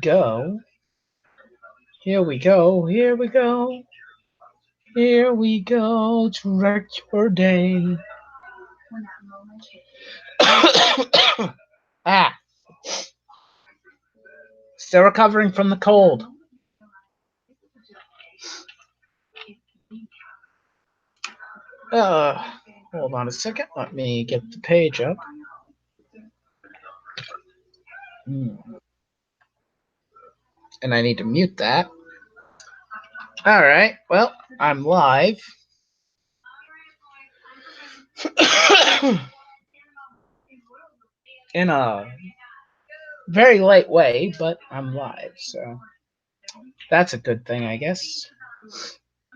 go. Here we go. Here we go. Here we go to wreck your day. Ah, still recovering from the cold. Uh, Hold on a second. Let me get the page up. And I need to mute that. All right. Well, I'm live. In a very light way, but I'm live, so that's a good thing, I guess.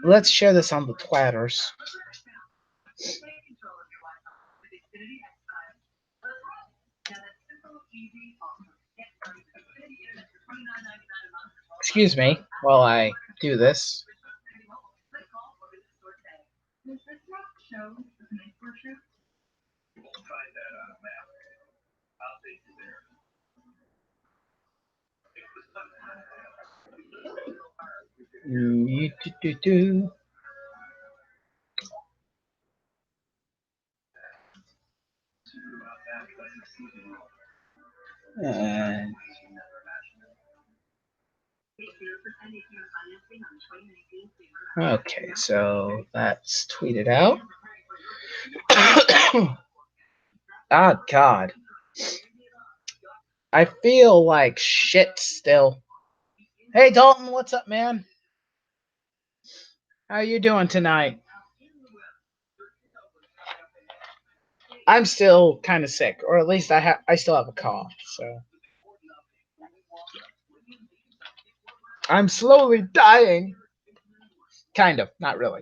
Let's share this on the twatters. Excuse me while I do this. And okay, so that's tweeted out. Ah, God. I feel like shit still. Hey, Dalton, what's up, man? How you doing tonight? I'm still kind of sick, or at least I still have a cough, so I'm slowly dying. Kind of, not really.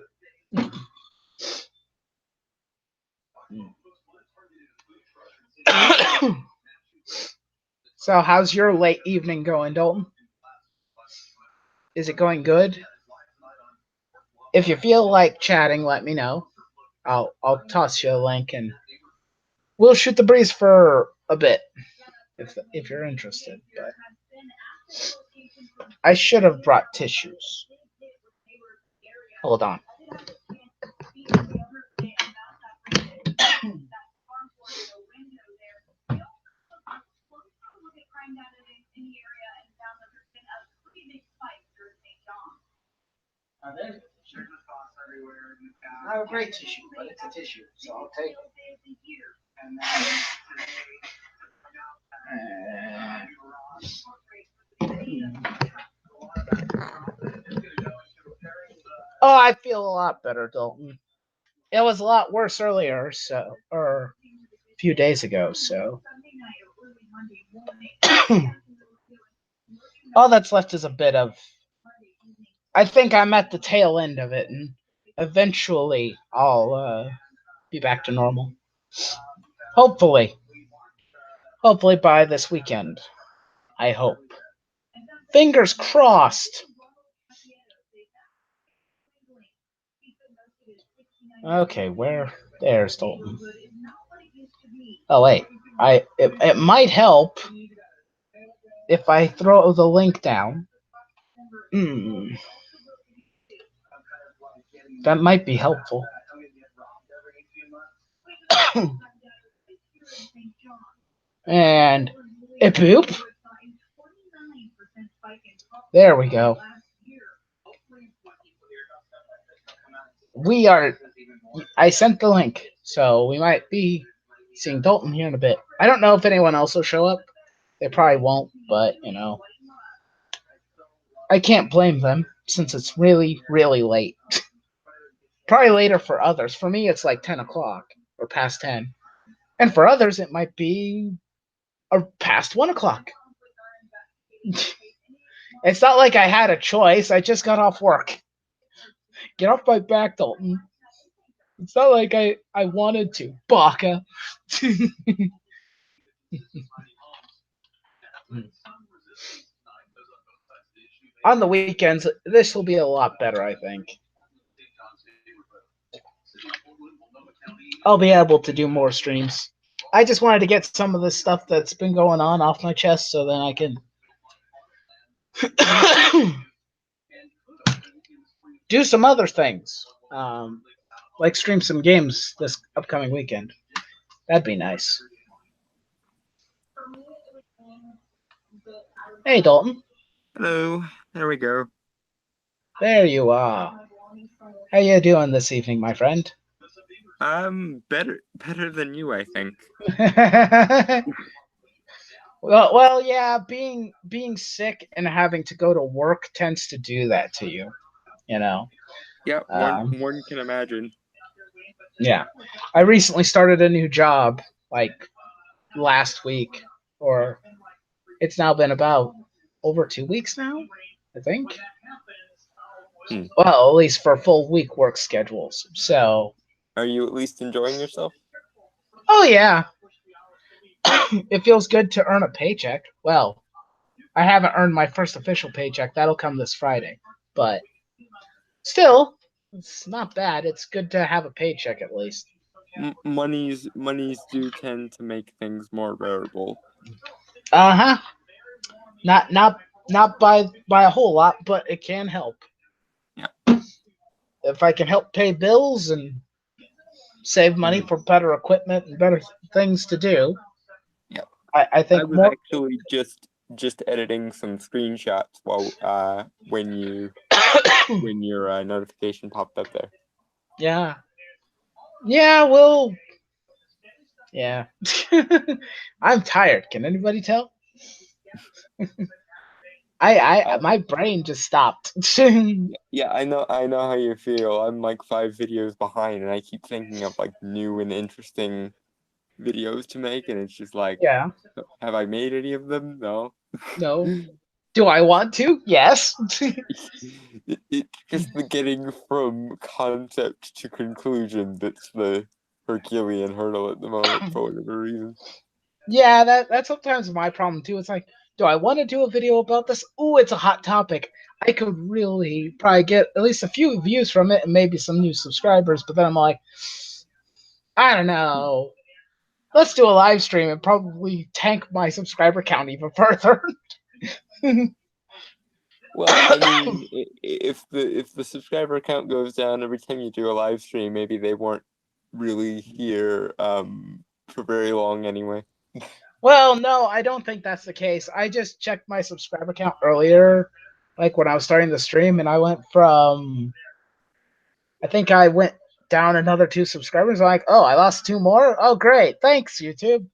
So, how's your late evening going, Dalton? Is it going good? If you feel like chatting, let me know. I'll toss you a link and we'll shoot the breeze for a bit if you're interested. But I should have brought tissues. Hold on. Not a great tissue, but it's a tissue, so I'll take it. Oh, I feel a lot better, Dalton. It was a lot worse earlier, or a few days ago, so. All that's left is a bit of. I think I'm at the tail end of it, and eventually I'll be back to normal. Hopefully. Hopefully by this weekend. I hope. Fingers crossed. Okay, where? There's Dalton. Oh wait, it might help if I throw the link down. That might be helpful. And a poop. There we go. We are. I sent the link, so we might be seeing Dalton here in a bit. I don't know if anyone else will show up. They probably won't, but I can't blame them since it's really, really late. Probably later for others. For me, it's like 10 o'clock or past 10. And for others, it might be past 1 o'clock. It's not like I had a choice. I just got off work. Get off my back, Dalton. It's not like I wanted to. Baka. On the weekends, this will be a lot better, I think. I'll be able to do more streams. I just wanted to get some of the stuff that's been going on off my chest so then I can Do some other things, like stream some games this upcoming weekend. That'd be nice. Hey, Dalton. Hello, there we go. There you are. How you doing this evening, my friend? Better than you, I think. well, yeah. Being sick and having to go to work tends to do that to you. You know. Yeah, one Um, one can imagine. yeah. I recently started a new job, like last week, or it's now been about over 2 weeks now. I think. Hmm. Well, at least for full week work schedules. So, Are you at least enjoying yourself? oh yeah, it feels good to earn a paycheck. Well, I haven't earned my first official paycheck. That'll come this Friday. But still, it's not bad. It's good to have a paycheck at least. Monies do tend to make things more bearable. Uh huh. Not by a whole lot, but it can help. Yeah. If I can help pay bills and save money Mhm. for better equipment and better things to do, Yeah. I I think was more. actually just editing some screenshots while when your notification popped up there. Yeah. Yeah, well, yeah. I'm tired. Can anybody tell? Uh, My brain just stopped. yeah, I know how you feel. I'm like 5 videos behind, and I keep thinking of like new and interesting videos to make, and it's just like, Yeah. have I made any of them? No. No. Do I want to? Yes. It's just the getting from concept to conclusion that's the Herculean hurdle at the moment for whatever reason. Yeah, that's sometimes my problem too. It's like, do I want to do a video about this? Oh, it's a hot topic. I could really probably get at least a few views from it and maybe some new subscribers. But then I'm like, I don't know. Let's do a live stream and probably tank my subscriber count even further. Well, I mean, if the subscriber count goes down every time you do a live stream, maybe they weren't really here for very long anyway. Well, no, I don't think that's the case. I just checked my subscriber count earlier, like when I was starting the stream, and I went from, I think I went down another 2 subscribers. I'm like, oh, I lost 2 more. Oh, great, thanks, YouTube.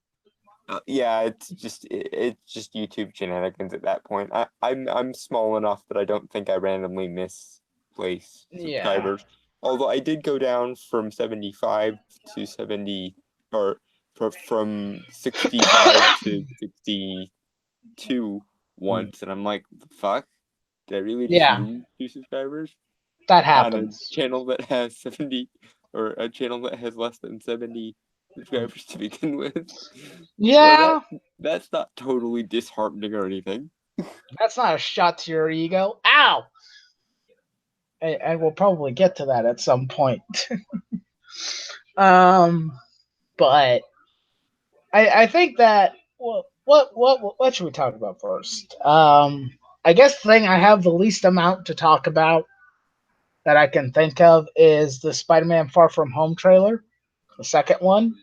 Yeah, it's just YouTube shenanigans at that point. I'm small enough that I don't think I randomly misplace Yeah. subscribers. Although I did go down from 75 to 70, or from 65 to 62 once, and I'm like, the fuck? Did I really just Yeah, lose 2 subscribers that on a happens. channel that has 70, or a channel that has less than 70 subscribers to begin with? So Yeah, that's not totally disheartening or anything. that's not a shot to your ego. Ow! I will probably get to that at some point. um, but I think that what should we talk about first? I guess the thing I have the least amount to talk about that I can think of is the Spider-Man Far From Home trailer, the second one,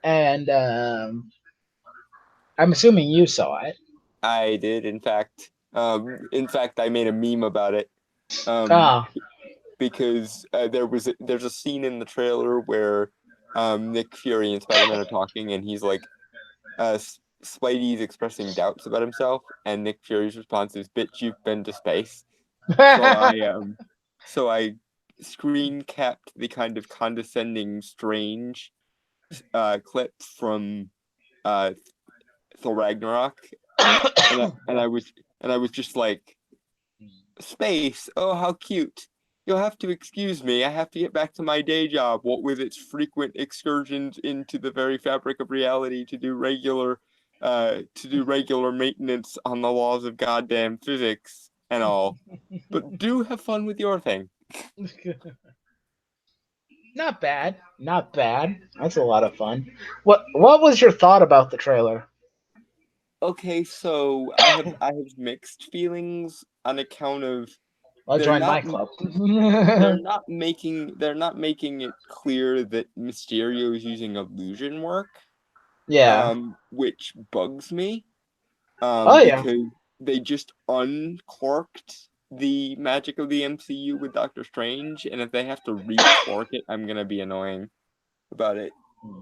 and I'm assuming you saw it. I did, in fact. In fact, I made a meme about it. Um, Ah, because there's a scene in the trailer where Nick Fury and Spider-Man are talking, and he's like, Spidey's expressing doubts about himself, and Nick Fury's response is, "Bitch, you've been to space." So I screen capped the kind of condescending, strange clip from uh Thor Ragnarok, and I was just like, space, oh how cute. You'll have to excuse me. I have to get back to my day job, what with its frequent excursions into the very fabric of reality to do regular maintenance on the laws of goddamn physics and all. But do have fun with your thing. not bad, not bad. That's a lot of fun. What was your thought about the trailer? Okay, so I have mixed feelings on account of Well, they're join not my club. they're not making it clear that Mysterio is using illusion work, Yeah. which bugs me, Oh yeah. because they just uncorked the magic of the MCU with Doctor Strange, and if they have to recork it, I'm gonna be annoying about it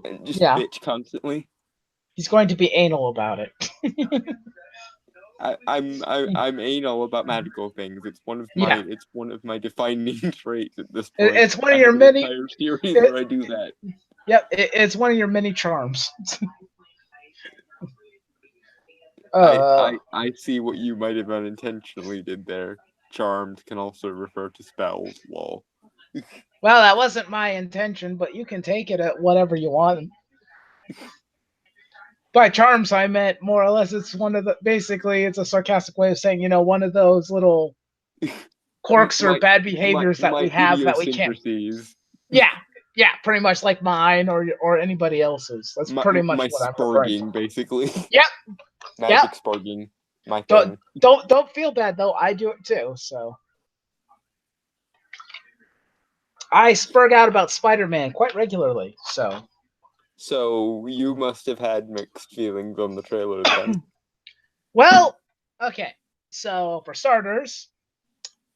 and just Yeah. bitch constantly. He's going to be anal about it. I'm anal about magical things. Yeah. It's one of my defining traits at this It, point. it's one I of have your an many. entire series It, where I do that. yep. It's one of your many charms. I uh. I I see what you might have unintentionally did there. Charmed can also refer to spells. Lol. Well, that wasn't my intention, but you can take it at whatever you want. By charms, I meant more or less it's one of the basically it's a sarcastic way of saying one of those little quirks or my bad my behaviors that we my have that we can't. idiosyncrasies. Yeah, yeah, pretty much like mine or anybody else's. That's My pretty much my what I'm referring to. spurging basically. Yep, yep. Magic spurging. My Don't thing. don't feel bad though. I do it too. So I spurg out about Spider-Man quite regularly. So So you must have had mixed feelings on the trailer then. well, okay. So for starters,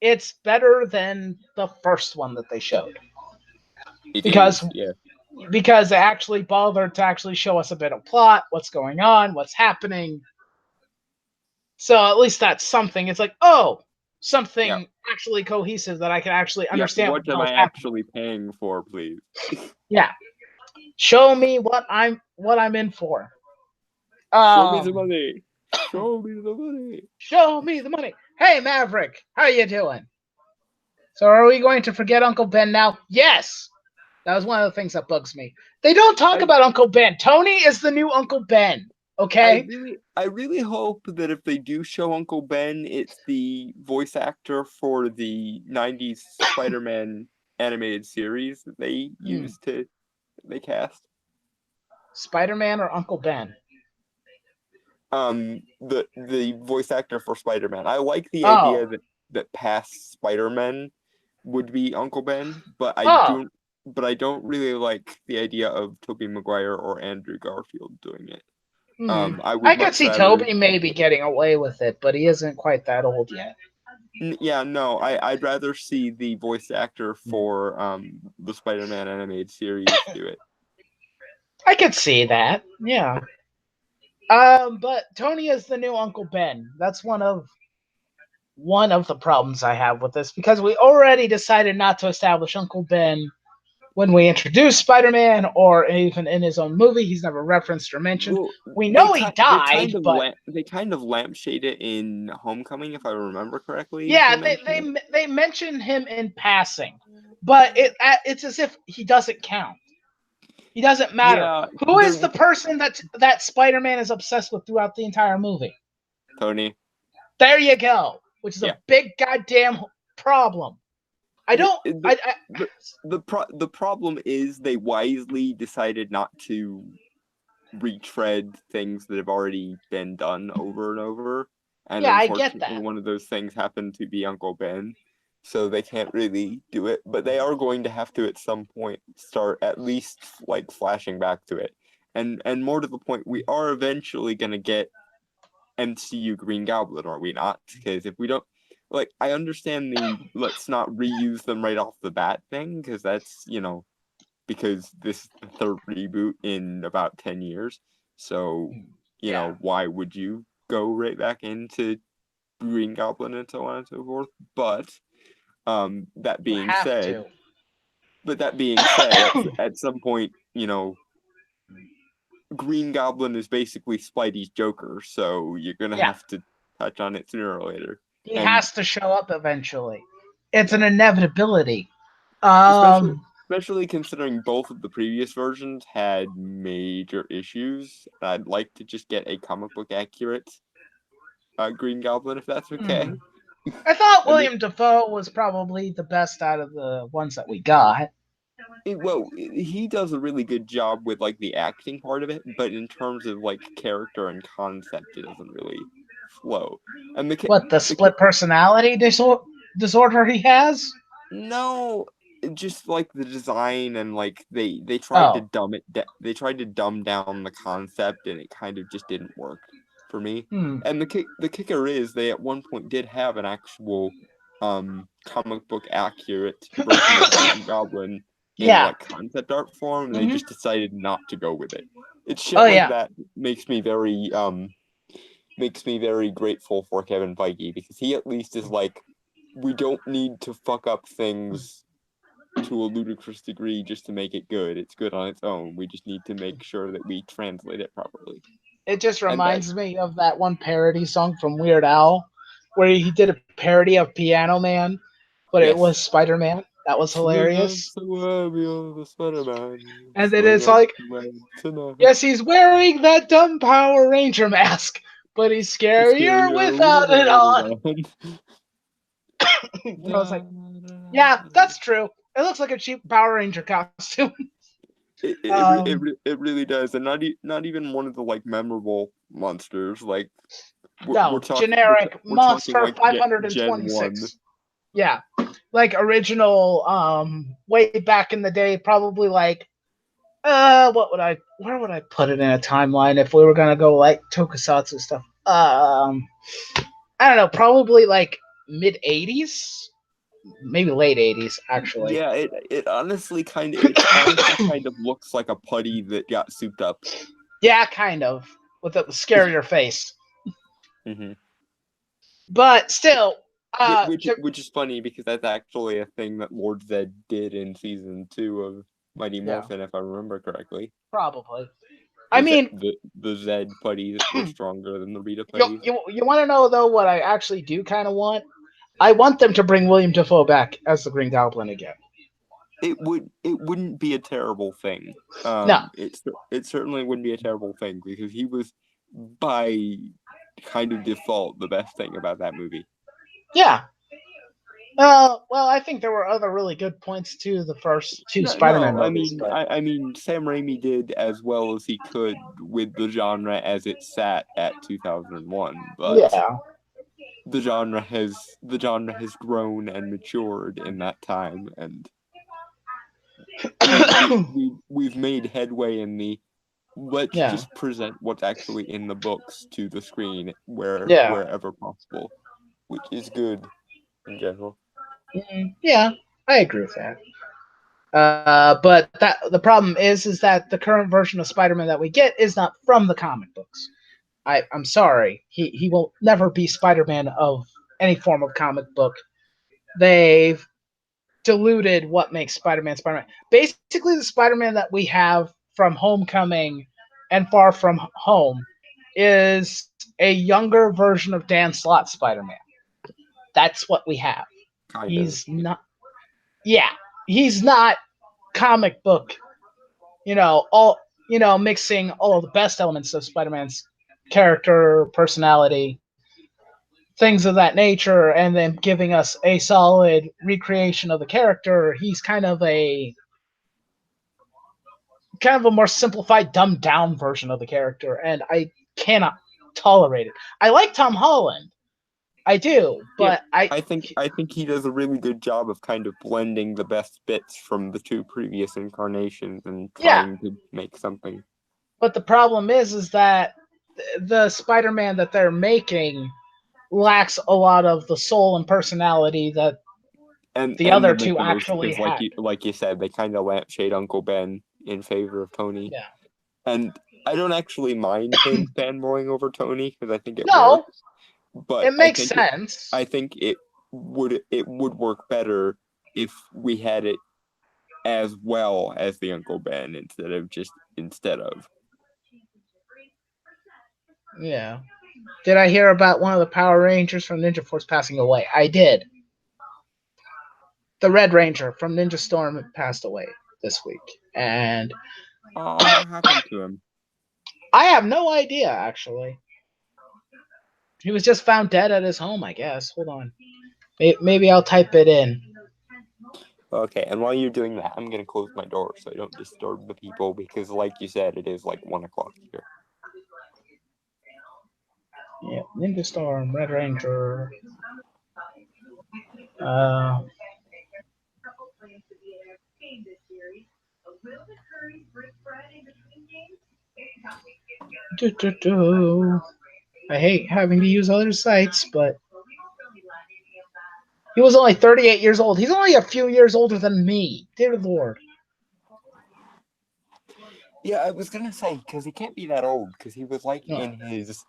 it's better than the first one that they showed It because is, yeah. because they actually bothered to actually show us a bit of plot, what's going on, what's happening. So at least that's something. It's like, oh, Yeah. something actually cohesive that I can actually Yeah. understand what What the am hell is I happening. actually paying for, please? Yeah, show me what I'm in for. Show me the Um, money. Show me the money. show me the money. Hey, Maverick, how you doing? So are we going to forget Uncle Ben now? Yes. That was one of the things that bugs me. They don't talk I about Uncle Ben. Tony is the new Uncle Ben. Okay? I really hope that if they do show Uncle Ben, it's the voice actor for the '90s Spider-Man animated series that they Hmm. used to they cast. Spider-Man or Uncle Ben? The voice actor for Spider-Man. I like the Oh. idea that past Spider-Man would be Uncle Ben, Oh. but I don't really like the idea of Tobey Maguire or Andrew Garfield doing it. Hmm. I would I could much see rather. Toby maybe getting away with it, but he isn't quite that old yet. Yeah, no, I'd rather see the voice actor for the Spider-Man animated series do it. I could see that. Yeah. But Tony is the new Uncle Ben. That's one of the problems I have with this because we already decided not to establish Uncle Ben when we introduced Spider-Man or even in his own movie. He's never referenced or mentioned. Well, We know he died, but they kind of lampshade it in Homecoming, if I remember correctly. They yeah, they mention they it. they mention him in passing, but it's as if he doesn't count. He doesn't matter. Yeah, Who is the person that Spider-Man is obsessed with throughout the entire movie? Tony. There you go, which is Yeah. a big goddamn problem. I The don't. the I the problem is they wisely decided not to retread things that have already been done over and over. And yeah, I get unfortunately, that. one of those things happened to be Uncle Ben. So they can't really do it, but they are going to have to at some point start at least like flashing back to it. And more to the point, we are eventually going to get MCU Green Goblin, are we not? Because if we don't, like, I understand the let's not reuse them right off the bat thing, because that's, because this is the third reboot in about 10 years. So, Yeah, why would you go right back into Green Goblin and so on and so forth? But that you being have said, to. at some point, Green Goblin is basically Spidey's Joker, so you're gonna Yeah, have to touch on it sooner or later. he And has to show up eventually. It's an inevitability. especially Um, especially considering both of the previous versions had major issues. I'd like to just get a comic book accurate Green Goblin if that's okay. I thought And William Dafoe was probably the best out of the ones that we got. He does a really good job with like the acting part of it, but in terms of like character and concept, it doesn't really flow. And What, the the split personality disorder he has? no, just like the design and like they tried to Oh, dumb they tried to dumb down the concept, and it kind of just didn't work for me. hmm. And the kicker is they at one point did have an actual comic book accurate version of the Green Goblin in Yeah. like concept art form, and they Hmm. just decided not to go with it. It's shit Oh, like yeah. that makes me very grateful for Kevin Feige, because he at least is like, we don't need to fuck up things to a ludicrous degree just to make it good. It's good on its own. We just need to make sure that we translate it properly. It just And that, reminds me of that one parody song from Weird Al, where he did a parody of Piano Man, but it was yes. Spider Man. That was I'm hilarious. so happy on the Spider-Man. And then Going it's out like, to web tonight. yes, he's wearing that dumb Power Ranger mask, but he's scarier Scarier without it without it on. on. And I was Da, like, da, yeah, da. that's true. It looks like a cheap Power Ranger costume. It really does, and not even one of the like memorable monsters. Like No, generic we're talking monster like Gen 1. 526. Yeah, like original. Way back in the day, probably like where would I put it in a timeline if we were gonna go like tokusatsu stuff? I don't know, probably like mid 80s, maybe late 80s actually. Yeah, it honestly kind of looks like a putty that got souped up. Yeah, kind of, with a scarier face, Hmm. but still, Which is funny because that's actually a thing that Lord Zed did in season 2 of Mighty yeah, Morphin, if I remember correctly. probably. I mean, The Zed putties were stronger than the Rita you putties. you want to know though what I actually do kind of want? I want them to bring William Dafoe back as the Green Goblin again. It wouldn't be a terrible thing. No, It certainly wouldn't be a terrible thing, because he was by kind of default the best thing about that movie. yeah. Well, I think there were other really good points to the first two Spider-Man No, movies, but I mean, Sam Raimi did as well as he could with the genre as it sat at 2001, but yeah, the genre has grown and matured in that time, and we've made headway in the let's yeah, just present what's actually in the books to the screen yeah, wherever possible, which is good in general. yeah. I agree with that. But the problem is that the current version of Spider-Man that we get is not from the comic books. I'm sorry, he will never be Spider-Man of any form of comic book. They've diluted what makes Spider-Man Spider-Man. Basically, the Spider-Man that we have from Homecoming and Far From Home is a younger version of Dan Slott Spider-Man. That's what we have. Kind of. He's not. Yeah, he's not comic book. All mixing all of the best elements of Spider-Man's character, personality, things of that nature, and then giving us a solid recreation of the character. He's kind of a more simplified, dumbed down version of the character, and I cannot tolerate it. I like Tom Holland, I do, Yeah, but I I think he does a really good job of kind of blending the best bits from the two previous incarnations and yeah. trying to make something. But the problem is that the Spider-Man that they're making lacks a lot of the soul and personality that the And other the two mythos, actually because had. like you said, they kind of lampshade Uncle Ben in favor of Tony. Yeah. And I don't actually mind him fanboying over Tony, because I think it No, works. But it makes sense. I think it would work better if we had it as well as the Uncle Ben instead of. Yeah. Did I hear about one of the Power Rangers from Ninja Force passing away? I did. The Red Ranger from Ninja Storm passed away this week. And Oh, what happened to him? I have no idea, actually. He was just found dead at his home, I guess. Hold on. Maybe I'll type it in. Okay, and while you're doing that, I'm gonna close my door so I don't disturb the people because, like you said, it is like 1 o'clock here. Yeah, Ninja Storm, Red Ranger. Uh, do, do, do. I hate having to use other sites, but he was only 38 years old. He's only a few years older than me. Dear Lord. Yeah, I was gonna say because he can't be that old because he was like No. in his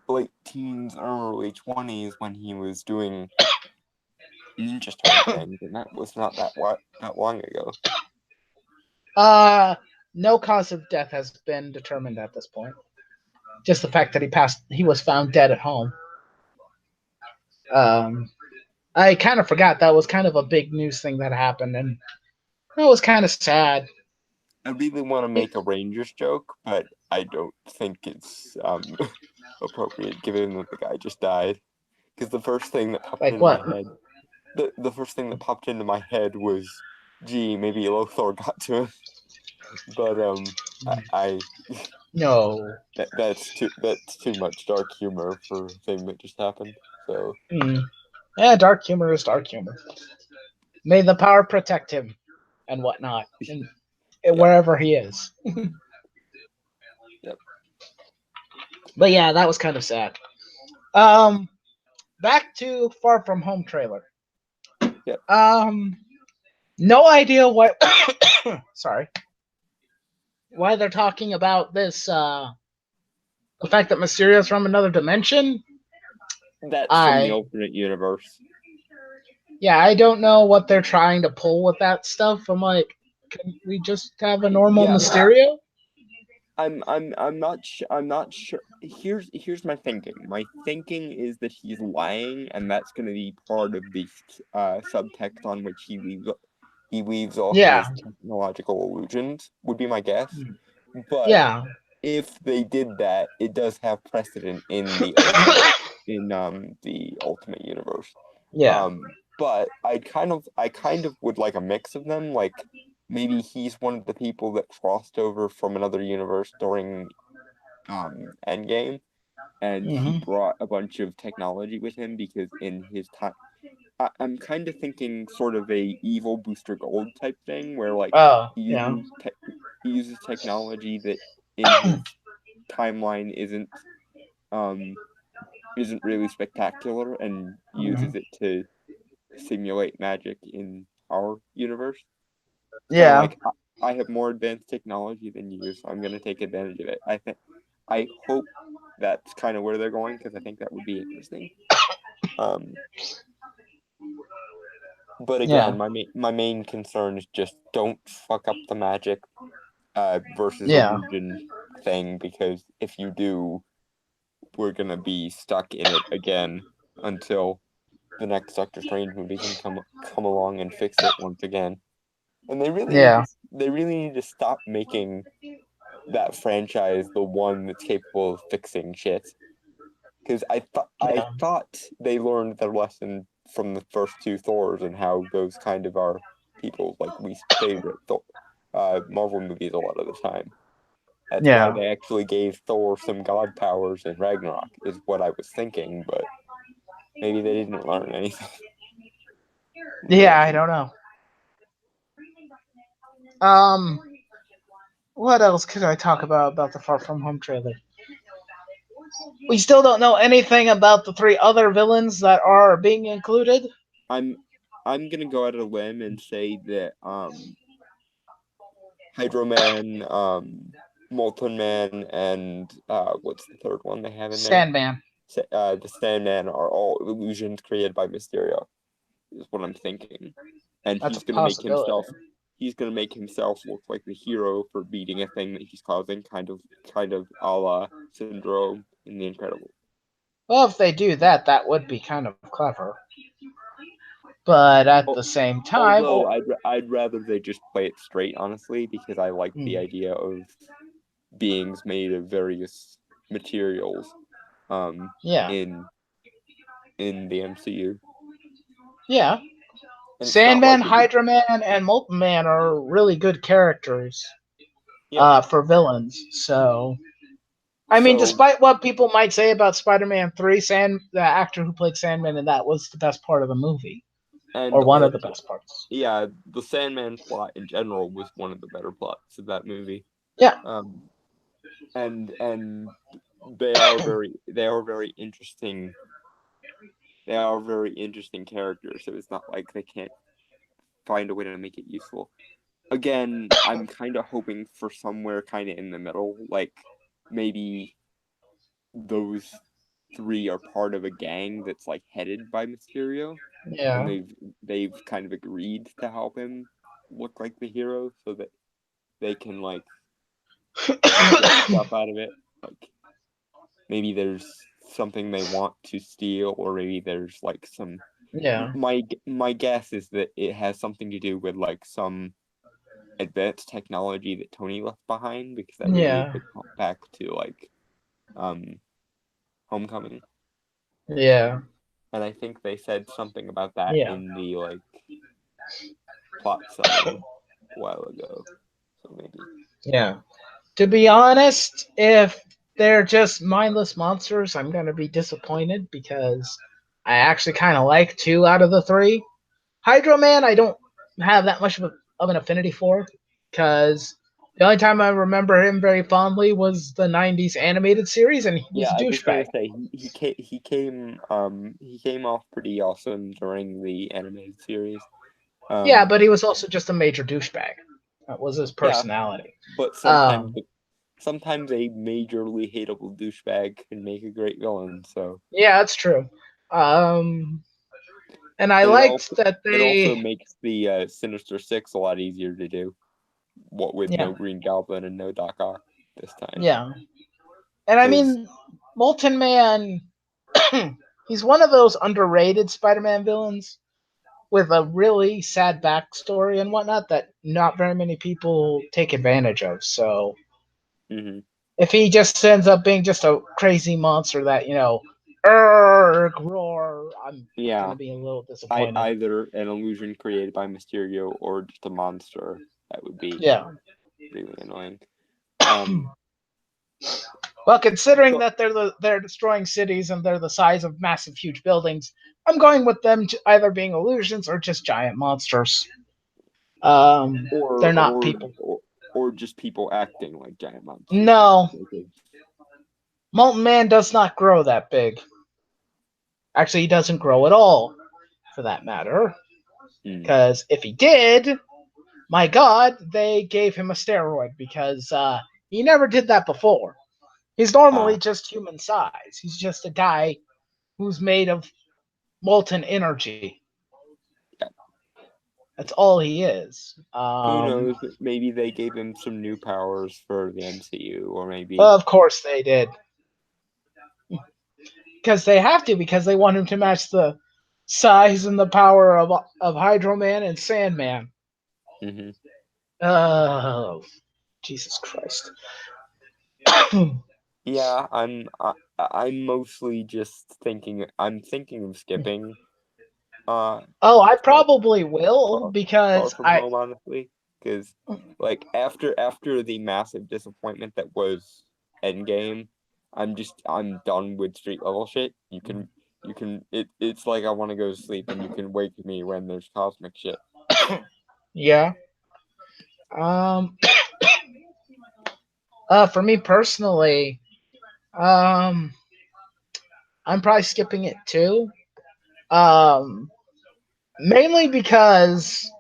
late teens, early 20s when he was doing Ninja Storm things, and that was not that long ago. Uh, no cause of death has been determined at this point. Just the fact that he was found dead at home. Um, I kind of forgot that was kind of a big news thing that happened, and that was kind of sad. I really want to It, make a Rangers joke, but I don't think it's appropriate given that the guy just died. Because the first thing that popped like into my what? head, the first thing that popped into my head was, gee, maybe Lothar got to him. But I No. that's too much dark humor for a thing that just happened. So Mm. Yeah, dark humor is dark humor. May the power protect him and whatnot, and yep, wherever he is. yep, But yeah, that was kind of sad. Um, back to Far From Home trailer. yep. Um, no idea what. Sorry, why they're talking about this. The fact that Mysterio's from another dimension. That's from the I alternate universe. Yeah, I don't know what they're trying to pull with that stuff. I'm like, can we just have a normal Yeah, Mysterio? I'm not sure. Here's my thinking. My thinking is that he's lying, and that's going to be part of the subtext on which he weaves all Yeah, his technological illusions. Would be my guess. But yeah, if they did that, it does have precedent in the ultimate universe. yeah. But I kind of would like a mix of them. Like maybe he's one of the people that crossed over from another universe during Endgame, and he Hmm. brought a bunch of technology with him because in his time, I'm kind of thinking sort of a evil Booster Gold type thing, where like Oh, he yeah. uses he uses technology that in his timeline um isn't really spectacular and Hmm. uses it to simulate magic in our universe. It's kind of Yeah, like I have more advanced technology than you, so I'm gonna take advantage of it. I hope that's kind of where they're going because I think that would be interesting. Um, but yeah, again, my main concern is just don't fuck up the magic versus yeah, illusion thing because if you do, we're gonna be stuck in it again until the next Doctor Strange movie can come along and fix it once again. And yeah, they really need to stop making that franchise the one that's capable of fixing shit. Because I yeah, thought they learned their lesson from the first two Thors and how those kind of are people's like least favorite Marvel movies a lot of the time. That's why yeah, they actually gave Thor some god powers in Ragnarok, is what I was thinking, but maybe they didn't learn anything. yeah. But I don't know. Um, what else could I talk about the Far From Home trailer? We still don't know anything about the three other villains that are being included. I'm I'm gonna go out on a limb and say that Hydro Man, Molten Man, and what's the third one they have in there? Sandman. The Sandman are all illusions created by Mysterio, is what I'm thinking. And That's a possibility. he's gonna make himself look like the hero for beating a thing that he's causing, kind of a la Syndrome in The Incredible. Well, if they do that, that would be kind of clever. But at the Al- same time, Although I'd rather they just play it straight, honestly, because I like the mm, idea of beings made of various materials um yeah, in the MCU. yeah. And it's not Sandman, like it would. Hydra Man, and Molten Man are really good characters Yeah. for villains. So, I mean, So despite what people might say about Spider-Man 3, the actor who played Sandman in that was the best part of the movie, and or one of the also, best parts. yeah, the Sandman plot in general was one of the better plots of that movie. Yeah, Um, and they are very interesting. They are very interesting characters. So it's not like they can't find a way to make it useful. Again, I'm kind of hoping for somewhere kind of in the middle, like maybe those three are part of a gang that's like headed by Mysterio, and yeah, they've kind of agreed to help him look like the hero so that they can like get stuff out of it. Like maybe there's something they want to steal, or maybe there's like some. yeah, My guess is that it has something to do with like some advanced technology that Tony left behind because that would be a yeah, good callback to like um Homecoming. yeah, And I think they said something about that yeah, in the like plot summary a while ago. So maybe. yeah. To be honest, if they're just mindless monsters, I'm gonna be disappointed because I actually kind of like two out of the three. Hydro Man, I don't have that much of an affinity for, because the only time I remember him very fondly was the '90s animated series, and he was Yeah, a I was gonna douchebag. say he came off pretty awesome during the animated series. Yeah, Um but he was also just a major douchebag. That was his yeah, personality. but Um, sometimes a majorly hateable douchebag can make a great villain, so yeah, that's true. Um, and I and liked that it also they, makes the Sinister Six a lot easier to do. What with yeah, no Green Goblin and no Doc Ock this time. yeah. And I Because mean, Molten Man, he's one of those underrated Spider-Man villains with a really sad backstory and whatnot that not very many people take advantage of. So hmm if he just ends up being just a crazy monster that roar, I'm yeah, gonna be a little disappointed. either an illusion created by Mysterio or just a monster, that would be Yeah. really annoying. Um, Well, considering but that they're destroying cities and they're the size of massive, huge buildings, I'm going with them either being illusions or just giant monsters. or They're not or people. or or just people acting like giant monsters. No, Because, Molten Man does not grow that big. Actually, he doesn't grow at all, for that matter. mm, Because if he did, my God, they gave him a steroid because he never did that before. He's normally ah, just human size. He's just a guy who's made of molten energy. yeah. That's all he is. Who knows? Maybe they gave him some new powers for the MCU, or maybe. Of course they did. Because they have to, because they want him to match the size and the power of Hydro Man and Sandman. hmm Oh, Jesus Christ. Yeah, I'm mostly just thinking. I'm thinking of skipping. Oh, I Far, probably will far, Far because from I. home, honestly, because like after the massive disappointment that was Endgame, I'm done with street level shit. It's like I want to go to sleep, and you can wake me when there's cosmic shit. Yeah. Um. For me personally, um, I'm probably skipping it too. Um, Mainly because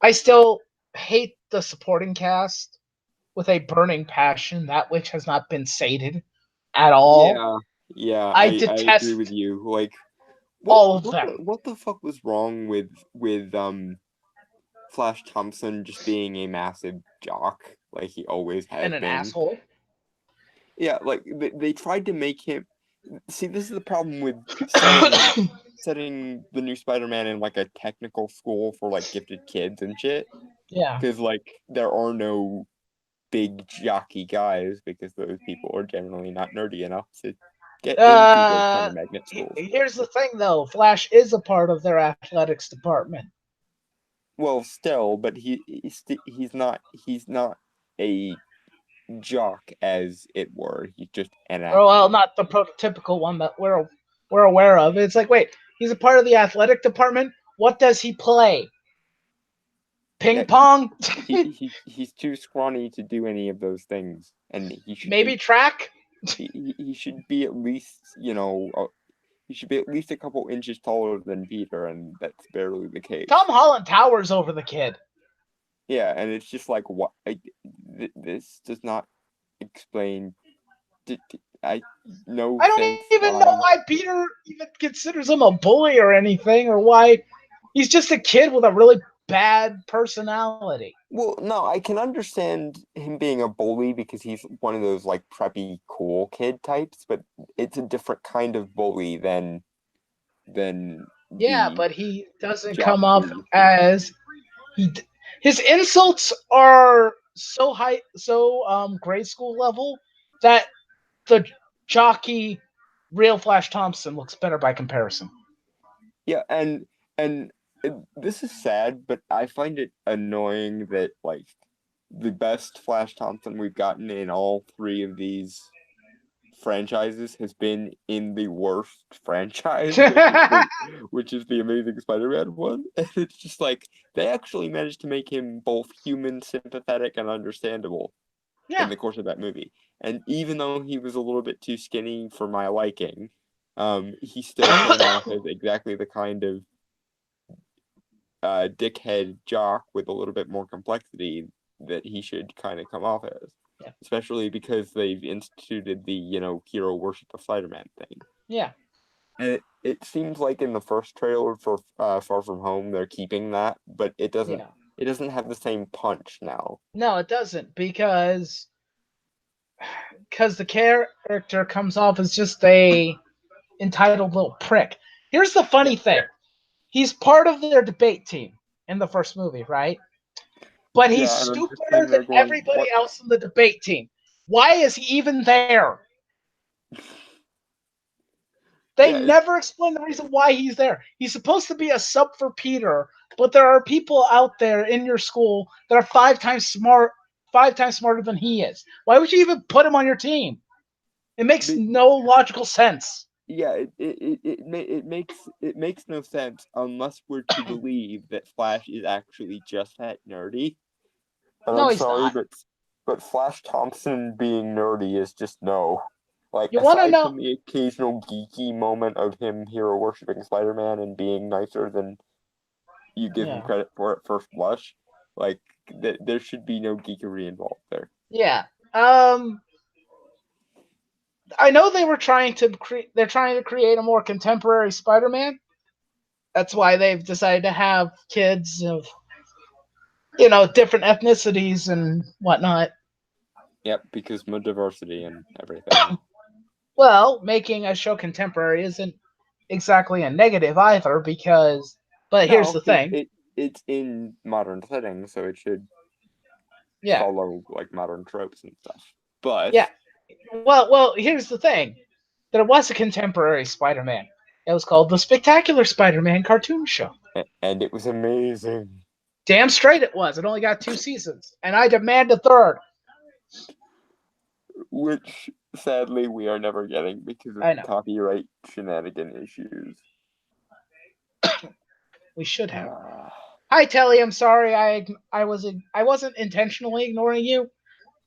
I still hate the supporting cast with a burning passion, that which has not been sated at all. Yeah, yeah, I I agree with detest you. Like, all of them. what the fuck was wrong with Flash Thompson just being a massive jock like he always And has an been? asshole. Yeah, like they tried to make him. See, this is the problem with setting the new Spider-Man in like a technical school for like gifted kids and shit. Yeah. Because like there are no big jockey guys because those people are generally not nerdy enough to get into those kind Uh, of magnet schools. Here's the thing though Flash is a part of their athletics department. well, still, but he's not a jock, as it were. He's just an Or well, athlete. not the prototypical one that we're aware of. It's like, wait, he's a part of the athletic department. What does he play? Yeah, Ping pong? he's too scrawny to do any of those things, and Maybe track? he should be at least, he should be at least a couple inches taller than Peter, and that's barely the Tom case. Holland towers over the kid. Yeah, and it's just like what this does not explain. I no I don't sense even know why. why Peter even considers him a bully or anything, or why he's just a kid with a really bad personality. Well, no, I can understand him being a bully because he's one of those like preppy cool kid types, but it's a different kind of bully than Yeah, the but he doesn't jock come off we're used to. as he. His insults are so high, so grade school level that the jockey real Flash Thompson looks better by comparison. Yeah, and this is sad, but I find it annoying that like the best Flash Thompson we've gotten in all three of these franchises has been in the worst franchise, which is the Amazing Spider-Man one. And it's just like they actually managed to make him both human, sympathetic, and understandable in Yeah, the course of that movie. And even though he was a little bit too skinny for my liking, he still came off as exactly the kind of dickhead jock with a little bit more complexity that he should kind of come off as. yeah, Especially because they've instituted the, hero worship of Spider-Man thing. yeah, And it seems like in the first trailer for Far From Home they're keeping that, but yeah. it doesn't have the same punch now. No, it doesn't because the character comes off as just a entitled little prick. Here's the Yeah, funny thing: he's part of their debate team in the first movie, right? But he's yeah, and I'm just stupider sitting than there going, everybody what? else in the debate team. Why is he even there? They Yeah, it's never explain the reason why he's there. He's supposed to be a sub for Peter, but there are people out there in your school that are 5 times smarter than he is. Why would you even put him on your team? It makes but no logical sense. yeah, it makes no sense unless we're to believe that Flash is actually just that nerdy. And No, I'm he's sorry, not. but Flash Thompson being nerdy is just no. Like You want to aside know? from the occasional geeky moment of him hero worshiping Spider-Man and being nicer than you give him Yeah, credit for at first blush, like there should be no geekery involved there. yeah. I know they were trying to they're trying to create a more contemporary Spider-Man. That's why they've decided to have kids of different ethnicities and whatnot. Yep, because more diversity and everything. Well, making a show contemporary isn't exactly a negative either because but here's No, the because thing. it's in modern settings, so it should Yeah. follow like modern tropes and stuff. But Yeah. Well, here's the thing. There was a contemporary Spider-Man. It was called the Spectacular Spider-Man cartoon show. and it was amazing. Damn straight it was. It only got 2 seasons, and I demand a third. Which sadly we are never getting because of I know. copyright shenanigan issues. We should have. Hi Telly, I'm sorry. I wasn't intentionally ignoring you.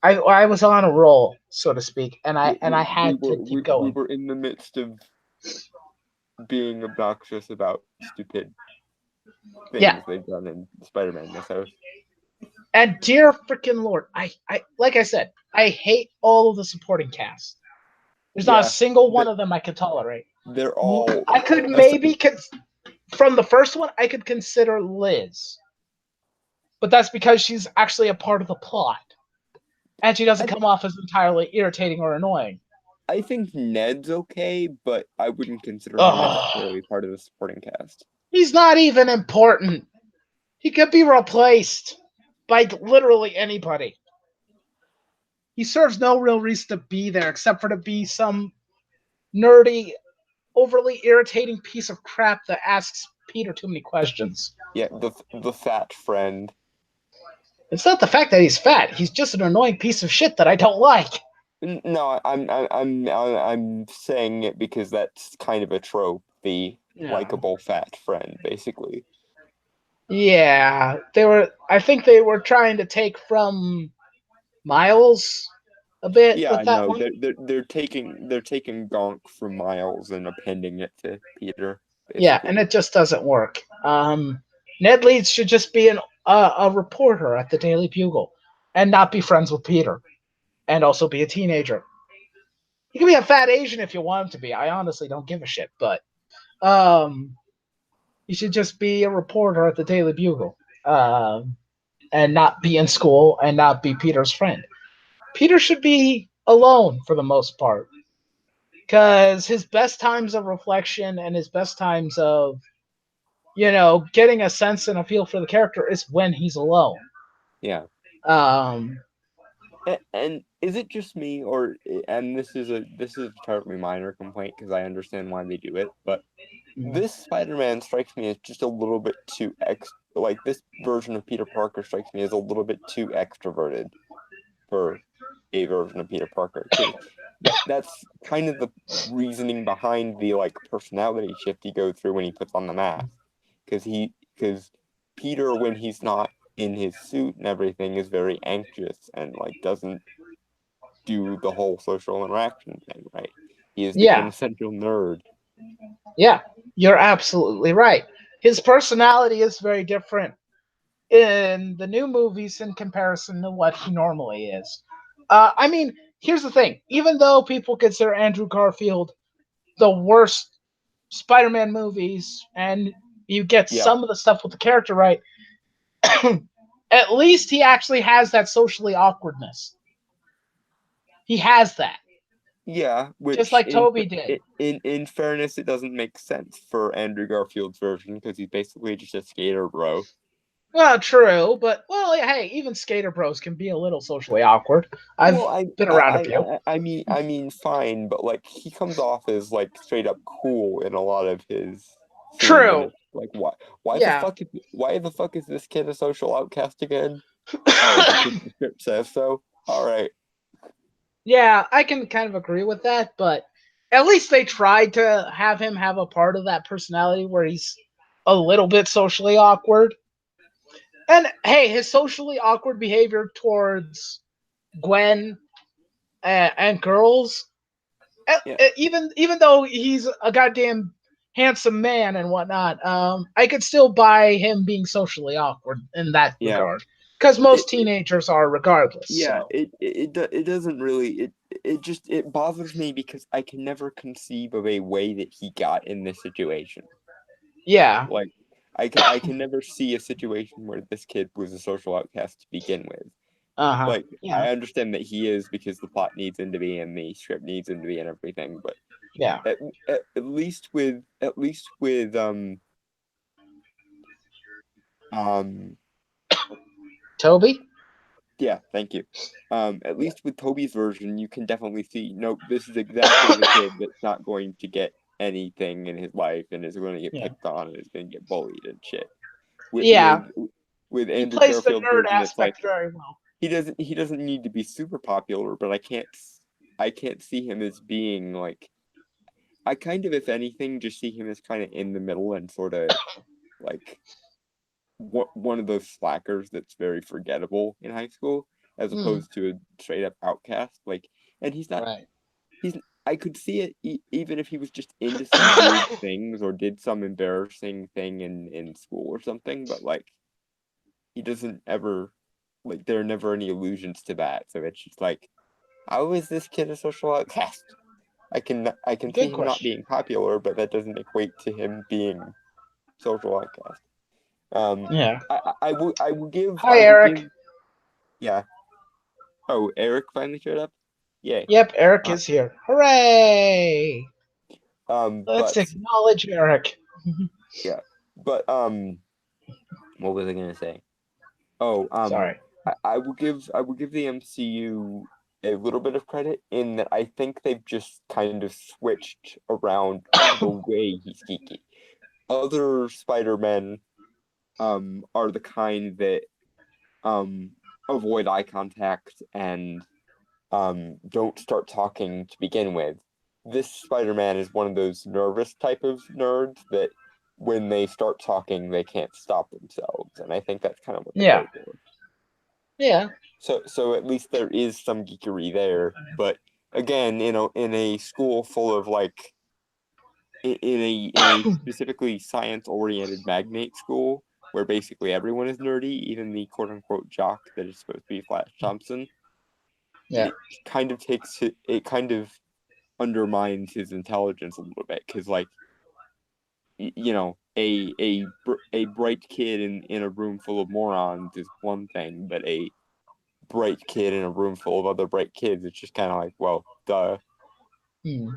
I was on a roll, so to speak, and I had to keep We going. were in the midst of being obnoxious about stupid Yeah. things they've done in Spider-Man mythos. And dear freaking lord, I like I said, I hate all of the supporting cast. There's not a Yeah, single one that of them I could tolerate. they're all I could aside, maybe from the first one I could consider Liz, but that's because she's actually a part of the plot, and she doesn't I come off as entirely irritating or annoying. I think Ned's okay, but I wouldn't consider him Ugh, necessarily part of the supporting cast. he's not even important. He could be replaced by literally anybody. He serves no real reason to be there except for to be some nerdy, overly irritating piece of crap that asks Peter too many questions. Yeah, the fat friend. It's not the fact that he's fat. He's just an annoying piece of shit that I don't like. No, I'm saying it because that's kind of a trope, the Yeah. likable fat friend, basically. Yeah, they were. I think they were trying to take from Miles a bit Yeah, with that no, one. they're taking Gonk from Miles and appending it to Peter, Yeah, and basically. it just doesn't work. Ned Leeds should just be a reporter at the Daily Bugle and not be friends with Peter and also be a teenager. He can be a fat Asian if you want him to be. I honestly don't give a shit, but um, he should just be a reporter at the Daily Bugle and not be in school and not be Peter's friend. Peter should be alone for the most part because his best times of reflection and his best times of getting a sense and a feel for the character is when he's alone. Yeah. Um, And is it just me, or and this is a terribly minor complaint because I understand why they do it, but this Spider-Man strikes me as just a little bit too like this version of Peter Parker strikes me as a little bit too extroverted for a version of Peter Parker, because that's kind of the reasoning behind the like personality shift he goes through when he puts on the mask, because Peter, when he's not in his suit and everything, is very anxious and like doesn't do the whole social interaction thing, right? He is the yeah, quintessential nerd. yeah, you're absolutely right. His personality is very different in the new movies in comparison to what he normally is. I mean, here's the thing: even though people consider Andrew Garfield the worst Spider-Man movies, and you get Yeah, some of the stuff with the character right, at least he actually has that socially awkwardness. He has that, yeah. just Which like Toby did. in fairness, it doesn't make sense for Andrew Garfield's version because he's basically just a skater bro. Well, true, but hey, even skater bros can be a little socially awkward. I've Well, I been I around a I few. I mean fine, but like he comes off as like straight up cool in a lot of his scenes, and True. it's like why the Yeah. fuck is this kid a social outcast again? Oh, because the script says so. All right. Yeah, I can kind of agree with that, but at least they tried to have him have a part of that personality where he's a little bit socially awkward. And hey, his socially awkward behavior towards Gwen and girls, Yeah, even though he's a goddamn handsome man and whatnot, I could still buy him being socially awkward in that yeah. regard because It, most it teenagers are regardless. yeah, So it doesn't really it bothers me because I can never conceive of a way that he got in this situation. yeah, Like I can never see a situation where this kid was a social outcast to begin with. Like yeah, I understand that he is because the plot needs him to be and the script needs him to be and everything, but yeah. at least with um Toby. yeah, thank you. At least with Toby's version, you can definitely see, nope, this is exactly the kid that's not going to get anything in his life and is going to get Yeah, picked on and is going to get bullied and shit. With yeah. with with He Andrew plays the Garfield's nerd version, it's like aspect very well. he doesn't need to be super popular, but I can't see him as being like I kind of, if anything, just see him as kind of in the middle and sort of like one of those slackers that's very forgettable in high school, as Hmm. opposed to a straight up outcast. Like, and he's not. Right. He's. I could see it even if he was just into some weird things or did some embarrassing thing in school or something. But like, he doesn't ever like. There are never any allusions to that. So it's just like, how is this kid a social outcast? I can see Good him not question. being popular, but that doesn't equate to him being social outcast. Um, Yeah. I will give Hi, Eric. yeah. Oh, Eric finally showed up. Yay. Yep, Eric Uh, is here. Hooray! Let's but acknowledge Eric. yeah, but what was I gonna say? Oh, Sorry. I will give the MCU a little bit of credit in that I think they've just kind of switched around the way he's geeky. other Spider-Men are the kind that um avoid eye contact and don't start talking to begin with. This Spider-Man is one of those nervous type of nerds that when they start talking, they can't stop themselves, and I think that's kind of what they Yeah, go for. yeah, So at least there is some geekery there, but again, in a school full of like in a specifically science-oriented magnate school where basically everyone is nerdy, even the quote-unquote jock that is supposed to be Flash Thompson, yeah. it it kind of undermines his intelligence a little bit because like a bright kid in a room full of morons is one thing, but a bright kid in a room full of other bright kids, it's just kind of like, well, duh. Hmm.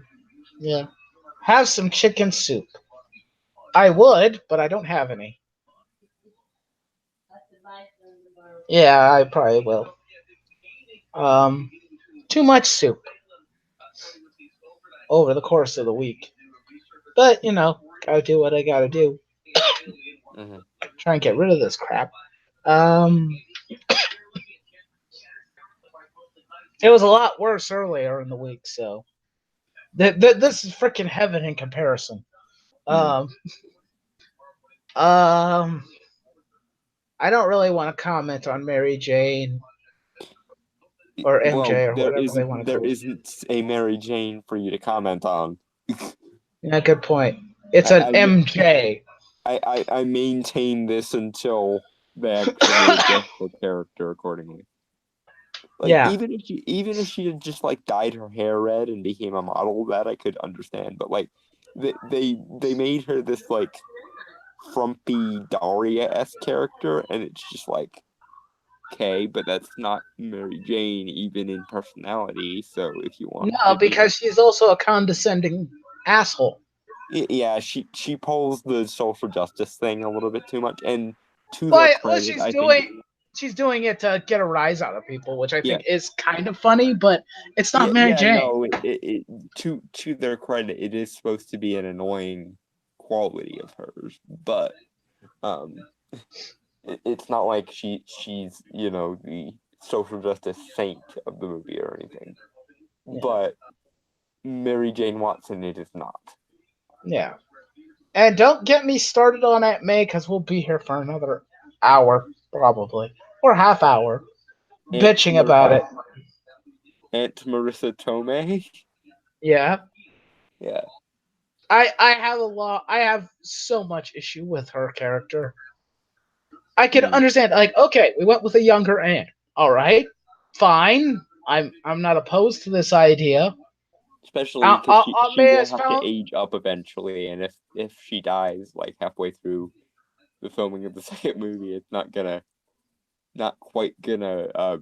Yeah. Have some chicken soup. I would, but I don't have any. Yeah, I probably will. Um, Too much soup over the course of the week. But, gotta do what I gotta do. Hmm. Try and get rid of this crap. Um, it was a lot worse earlier in the week, so this is freaking heaven in comparison. Mm. Um, um, I don't really want to comment on Mary Jane or Well, MJ or whatever they want to there call it. isn't a Mary Jane for you to comment on. Yeah, good point. It's I, an I, MJ. I maintain this until they actually adjust the character accordingly. Like Yeah. even if she had just like dyed her hair red and became a model, that I could understand. But like they made her this like frumpy Daria-esque character, and it's just like okay, but that's not Mary Jane even in personality. So if you wanted No, to do because she's also a condescending asshole. yeah, she pulls the social justice thing a little bit too much, and to their What credit, she's I think doing, she's doing it to get a rise out of people, which I yeah, think is kind of funny, but it's not Mary Jane. no, to their credit, it is supposed to be an annoying quality of hers, but um, it's not like she's the social justice saint of the movie or anything. Yeah. But Mary Jane Watson, it is not. Yeah. And don't get me started on Aunt May because we'll be here for another hour, probably, or half hour, Aunt bitching Mar- about it. Aunt Marissa Tomei, Yeah. yeah. I have a lot. I have so much issue with her character. I can Mm. understand. Like, okay, we went with a younger Aunt. All right, fine. I'm not opposed to this idea. Especially because Aunt she May will has have to found. age up eventually, and if she dies like halfway through the filming of the second movie, it's not quite gonna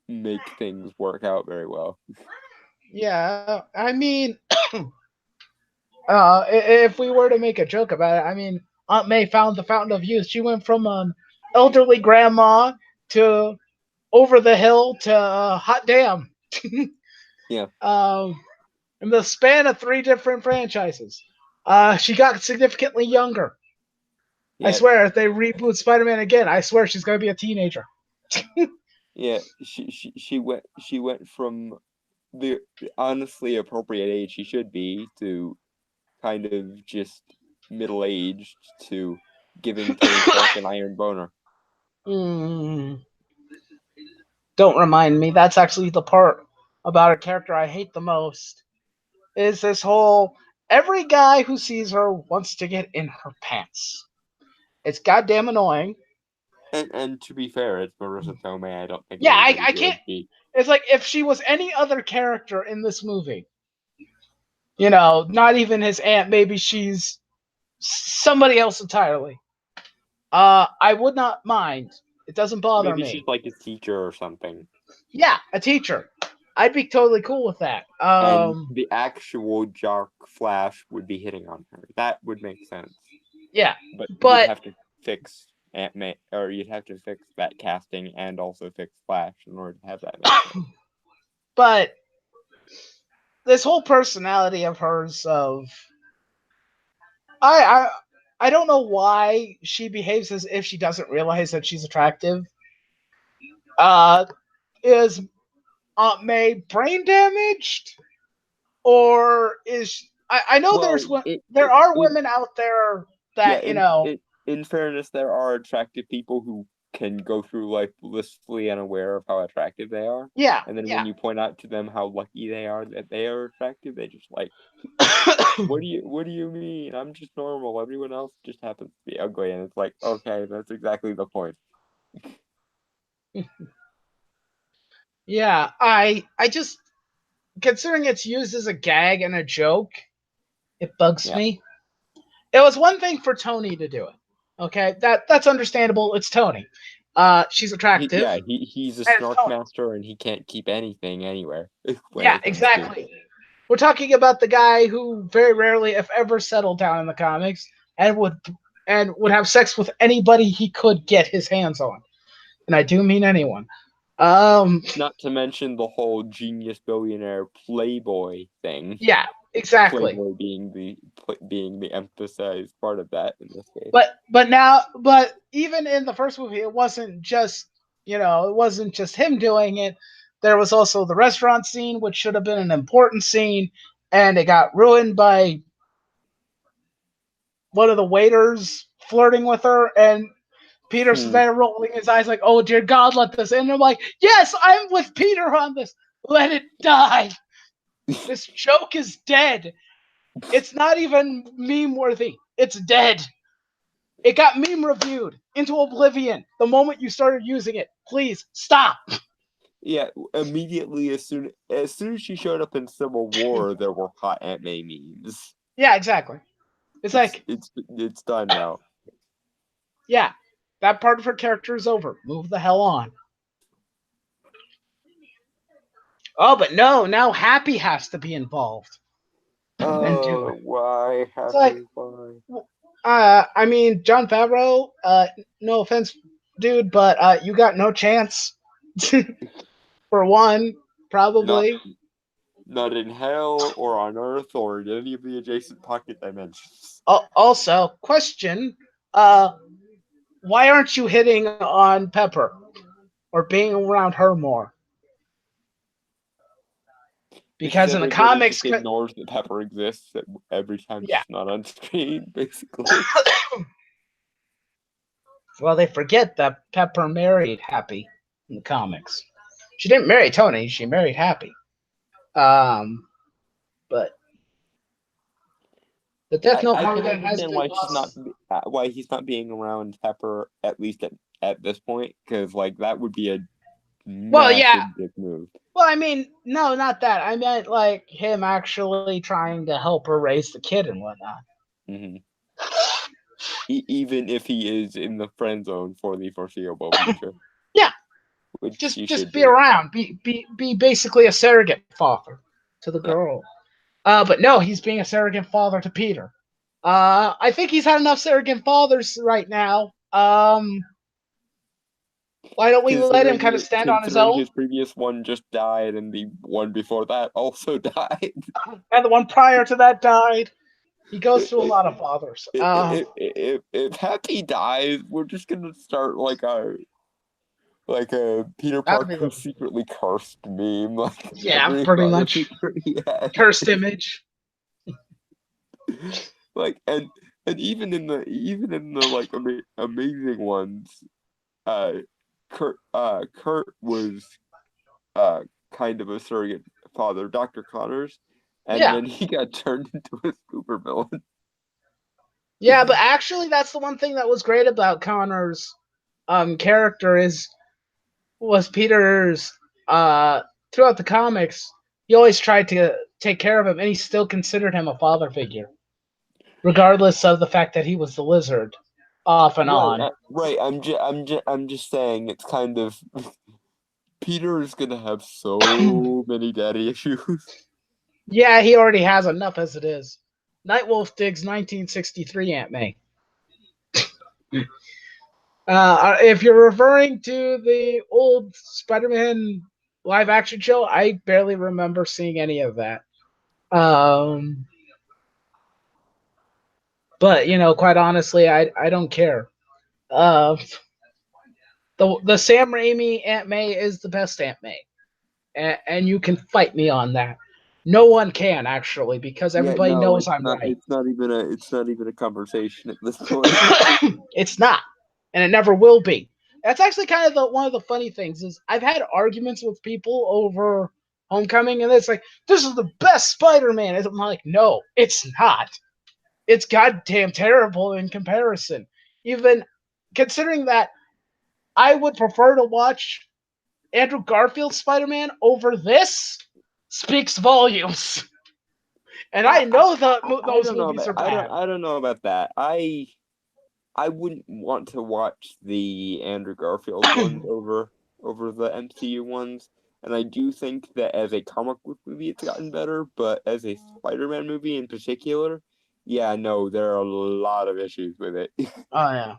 make things work out very well. Yeah, I mean, if we were to make a joke about it, I mean, Aunt May found the fountain of youth. She went from elderly grandma to over the hill to hot damn. Yeah, um, in the span of three different franchises. She got significantly younger. I yeah, swear, if they reboot Spider-Man again, I swear she's gonna be a teenager. yeah. She went from the honestly appropriate age she should be to kind of just middle aged to giving Tony Stark an iron boner. Mm, don't remind me. That's actually the part about her character I hate the most. Is this whole every guy who sees her wants to get in her pants. It's goddamn annoying. And to be fair, it's Marissa Tomei. I don't think Yeah, anybody I can't. would be. It's like if she was any other character in this movie, not even his aunt, maybe she's somebody else entirely. I would not mind. It doesn't bother Maybe she's me. like his teacher or something. Yeah, a teacher. I'd be totally cool with that. And the actual Jock Flash would be hitting on her. That would make sense. Yeah, But you'd but have to fix Aunt May, or you'd have to fix that casting and also fix Flash in order to have that make sense. but this whole personality of hers of I I don't know why she behaves as if she doesn't realize that she's attractive. Uh, is Aunt May brain damaged, or is I know Well, there are women out there yeah, that in fairness, there are attractive people who can go through life blissfully unaware of how attractive they are. yeah And then yeah when you point out to them how lucky they are that they are attractive, they just like, what do you mean? I'm just normal. Everyone else just happens to be ugly. And it's like, okay, that's exactly the point. yeah. I just considering it's used as a gag and a joke, it bugs Yeah. me. It was one thing for Tony to do it. Okay, that's understandable. It's Tony. She's attractive, He's a and it's snark Tony. master and he can't keep anything anywhere when Yeah, it comes to exactly. We're talking about the guy who very rarely, if ever, settled down in the comics and would have sex with anybody he could get his hands on, and I do mean anyone. Um, not to mention the whole genius billionaire playboy thing. yeah, exactly. Playboy being the emphasized part of that in this case. But even in the first movie, it wasn't just it wasn't just him doing it. There was also the restaurant scene, which should have been an important scene, and it got ruined by one of the waiters flirting with her, and Peter's Hmm. there rolling his eyes like, "Oh dear God, let this in." And I'm like, "Yes, I'm with Peter on this. Let it die. This joke is dead. It's not even meme worthy. It's dead. It got meme reviewed into oblivion the moment you started using it. Please stop." Yeah, immediately as soon as she showed up in Civil War, there were hot Aunt May memes. Yeah, exactly. It's It's like, it's it's done now. yeah, that part of her character is over. Move the hell on. Oh, but no, now Happy has to be involved and do it. Oh, why It's like, happy? Why? I mean, John Favreau, no offense, dude, but you got no chance. For one, Not probably. not in hell or on Earth or in any of the adjacent pocket dimensions. Also, question, uh, why aren't you hitting on Pepper or being around her more? Because Because in the everybody comics, just ignores that Pepper exists every time yeah, she's not on screen, basically. well, they forget that Pepper married Happy in the comics. She didn't marry Tony; she married Happy. But the Death Note I part can that has understand been why she's not lost. why he's not being around Pepper at least at this point because like that would be a Well, yeah. massive dick move. Well, I mean, no, not that. I meant like him actually trying to help her raise the kid and whatnot. Hmm. Even if he is in the friend zone for the foreseeable future, Yeah, which just he just should be be. around, be basically a surrogate father to the Yeah, girl. But no, he's being a surrogate father to Peter. I think he's had enough surrogate fathers right now. Why don't we let him kind of stand on his considering own? his previous one just died and the one before that also died. And the one prior to that died. He goes through a lot of fathers. If Happy dies, we're just gonna start like a Peter That'd be Parker secretly cursed meme, like yeah, every pretty father much figure he had. cursed image. Like and even in the like amazing ones, uh Kurt was uh kind of a surrogate father, Dr. Connors, and Yeah, then he got turned into a supervillain. yeah, but actually, that's the one thing that was great about Connor's character is was Peter's throughout the comics. He always tried to take care of him, and he still considered him a father figure, regardless of the fact that he was the lizard, off and Right, on. right. I'm just saying it's kind of Peter is gonna have so many daddy issues. Yeah, he already has enough as it is. Nightwolf digs 1963 Aunt May. If you're referring to the old Spider-Man live action show, I barely remember seeing any of that. Um, But quite honestly, I don't care. Uh, the Sam Raimi Aunt May is the best Aunt May, and you can fight me on that. No one can actually because Yeah, everybody no, knows I'm right. it's not even a conversation at this point. It's not, and it never will be. That's actually kind of one of the funny things is I've had arguments with people over Homecoming, and it's like this is the best Spider-Man. I'm like, no, it's not. It's goddamn terrible in comparison. Even considering that I would prefer to watch Andrew Garfield's Spider-Man over this speaks volumes. And I know I those don't know movies about are bad. I don't know about that. I wouldn't want to watch the Andrew Garfield ones over the MCU ones. And I do think that as a comic book movie, it's gotten better, but as a Spider-Man movie in particular, yeah, no, there are a lot of issues with it. Oh yeah.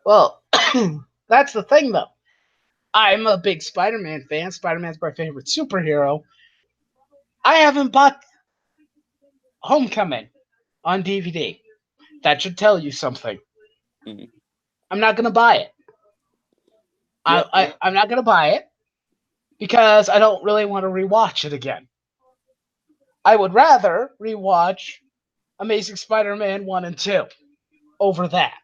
Well, that's the thing though. I'm a big Spider-Man fan. Spider-Man's my favorite superhero. I haven't bought Homecoming on DVD. That should tell you something. Mm. I'm not gonna buy it. Yeah, I'm not gonna buy it because I don't really want to rewatch it again. I would rather rewatch Amazing Spider-Man 1 and 2 over that.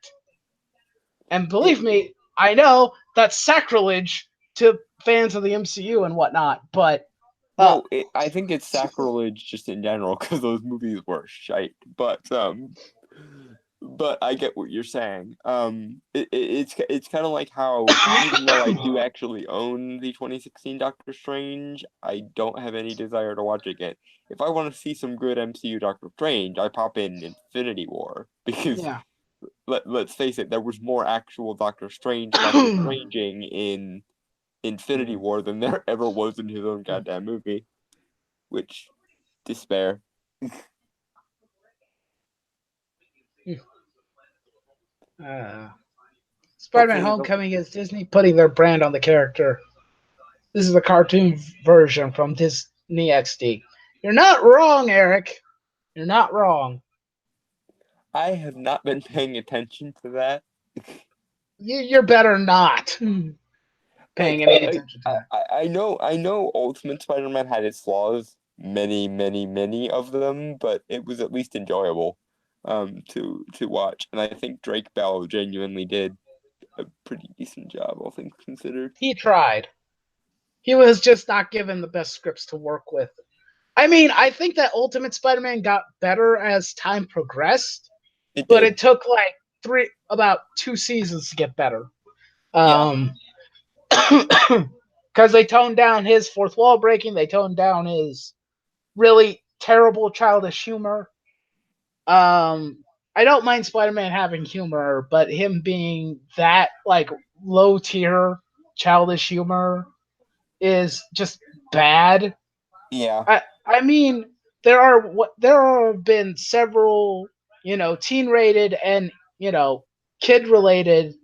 And it, believe me, I know that's sacrilege to fans of the MCU and whatnot, but uh, I think it's sacrilege just in general because those movies were shite. But I get what you're saying. It's kind of like how even though I do actually own the 2016 Doctor Strange, I don't have any desire to watch it again. If I want to see some good MCU Doctor Strange, I pop in Infinity War because yeah. let's face it, there was more actual Doctor Stranging in Infinity War than there ever was in his own goddamn movie, which despair. uh, Spider-Man Hopefully they'll Homecoming is Disney putting their brand on the character. This is a cartoon version from Disney XD. You're not wrong, Eric. You're not wrong. I have not been paying attention to that. You're better not Like paying any attention to that. I know Ultimate Spider-Man had its flaws, many of them, but it was at least enjoyable to watch. And I think Drake Bell genuinely did a pretty decent job, all things considered. He tried. He was just not given the best scripts to work with. I mean, I think that Ultimate Spider-Man got better as time progressed, It but did. it took like about 2 seasons to get better. Yeah. Um, because they toned down his fourth wall breaking, they toned down his really terrible childish humor. I don't mind Spider-Man having humor, but him being that like low tier childish humor is just bad. Yeah. I mean, there have been several teen rated and kid related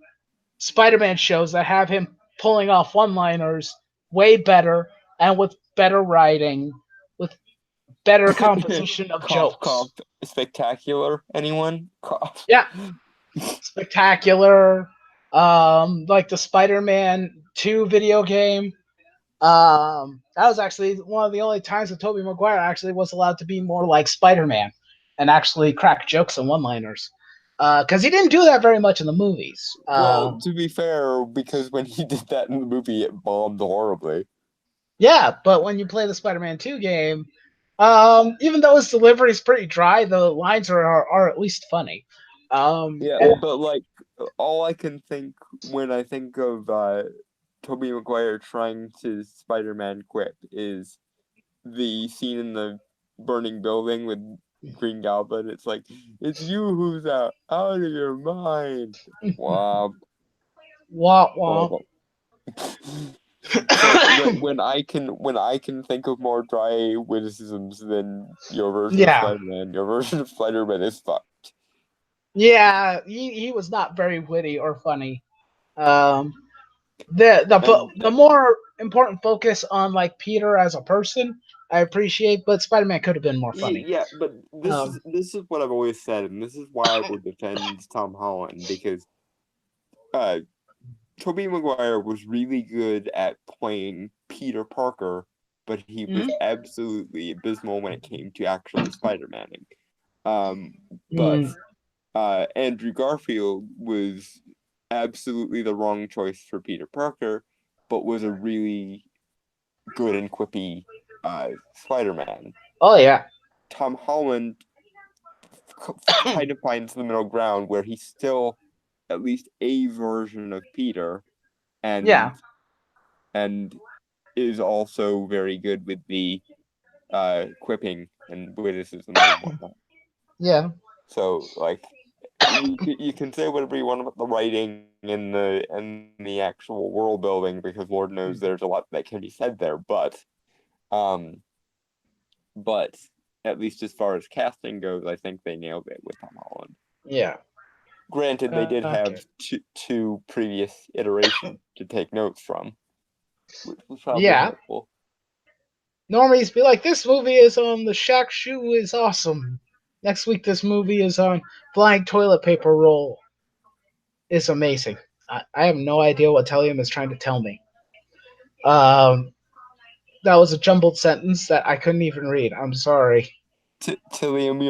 Spider-Man shows that have him pulling off one-liners way better and with better writing, with better composition of Cough. jokes. Spectacular. Anyone? Cough. Yeah, spectacular. Like the Spider-Man 2 video game. That was actually one of the only times that Tobey Maguire actually was allowed to be more like Spider-Man and actually crack jokes and one-liners. Because he didn't do that very much in the movies. Well, to be fair, because when he did that in the movie, it bombed horribly. Yeah, but when you play the Spider-Man 2 game, even though his delivery is pretty dry, the lines are at least funny. Yeah, And but like all I can think when I think of Tobey Maguire trying to Spider-Man quip is the scene in the burning building with Green Goblin. It's like, it's you who's out of your mind. Wow. wah wah. Horrible. So when I can think of more dry witticisms than your version of Yeah, Spider-Man, your version of Spider-Man is fucked. yeah. He was not very witty or funny. Um, And the more important focus on like Peter as a person I appreciate, but Spider-Man could have been more funny. Yeah, but Um, this is what I've always said, and this is why I will defend Tom Holland because uh Tobey Maguire was really good at playing Peter Parker, but he was mhm. absolutely abysmal when it came to actually Spider-Maning. Um, but Mm, Andrew Garfield was absolutely the wrong choice for Peter Parker, but was a really good and quippy Spider-Man. oh yeah, Tom Holland kind of finds the middle ground where he's still at least a version of Peter, yeah, and and is also very good with the quipping and witticisms and whatnot. yeah, So like you can say whatever you want about the writing and the actual world building because Lord knows there's a lot that can be said there, um but at least as far as casting goes, I think they nailed it with Tom Holland. yeah. Granted, they did Okay. have two previous iterations to take notes from, which was probably Yeah. helpful. Normies be like, this movie is on the Shaq Shoe is awesome. Next week, this movie is on Flying Toilet Paper Roll. It's amazing. I have no idea what Tellium is trying to tell me. Um, that was a jumbled sentence that I couldn't even read. I'm sorry. Tillium,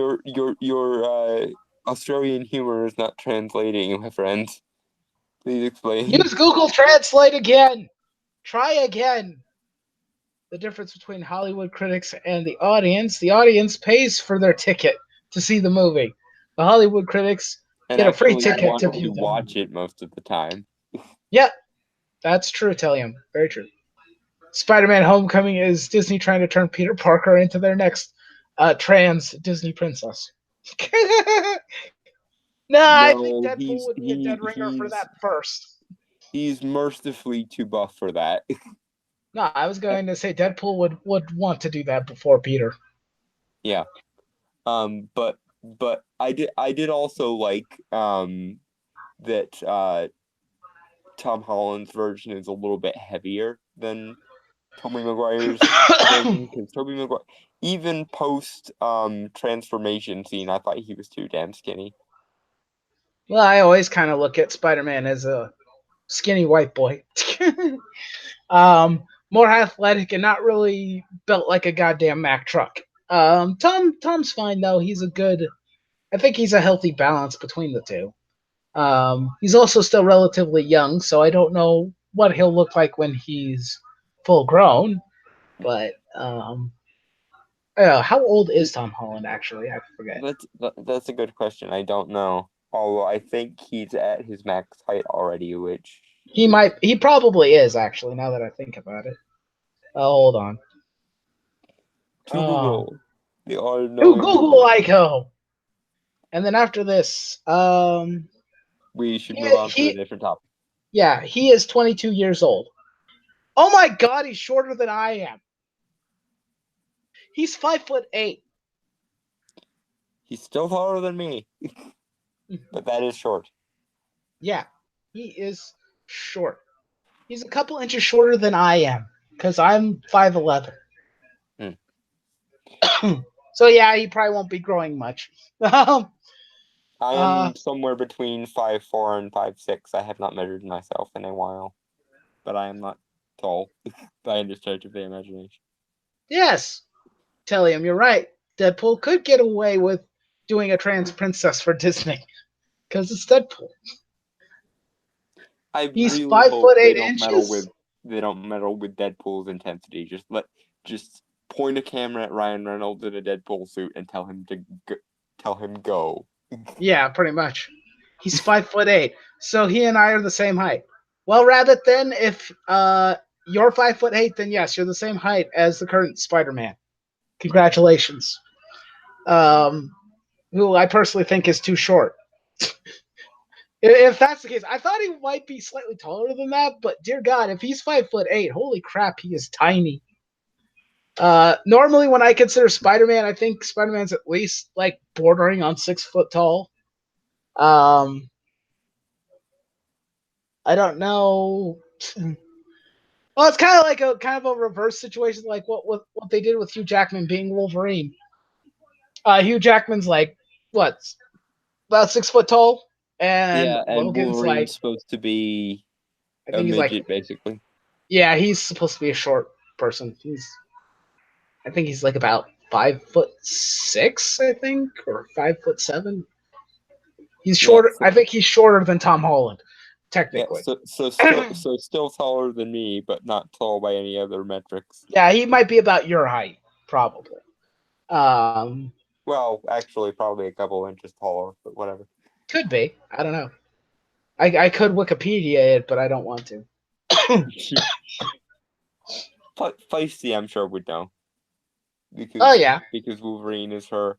your Australian humor is not translating, my friend. Please explain. Use Google Translate again. Try again. The difference between Hollywood critics and the audience pays for their ticket to see the movie. The Hollywood critics And get a free actually ticket to want to view the watch movie. it most of the time. Yep, that's true, Tellium. Very true. Spider-Man: Homecoming is Disney trying to turn Peter Parker into their next trans Disney princess. Nah, I think No, Deadpool would be a dead ringer for that first. he's mercifully too buff for that. No, I was going to say Deadpool would want to do that before Peter. Yeah. But I did also like that Tom Holland's version is a little bit heavier than Tobey Maguire's version because Tobey Maguire, even post transformation scene, I thought he was too damn skinny. Well, I always kind of look at Spider-Man as a skinny white boy. More athletic and not really built like a goddamn Mack truck. Tom's fine though. He's a good. I think he's a healthy balance between the two. He's also still relatively young, so I don't know what he'll look like when he's full grown. But how old is Tom Holland actually? I forget. That's a good question. I don't know. Although I think he's at his max height already, which He is might. He probably is actually. Now that I think about it. Hold on. to Oh, Google, the to all-knowing Google Google. I go. And then after this, We should he, move on to a he different topic. yeah, he is 22 years old. Oh my God, he's shorter than I am. He's 5'8". He's still taller than me, but that is short. Yeah, he is short. He's a couple inches shorter than I am because I'm 5'11". Hmm. So yeah, he probably won't be growing much. uh, I am somewhere between 5'4" and 5'6". I have not measured myself in a while, but I am not tall by any stretch of the imagination. yes, Tellium, you're right. Deadpool could get away with doing a trans princess for Disney because it's Deadpool. I He's really five hope foot eight inches. they don't meddle with Deadpool's intensity. Just point a camera at Ryan Reynolds in a Deadpool suit and tell him go. Yeah, pretty much. He's 5'8", so he and I are the same height. Well, Rabbit, then if you're 5'8", then yes, you're the same height as the current Spider-Man. Congratulations. Um, who I personally think is too short. If that's the case, I thought he might be slightly taller than that, but dear God, if he's 5'8", holy crap, he is tiny. Normally, when I consider Spider-Man, I think Spider-Man's at least like bordering on 6 foot tall. Um, I don't know. Well, it's kind of like a reverse situation, like what they did with Hugh Jackman being Wolverine. Hugh Jackman's like what, about 6 foot tall, and Yeah, and Logan's like, Wolverine's supposed to be I a think he's like, midget, basically. yeah, he's supposed to be a short person. I think he's like about 5'6", I think, or 5'7". He's Yeah, shorter. I think he's shorter than Tom Holland, yeah. technically. So still taller than me, but not tall by any other metrics. Yeah, he might be about your height, probably. Um, Well, actually, probably a couple inches taller, but whatever. could be. I don't know. I could Wikipedia it, but I don't want to. Feisty, I'm sure would know Oh because yeah. because Wolverine is her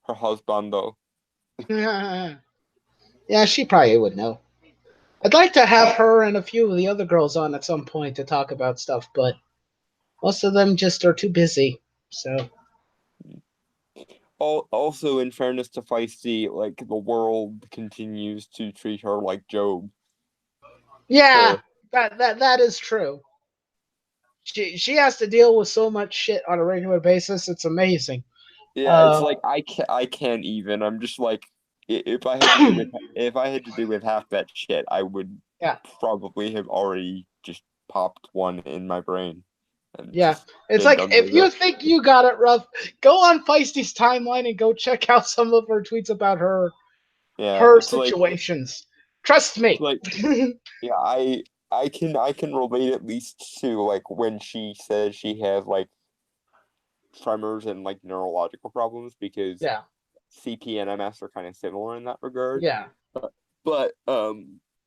husband, though. Yeah, she probably would know. I'd like to have her and a few of the other girls on at some point to talk about stuff, but most of them just are too busy. So Also, in fairness to Feisty, like the world continues to treat her like Job. yeah, Her that is true. She has to deal with so much shit on a regular basis. It's amazing. Yeah, it's Uh, like I can't even. I'm just like if I had to do with half that shit, I would yeah, probably have already just popped one in my brain and yeah. just It's been like done if with you it. think you got it rough, go on Feisty's timeline and go check out some of her tweets about Yeah, her it's like situations. Trust it's me. like yeah, I can relate at least to like when she says she has like tremors and like neurological problems because Yeah, CP and MS are kind of similar in that regard. yeah. But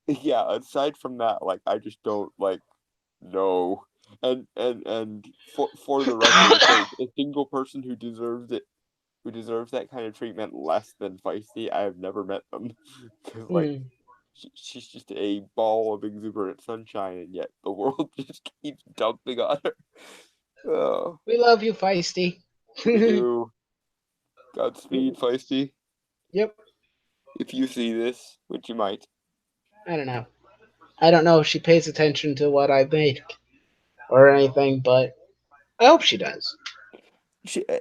yeah, aside from that, like I just don't like know. And for the record, if there's a single person who deserves it, who deserves that kind of treatment less than Feisty, I have never met them. Because like Hmm. she's just a ball of exuberant sunshine, and yet the world just keeps dumping on her. Oh, We love you, Feisty. we do. Godspeed, Feisty. Yep. If you see this, which you might. I don't know. I don't know if she pays attention to what I make or anything, but I hope she does.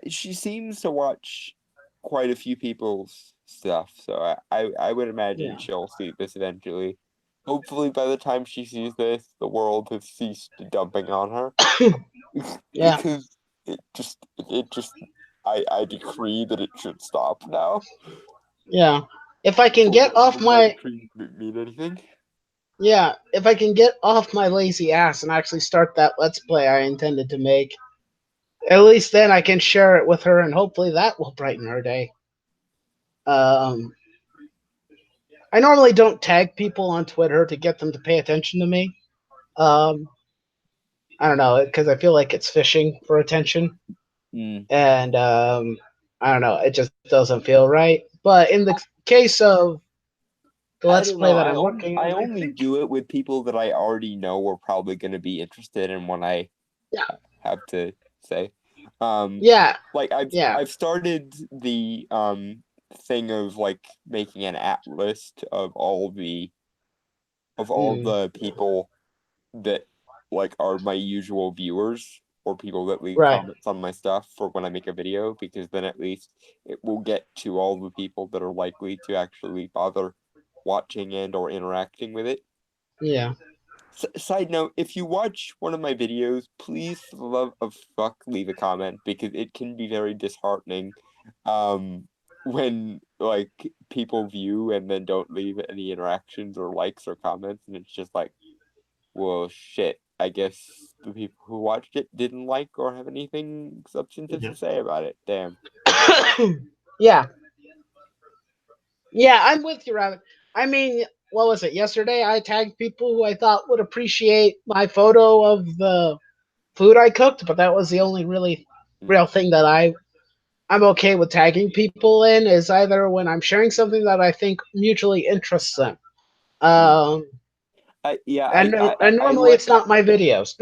She seems to watch quite a few people's stuff, so I would imagine Yeah. she'll see this eventually. Hopefully, by the time she sees this, the world has ceased dumping on her Yeah. because it just I decree that it should stop now. Yeah. If I can For get off does my my decree mean anything? Yeah, if I can get off my lazy ass and actually start that let's play I intended to make, at least then I can share it with her and hopefully that will brighten her day. Um I normally don't tag people on Twitter to get them to pay attention to me. Um I don't know, because I feel like it's fishing for attention, Hmm. and I don't know, it just doesn't feel right. But in the case of the I let's don't play know. that I'm working I on, I only think, do it with people that I already know are probably going to be interested in what I yeah, have to say. Um, yeah, like yeah, I've started the thing of like making an at list of all mm, the people that like are my usual viewers or people that leave right, comments on my stuff for when I make a video because then at least it will get to all the people that are likely to actually bother watching and or interacting with it. yeah, Side note, if you watch one of my videos, please, for the love of fuck, leave a comment because it can be very disheartening when like people view and then don't leave any interactions or likes or comments and it's just like, well, shit, I guess the people who watched it didn't like or have anything substantive yeah. to say about it. Damn. Yeah, yeah, I'm with you, Rabbit. I mean, what was it? Yesterday, I tagged people who I thought would appreciate my photo of the food I cooked, but that was the only really Mm, real thing that I'm okay with tagging people in is either when I'm sharing something that I think mutually interests them. mm. Um, I yeah, and I normally like it's not my videos.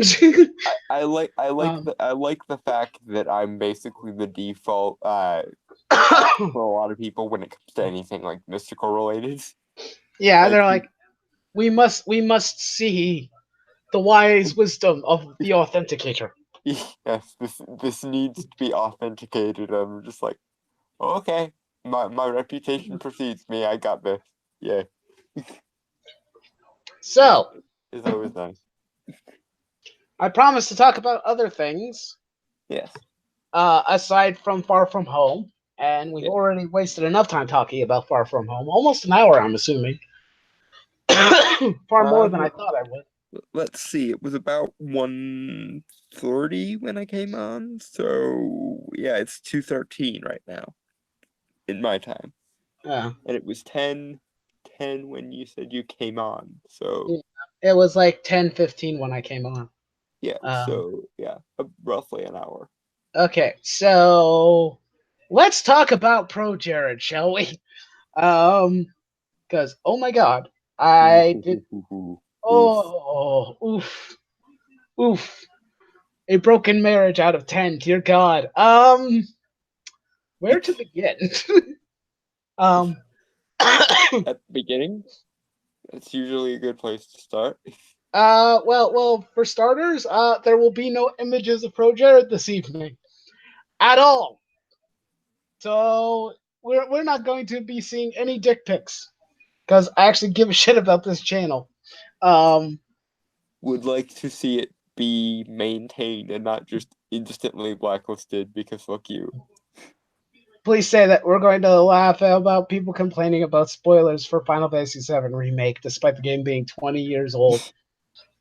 I like the fact that I'm basically the default for a lot of people when it comes to anything like mystical related. yeah, Like they're like, we must see The wise wisdom of the authenticator. Yes, this needs to be authenticated. I'm just like, "Oh, okay, my reputation precedes me. I got this. Yeah, which So, is always nice. I promised to talk about other things Yes, aside from Far From Home, and we've yeah. already wasted enough time talking about Far From Home. Almost an hour, I'm assuming. Far more than I Um, thought I would. let's see. It was about 1:30 when I came on, so yeah, it's 2:13 right now in my time, Yeah. and it was 10:10 when you said you came on. So Yeah. It was like 10:15 when I came on. yeah, Um, so yeah, roughly an hour. okay, so let's talk about Pro Jared, shall we? Um, because oh my god, Ooh, I hoo, did. hoo, hoo, hoo. Oof. Oh, oof, oof. A broken marriage out of 10. Dear God. Where to begin? um, At the beginning, that's usually a good place to start. well, for starters, there will be no images of Pro Jared this evening at all. So we're not going to be seeing any dick pics because I actually give a shit about this channel. Um, Would like to see it be maintained and not just instantly blacklisted because fuck you. please say that we're going to laugh about people complaining about spoilers for Final Fantasy VII Remake, despite the game being 20 years old.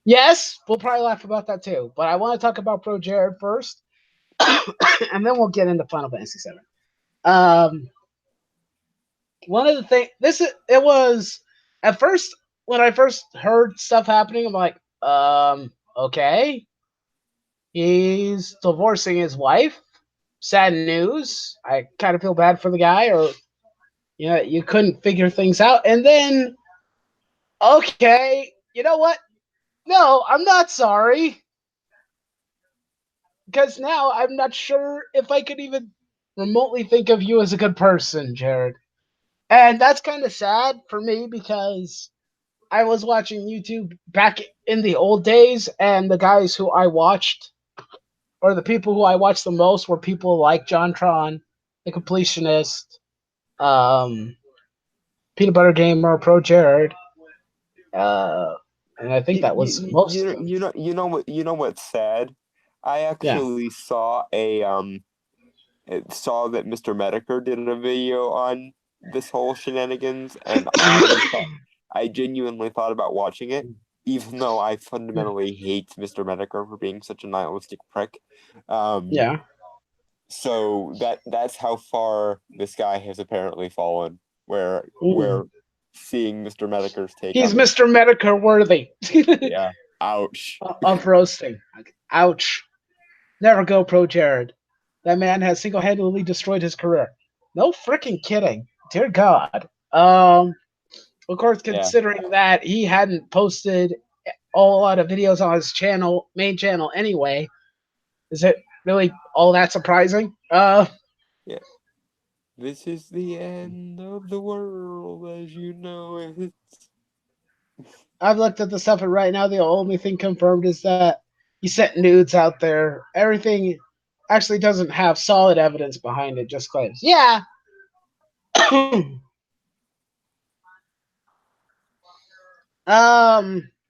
Yes, we'll probably laugh about that too. But I want to talk about Pro Jared first, and then we'll get into Final Fantasy VII. Um, one of the things it was at first when I first heard stuff happening, I'm like, okay, he's divorcing his wife. Sad news. I kind of feel bad for the guy, or you couldn't figure things out, and then okay, you know what? No, I'm not sorry because now I'm not sure if I could even remotely think of you as a good person, Jared. And that's kind of sad for me because I was watching YouTube back in the old days, and the guys who I watched, or the people who I watched the most, were people like JonTron, the Completionist, um, Peanut Butter Gamer, Pro Jared, uh, and I think You, that was most of them. you know what's sad? I Yeah. actually saw that Mr. Medicare did a video on this whole shenanigans, and I genuinely thought about watching it, even though I fundamentally hate Mr. Medicare for being such a nihilistic prick. Um, Yeah. so that's how far this guy has apparently fallen, where Mm-mm. seeing Mr. Medicare's take He's on this, Mr. Medicare worthy yeah, ouch. of roasting. Ouch. Never go pro Jared. That man has single handedly destroyed his career. No freaking kidding. Dear God. Of course, Yeah, considering that he hadn't posted a lot of videos on his main channel anyway, is it really all that surprising? yeah. This is the end of the world as you know it. I've looked at the stuff, and right now the only thing confirmed is that he sent nudes out there. Everything actually doesn't have solid evidence behind it, just claims. Yeah.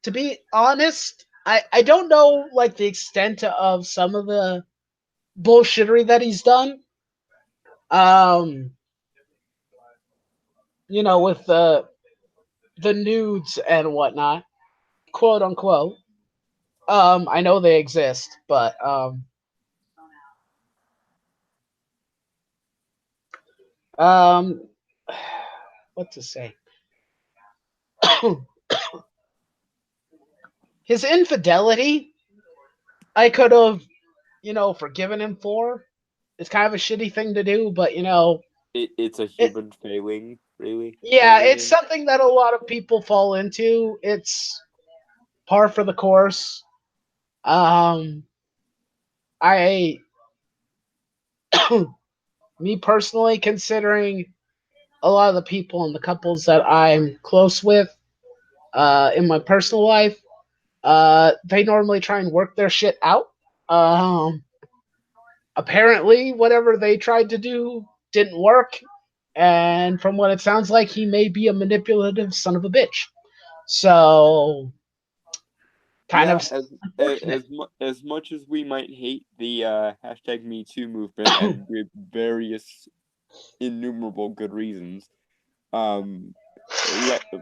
To be honest, I don't know like the extent of some of the bullshittery that he's done. Um, with the nudes and whatnot, quote unquote. I know they exist, but um, what to say? His infidelity, I could have, forgiven him for. It's kind of a shitty thing to do, but It's a it human failing, really, at yeah, the it's end. something that a lot of people fall into. It's par for the course. Um, I, me personally, considering a lot of the people and the couples that I'm close with, in my personal life, They normally try and work their shit out. Um, Apparently, whatever they tried to do didn't work, and from what it sounds like, he may be a manipulative son of a bitch. So, kind Yeah, of unfortunate. as much as we might hate the hashtag Me Too movement, and with various innumerable good reasons, um,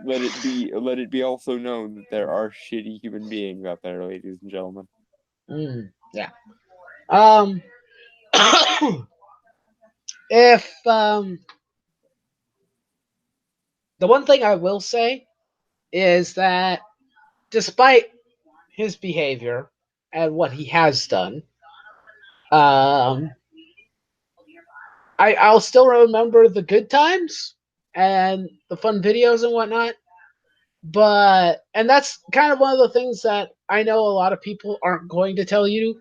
let it be also known that there are shitty human beings out there, ladies and gentlemen. Yeah. Um, if the one thing I will say is that despite his behavior and what he has done, um, I'll still remember the good times and the fun videos and whatnot. But and that's kind of one of the things that I know a lot of people aren't going to tell you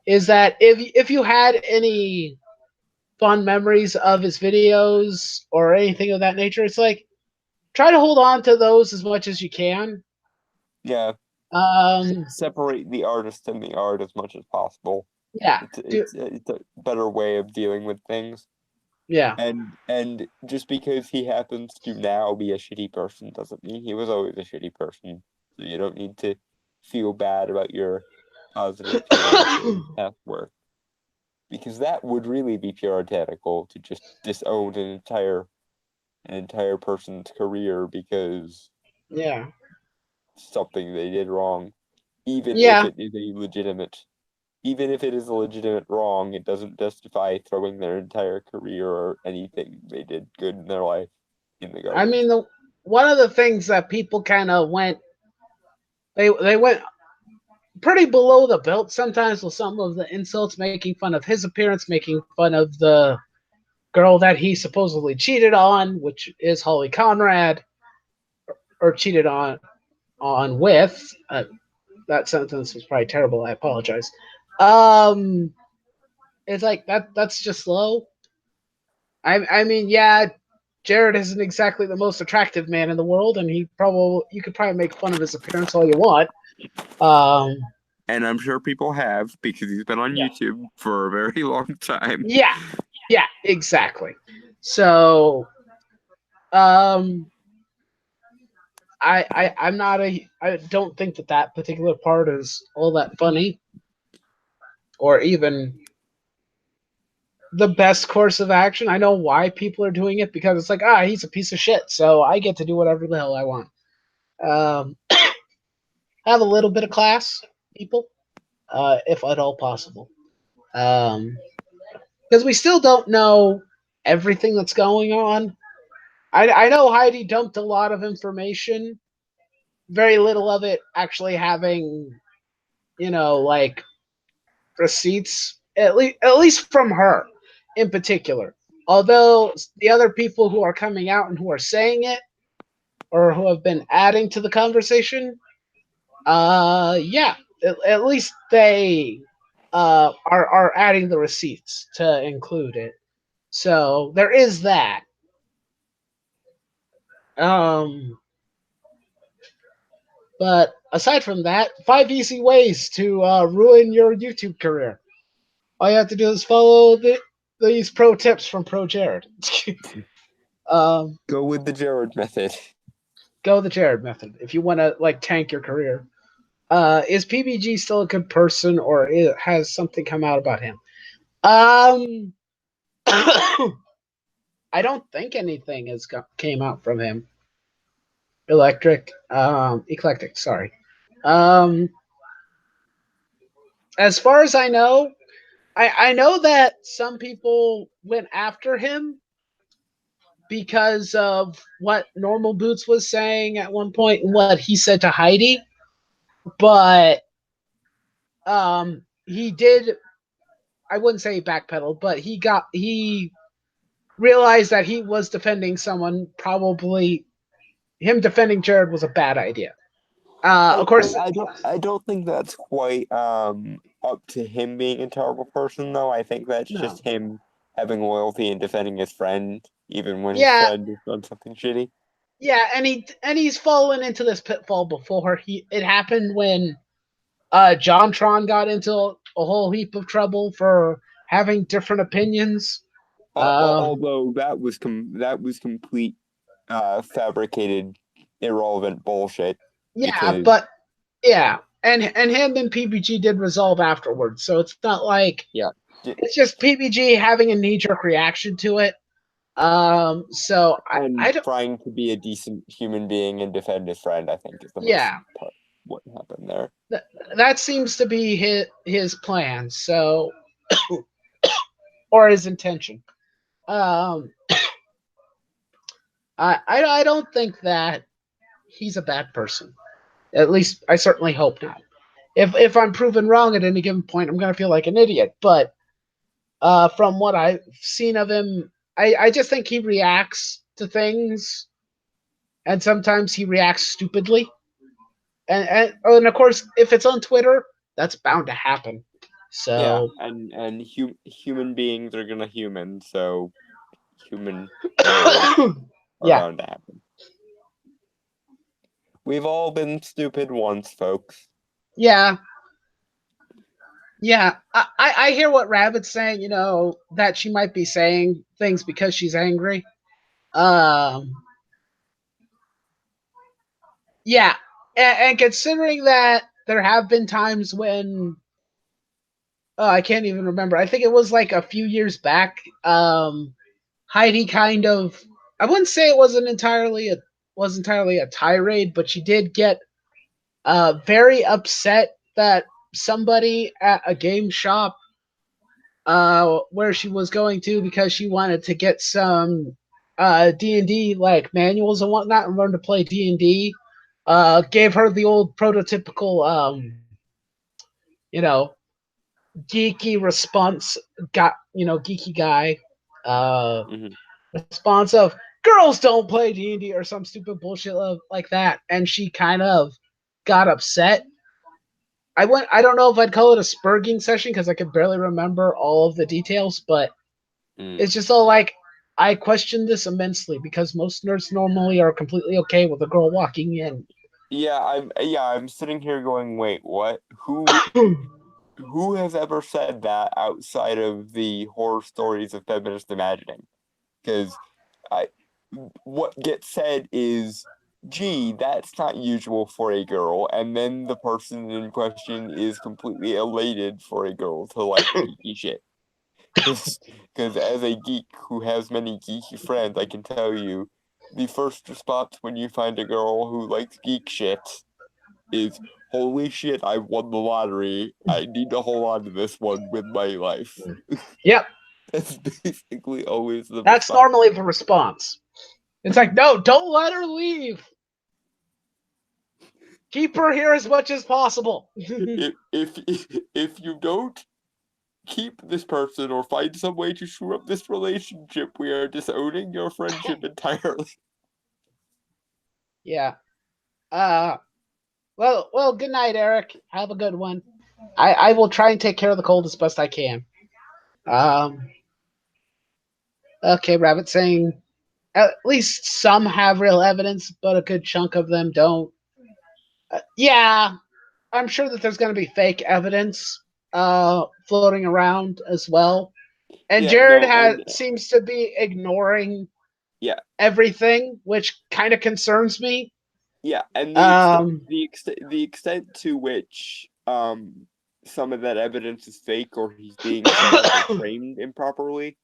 is that if you had any fond memories of his videos or anything of that nature, it's like try to hold on to those as much as you can. Yeah, Um, separate the artist and the art as much as possible. yeah, do It's a better way of dealing with things. yeah. And just because he happens to now be a shitty person doesn't mean he was always a shitty person. So you don't need to feel bad about your positive feelings for his past work. Because that would really be puritanical to just disown an entire person's career because Yeah, something they did wrong. Even if yeah. it is a legitimate even if it is a legitimate wrong, it doesn't justify throwing their entire career or anything they did good in their life in the I mean, garbage. the one of the things that people kind of went they went pretty below the belt sometimes with some of the insults, making fun of his appearance, making fun of the girl that he supposedly cheated on, which is Holly Conrad, or cheated on with. That sentence was probably terrible. I apologize. Um, it's like that's just low. I mean, yeah, Jared isn't exactly the most attractive man in the world, and you could probably make fun of his appearance all you want. Um, And I'm sure people have because he's been on yeah, YouTube for a very long time. yeah, yeah, exactly. So, um, I'm not a I don't think that that particular part is all that funny or even the best course of action. I know why people are doing it because it's like he's a piece of shit, so I get to do whatever the hell I want. Um, have a little bit of class, people, if at all possible. Because we still don't know everything that's going on. I know Heidi dumped a lot of information, very little of it actually having, like receipts, at least from her in particular. Although the other people who are coming out and who are saying it or who have been adding to the conversation, yeah, at least they are adding the receipts to include it. So there is that. Um, but aside from that, 5 easy ways to ruin your YouTube career. All you have to do is follow these pro tips from Pro Jared. um, Go with the Jared method. Go the Jared method if you want to like tank your career. Is PBG still a good person, or has something come out about him? Um, I don't think anything came out from him. Eclectic. Sorry. Um, as far as I know, I know that some people went after him because of what Normal Boots was saying at one point and what he said to Heidi, but he did. I wouldn't say backpedal, but he realized that he was defending someone. Probably him defending Jared was a bad idea. Of course, I don't think that's quite up to him being a terrible person though. I think that's no. just him having loyalty and defending his friend even when his Yeah, friend has done something shitty. Yeah, and he's fallen into this pitfall before. It happened when John Tron got into a whole heap of trouble for having different opinions. Although that was complete fabricated, irrelevant bullshit Yeah, because but yeah, and him and PBG did resolve afterwards, so it's not like yeah, it's just PBG having a knee jerk reaction to it. So I and don't. trying to be a decent human being and defend his friend, I think, is the most Yeah, part what happened there. th- that seems to be his plan. So or his intention. Um, I don't think that he's a bad person. At least I certainly hope not. If I'm proven wrong at any given point, I'm gonna feel like an idiot. But from what I've seen of him, I just think he reacts to things, and sometimes he reacts stupidly. And of course, if it's on Twitter, that's bound to happen. Yeah, So and human beings are gonna human, so human errors are yeah, bound to happen. We've all been stupid once, folks. yeah, yeah. I hear what Rabbit's saying. That she might be saying things because she's angry. Um, yeah, and considering that there have been times when I can't even remember. I think it was like a few years back. Heidi kind of, I wouldn't say it was entirely a tirade, but she did get very upset that somebody at a game shop where she was going to because she wanted to get some D&D like manuals and whatnot and learn to play D&D gave her the old prototypical you know geeky response got geeky guy uh Hmm. response of girls don't play D&D or some stupid bullshit like that, and she kind of got upset. I don't know if I'd call it a spurging session because I could barely remember all of the details, but Mm. it's just all like I question this immensely because most nerds normally are completely okay with a girl walking in. I'm sitting here going, wait, what? Who has ever said that outside of the horror stories of feminist imagining? Because I what gets said is, gee, that's not usual for a girl, and then the person in question is completely elated for a girl to like geeky shit. Because as a geek who has many geeky friends, I can tell you, the first response when you find a girl who likes geek shit is, holy shit, I won the lottery. I need to hold on to this one with my life. Yep, That's basically always the that's response. normally the response. It's like, no, don't let her leave. Keep her here as much as possible. If you don't keep this person or find some way to screw up this relationship, we are disowning your friendship entirely. Yeah. Uh. Well. Good night, Eric. Have a good one. I will try and take care of the cold as best I can. Um. Okay, Rabbit saying at least some have real evidence, but a good chunk of them don't. Yeah, I'm sure that there's going to be fake evidence floating around as well. And Yeah, Jared no, has and seems to be ignoring yeah, everything, which kind of concerns me. yeah, and Um, the extent to which some of that evidence is fake or he's being somehow framed improperly,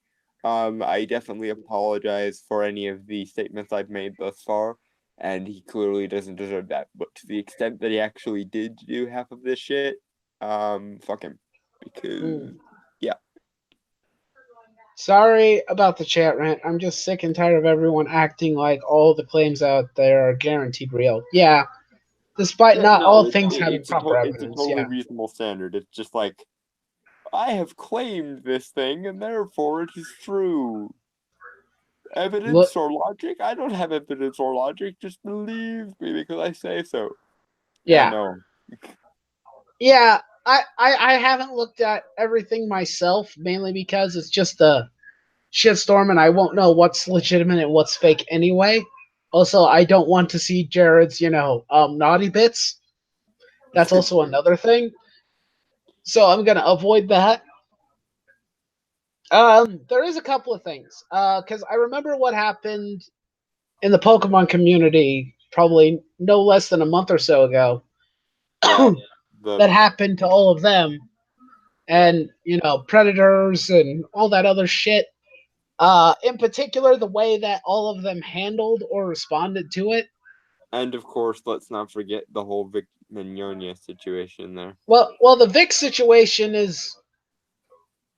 I definitely apologize for any of the statements I've made thus far, and he clearly doesn't deserve that. But to the extent that he actually did do half of this shit, fuck him, because yeah, Sorry about the chat rant. I'm just sick and tired of everyone acting like all the claims out there are guaranteed real. Yeah, despite yeah, not no, all things having proper it's a evidence. totally Yeah. reasonable standard. It's just like, I have claimed this thing, and therefore it is true. Look. Evidence or logic? I don't have evidence or logic. Just believe me because I say so. Yeah, Yeah. no. Yeah. I haven't looked at everything myself, mainly because it's just a shitstorm and I won't know what's legitimate and what's fake anyway. Also, I don't want to see Jared's, naughty bits. That's also another thing. So I'm gonna avoid that. There is a couple of things. Because I remember what happened in the Pokemon community probably no less than a month or so ago. Yeah, the That happened to all of them, and predators and all that other shit. In particular, the way that all of them handled or responded to it. and of course, let's not forget the whole Vic Mignogna situation there. Well, the Vic situation is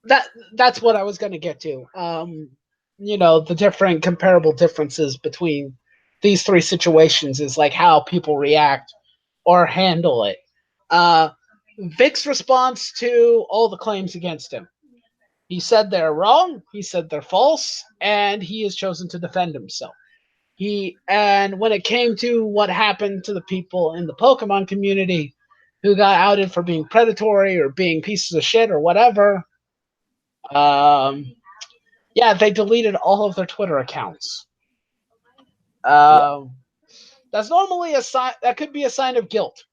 that that's what I was going to get to. The different comparable differences between these three situations is like how people react or handle it. Uh, Vic's response to all the claims against him. He said they're wrong, he said they're false, and he has chosen to defend himself. And when it came to what happened to the people in the Pokemon community who got outed for being predatory or being pieces of shit or whatever, um, yeah, they deleted all of their Twitter accounts. Yeah. Um, that's normally a sign. That could be a sign of guilt,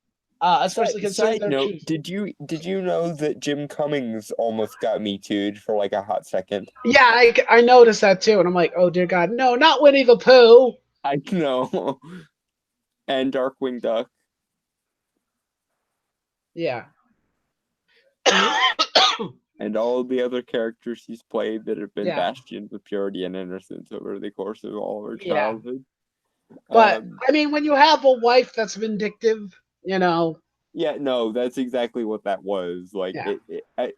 especially considering Side their note, choosing. did you know that Jim Cummings almost got Me Too'd for like a hot second? Yeah, I noticed that too, and I'm like, oh dear God, no, not Winnie the Pooh. I know. And Darkwing Duck. Yeah. And all the other characters he's played that have been Yeah, bastions of purity and innocence over the course of all our yeah. childhood. But Um, I mean, when you have a wife that's vindictive, you know, yeah, no, that's exactly what that was. Like yeah,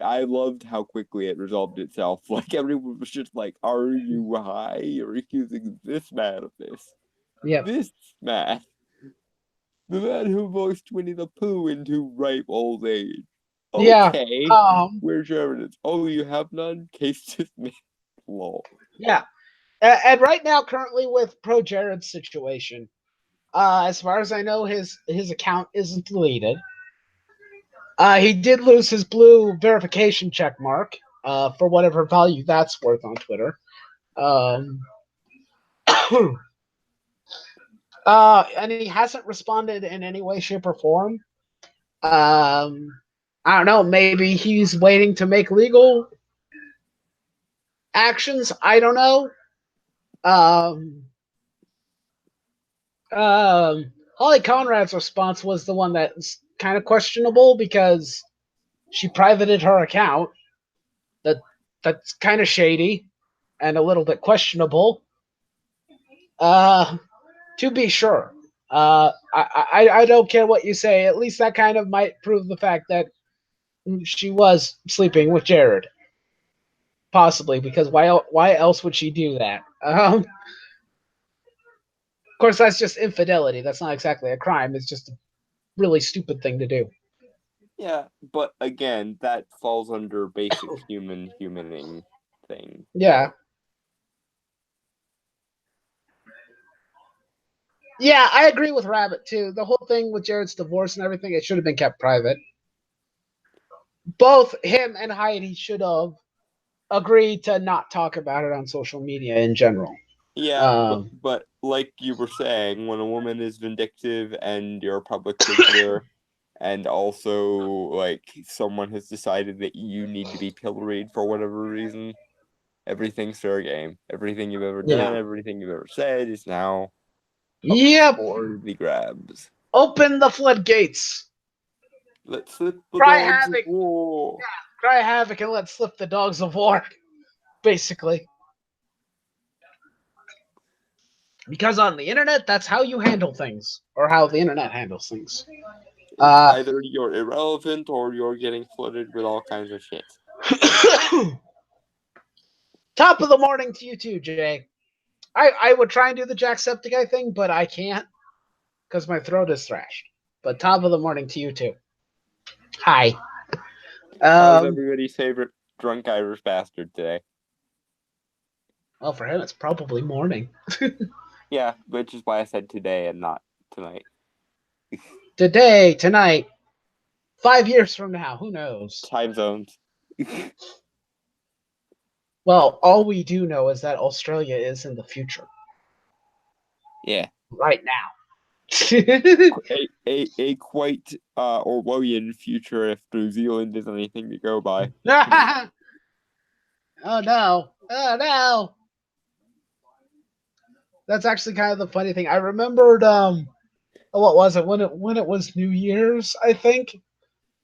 I loved how quickly it resolved itself. Like everyone was just like, "Are you high? You're accusing this man of this, yep, this man, the man who voiced Winnie the Pooh into ripe old age." yeah, Okay, um, where's your evidence? Oh, you have none. Case dismissed. Lol. yeah. And right now, currently with Pro Jared's situation, as far as I know, his account isn't deleted. He did lose his blue verification check mark, for whatever value that's worth on Twitter. Um, and he hasn't responded in any way, shape, or form. I don't know. Maybe he's waiting to make legal actions. I don't know. Um, Holly Conrad's response was the one that's kind of questionable because she privated her account. That that's kind of shady and a little bit questionable. Uh, to be sure. I don't care what you say. At least that kind of might prove the fact that she was sleeping with Jared, possibly because why else would she do that? Of course, that's just infidelity. That's not exactly a crime. It's just a really stupid thing to do. Yeah, but again, that falls under basic humaning thing. Yeah, yeah, I agree with Rabbit too. The whole thing with Jared's divorce and everything, it should have been kept private. Both him and Heidi should have agreed to not talk about it on social media in general. Yeah, but Um, but like you were saying, when a woman is vindictive and you're a public figure, and also like someone has decided that you need to be pilloried for whatever reason, everything's fair game. Everything you've ever done, yeah. everything you've ever said is now up Yep. for the grabs. Open the floodgates. Let's slip the Cry dogs of havoc. war. Cry havoc and let slip the dogs of war. Basically. Because on the internet, that's how you handle things. Or how the internet handles things. It's Uh, either you're irrelevant or you're getting flooded with all kinds of shit. top of the morning to you too, Jay. I would try and do the Jacksepticeye thing, but I can't because my throat is thrashed. But top of the morning to you too. Hi. How's Um, everybody's favorite drunk Irish bastard today? well, for him, it's probably morning. Yeah, which is why I said today and not tonight. Today, tonight, 5 years from now, who knows? Time zones. Well, all we do know is that Australia is in the future. Yeah. right now. A quite Orwellian future if New Zealand is anything to go by. Oh no! Oh no! That's actually kind of the funny thing. I remembered what was it when it was New Year's, I think,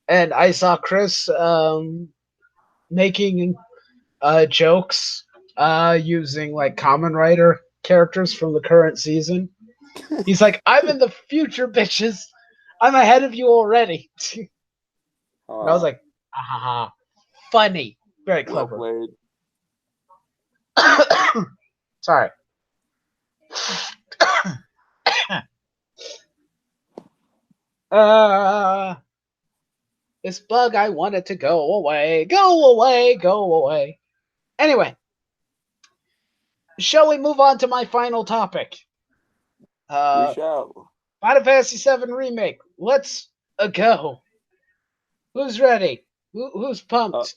and I saw Chris making jokes using like Common Writer characters from the current season. He's like, "I'm in the future, bitches. I'm ahead of you already." And I was Uh, like, "Ah, ha, ha. Funny, very well clever." played. Sorry. uh, this bug, I want it to go away, go away, go away. Anyway, shall we move on to my final topic? We Uh, shall. Final Fantasy VII Remake. Let's go. Who's ready? Who's Uh, pumped?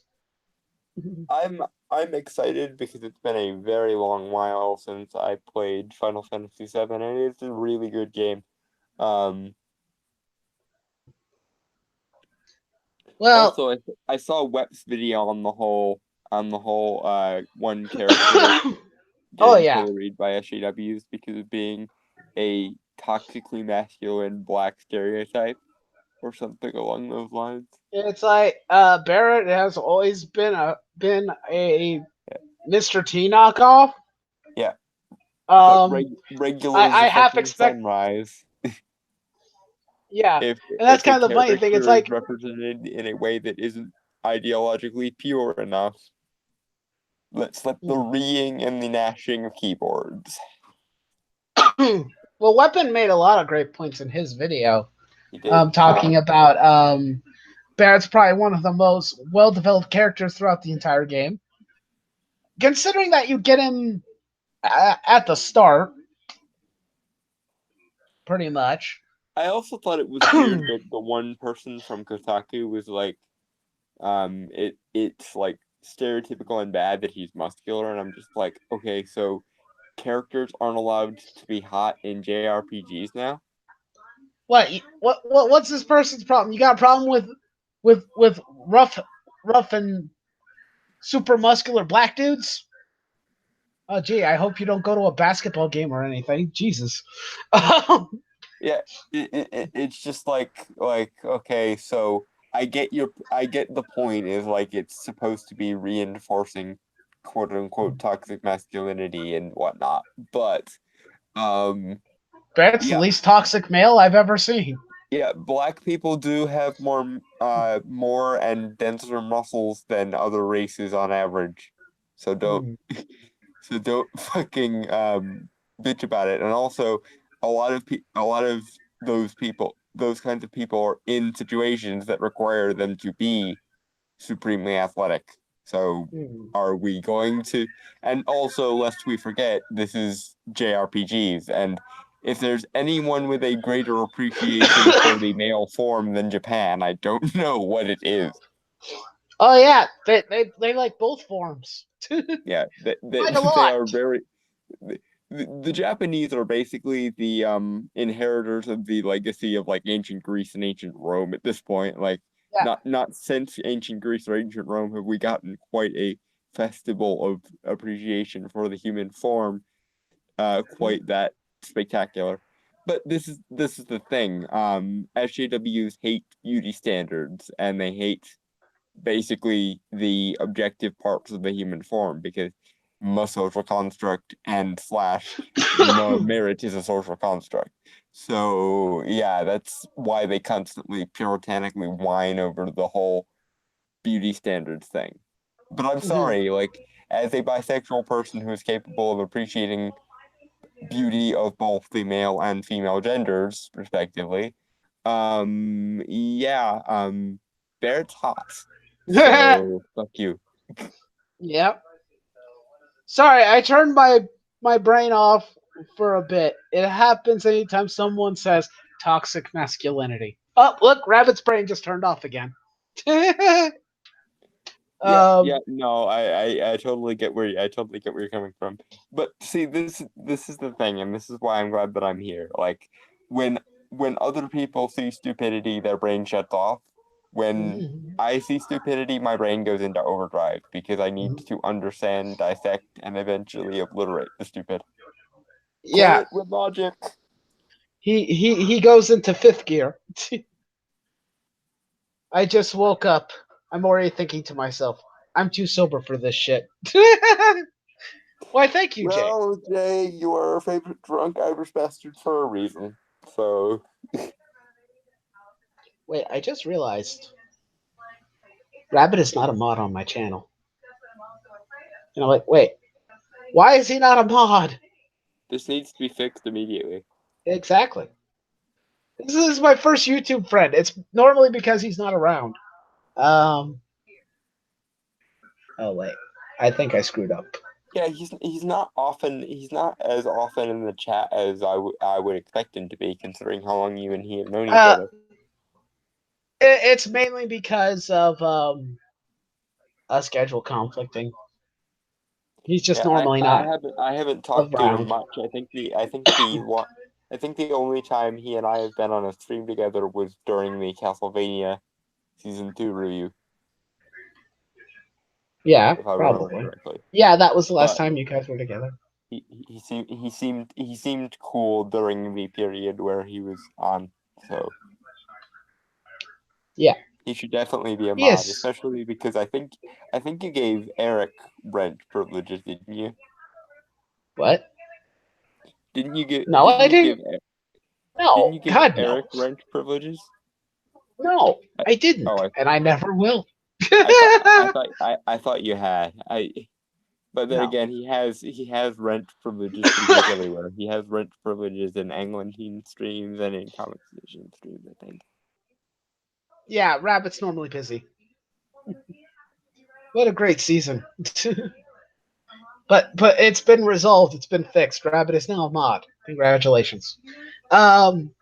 I'm excited because it's been a very long while since I played Final Fantasy VII, and it's a really good game. Um, Well, Also, I saw Wep's video on the whole one character oh getting yeah, pilloried by SJWs because of being a toxically masculine black stereotype or something along those lines. it's like Barrett has always been a Mr. T knockoff. Yeah, but Um, regular as I the half fucking expect, sunrise. yeah, If and that's if a kind of the funny thing. It's character is like, represented in a way that isn't ideologically pure enough, let's let the reeing and the gnashing of keyboards. well, Weapon made a lot of great points in his video, He did. talking about Barrett's probably one of the most well developed characters throughout the entire game. Considering that you get him at the start, pretty much. I also thought it was weird that the one person from Kotaku was like, it's like stereotypical and bad that he's muscular, and I'm just like, okay, so characters aren't allowed to be hot in JRPGs now? What's this person's problem? You got a problem with rough and super muscular black dudes? Oh gee, I hope you don't go to a basketball game or anything. Jesus. Yeah, it's just like okay, so I get the point is like it's supposed to be reinforcing quote unquote toxic masculinity and whatnot, but um That's the yeah, least toxic male I've ever seen. yeah, black people do have more and denser muscles than other races on average. So don't Hmm. so don't fucking bitch about it. And also a lot of those kinds of people are in situations that require them to be supremely athletic. So Hmm. are we going to and also lest we forget this is JRPGs and if there's anyone with a greater appreciation for the male form than Japan, I don't know what it is. Oh yeah, they like both forms. Yeah, Like a they lot. are very the Japanese are basically the inheritors of the legacy of like ancient Greece and ancient Rome at this point. Like Yeah. not since ancient Greece or ancient Rome have we gotten quite a festival of appreciation for the human form quite that spectacular. But this is the thing. SJWs hate beauty standards and they hate basically the objective parts of the human form because social construct and slash merit is a social construct. So yeah, that's why they constantly puritanically whine over the whole beauty standards thing. But I'm Mhm. sorry, like as a bisexual person who is capable of appreciating beauty of both the male and female genders, respectively, yeah, Barrett's hot. So fuck you. Yep. Sorry, I turned my brain off for a bit. It happens anytime someone says toxic masculinity. Oh, look, Rabbit's brain just turned off again. Yeah, Um, no, I totally get I totally get where you're coming from. But see, this is the thing, and this is why I'm glad that I'm here. Like when when other people see stupidity, their brain shuts off. When I see stupidity, my brain goes into overdrive because I need to understand, dissect, and eventually obliterate the stupid. Kill yeah, it with logic. he goes into fifth gear. I just woke up. I'm already thinking to myself, I'm too sober for this shit. Why, thank you, Jay. Well, Jay, you are our favorite drunk Irish bastard for a reason. So Wait, I just realized Rabbit is not a mod on my channel. And I'm like, wait, why is he not a mod? this needs to be fixed immediately. Exactly. This is my first YouTube friend. It's normally because he's not around. Um. Oh wait, I think I screwed up. Yeah, he's not as often in the chat as I would expect him to be, considering how long you and he have known each Uh, other. it's mainly because of a schedule conflicting. He's just Yeah, normally not I haven't talked to him around. much. I think the only time he and I have been on a stream together was during the Castlevania season 2 review, Yeah, if I remember probably. correctly. Yeah, that was the last But time you guys were together. he seemed cool during the period where he was on, so Yeah, he should definitely be a he mod, is. especially because I think you gave Eric rent privileges, didn't you? What? No, I didn't. Didn't No, you give God, no. Eric rent privileges? No, I, I didn't, oh, and I never will. I thought you had. But then No. again, he has rent privileges pretty much everywhere. He has rent privileges in Anglantine streams and in Comics Edition streams, I think. Yeah, Rabbit's normally busy. What a great season. But it's been resolved. It's been fixed. Rabbit is now a mod. Congratulations. Um.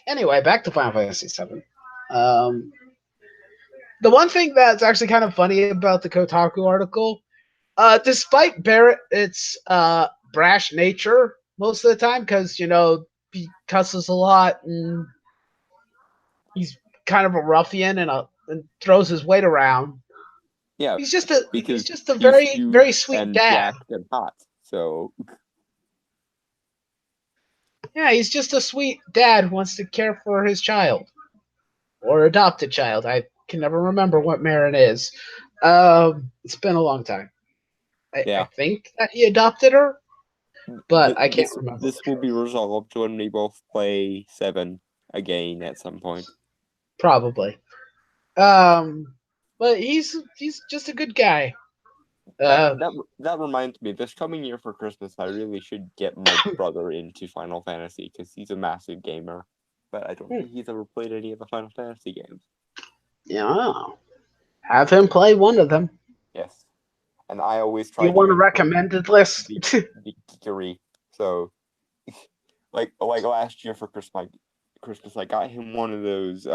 Anyway, back to Final Fantasy VII. Um. The one thing that's actually kind of funny about the Kotaku article, despite Barrett's brash nature most of the time, because he cusses a lot and he's kind of a ruffian and throws his weight around. Yeah, He's because just a he's very very huge sweet and dad. jacked and hot. So Yeah, he's just a sweet dad who wants to care for his child or adopted child. I can never remember what Marin is. It's been a long time. I yeah, think that he adopted her, but I can't remember this for will sure. be resolved when we both play 7 again at some point. Probably. Um, but he's just a good guy. Uh, That reminds me, this coming year for Christmas, I really should get my brother into Final Fantasy because he's a massive gamer, but I don't think he's ever played any of the Final Fantasy games. yeah, have him play one of them. Yes, and I always You try to want a encourage recommended list? the geekery. So, like last year for Christmas, I got him one of those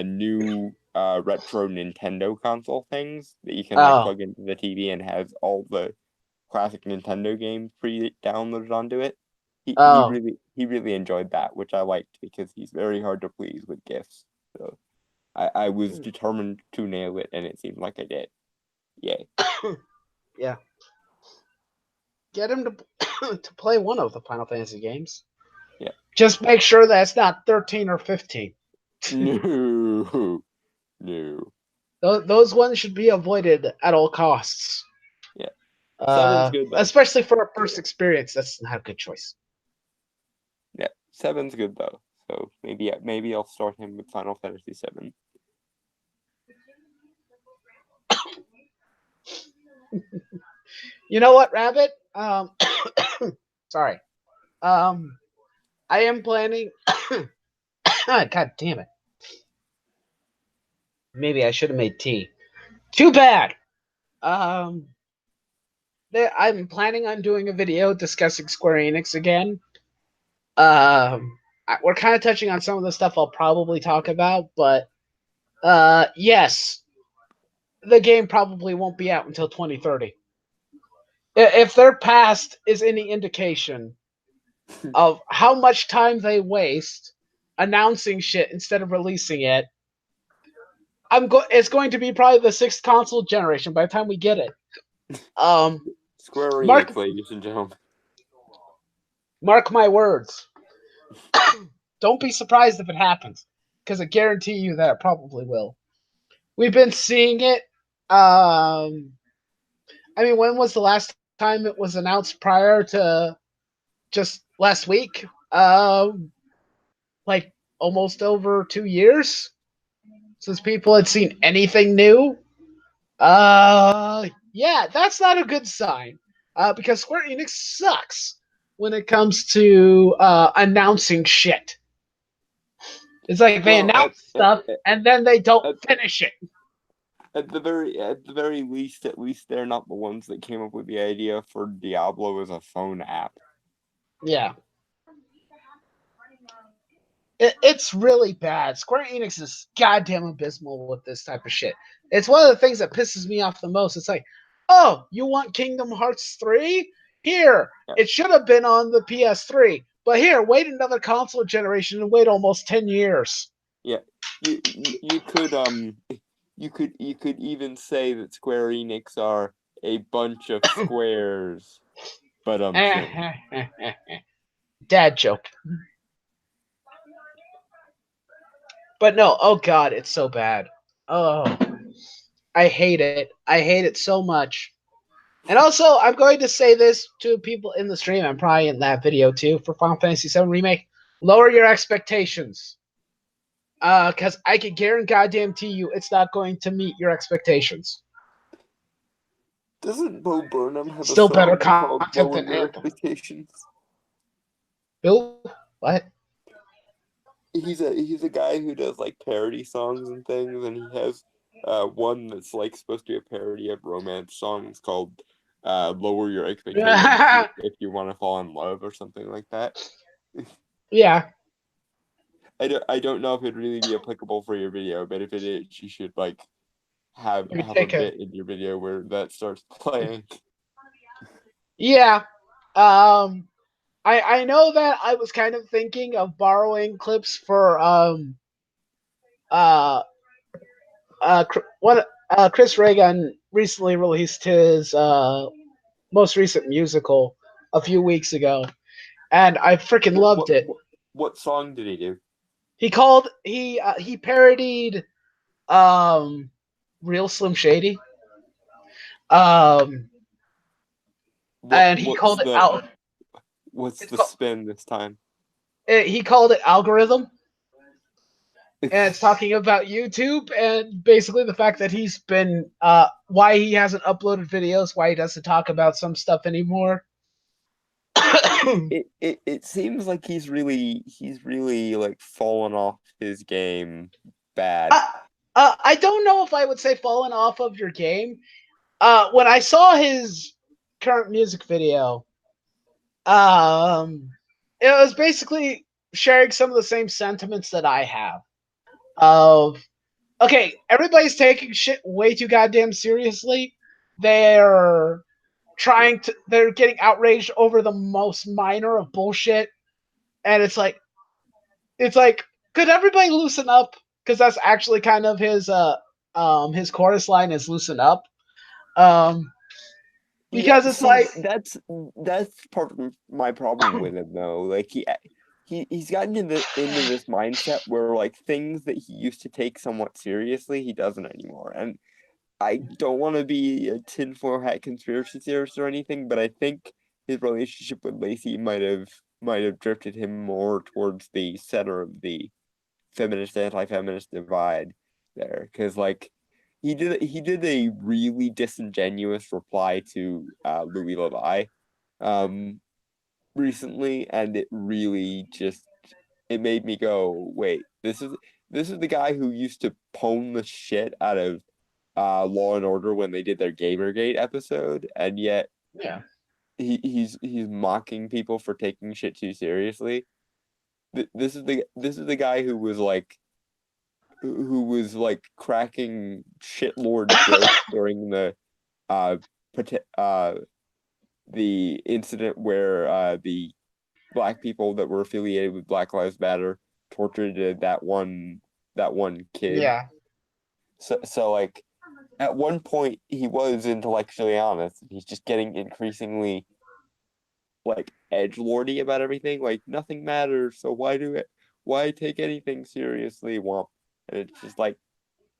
new retro Nintendo console things that you can like Oh, plug into the TV and has all the classic Nintendo games pre-downloaded onto it. oh, He really enjoyed that, which I liked because he's very hard to please with gifts. So I was determined to nail it, and it seemed like I did. Yay! yeah. Get him to to play one of the Final Fantasy games. Yeah. Just make sure that's not 13 or 15. No, no. Those ones should be avoided at all costs. Yeah. Seven's good though. Especially for a first experience, that's not a good choice. Yeah, seven's good though. So maybe I'll start him with Final Fantasy 7. You know what, Rabbit? Sorry. Um, I am planning. God damn it. Maybe I should have made tea. Too bad. Um, I'm planning on doing a video discussing Square Enix again. We're kind of touching on some of the stuff I'll probably talk about, but yes, the game probably won't be out until 2030. If their past is any indication of how much time they waste announcing shit instead of releasing it, it's going to be probably the sixth console generation by the time we get it. Square Mark Enix, ladies and gentlemen. mark my words. Don't be surprised if it happens, because I guarantee you that it probably will. We've been seeing it. I mean, when was the last time it was announced prior to just last week? Like almost over 2 years since people had seen anything new. Yeah, that's not a good sign. Because Square Enix sucks when it comes to announcing shit. It's like they Well, announce stuff and then they don't at, finish it. at the very least, at least they're not the ones that came up with the idea for Diablo as a phone app. Yeah. It's really bad. Square Enix is goddamn abysmal with this type of shit. It's one of the things that pisses me off the most. It's like, oh, you want Kingdom Hearts 3? Here, Yeah, it should have been on the PS3. But here, wait another console generation and wait almost 10 years. yeah. You could you could even say that Square Enix are a bunch of squares, but Dad joke. But no, oh god, it's so bad. Oh, I hate it. I hate it so much. And also, I'm going to say this to people in the stream. I'm probably in that video too for Final Fantasy VII Remake. Lower your expectations, because I can guarantee you it's not going to meet your expectations. doesn't Bo Burnham have a Still better song called content "Lower than Your Anthem. Expectations"? Bill, what? He's a guy who does like parody songs and things, and he has one that's like supposed to be a parody of romance songs called "Lower Your Expectations If You Want to Fall in Love" or something like that. Yeah, I don't know if it'd really be applicable for your video, but if it is, you should like let me have a take a. bit in your video where that starts playing. Yeah, um, I know that I was kind of thinking of borrowing clips for uh what Chris Reagan recently released his most recent musical a few weeks ago, and I freaking What loved what it. what, what song did he do? He parodied um Real Slim Shady, um and he What's called it out. what's It's the called, spin this time? he called it Algorithm, and it's talking about YouTube and basically the fact that he's been why he hasn't uploaded videos, why he doesn't talk about some stuff anymore. It seems like he's really like fallen off his game bad. uh, I don't know if I would say fallen off of your game. When I saw his current music video, um, it was basically sharing some of the same sentiments that I have. Of okay, everybody's taking shit way too goddamn seriously. They're they're getting outraged over the most minor of bullshit, and it's like, could everybody loosen up? Because that's actually kind of his chorus line is loosen up. Um, Yeah, because it's see, like, that's part of my problem with him though. Like he's gotten into this mindset where like things that he used to take somewhat seriously, he doesn't anymore. And I don't want to be a tinfoil hat conspiracy theorist or anything, but I think his relationship with Lacey might have drifted him more towards the center of the feminist anti-feminist divide there, because like he did a really disingenuous reply to Louis Levi um recently, and it really just it made me go, wait, this is the guy who used to pwn the shit out of Law and Order when they did their Gamergate episode, and yet yeah, he's mocking people for taking shit too seriously. This is the guy who was like who was like cracking shitlord jokes during uh uh the incident where the black people that were affiliated with Black Lives Matter tortured that one kid. Yeah. So like at one point he was intellectually honest. He's just getting increasingly like edge lordy about everything. Like nothing matters, so why take anything seriously? Womp. And it's just like,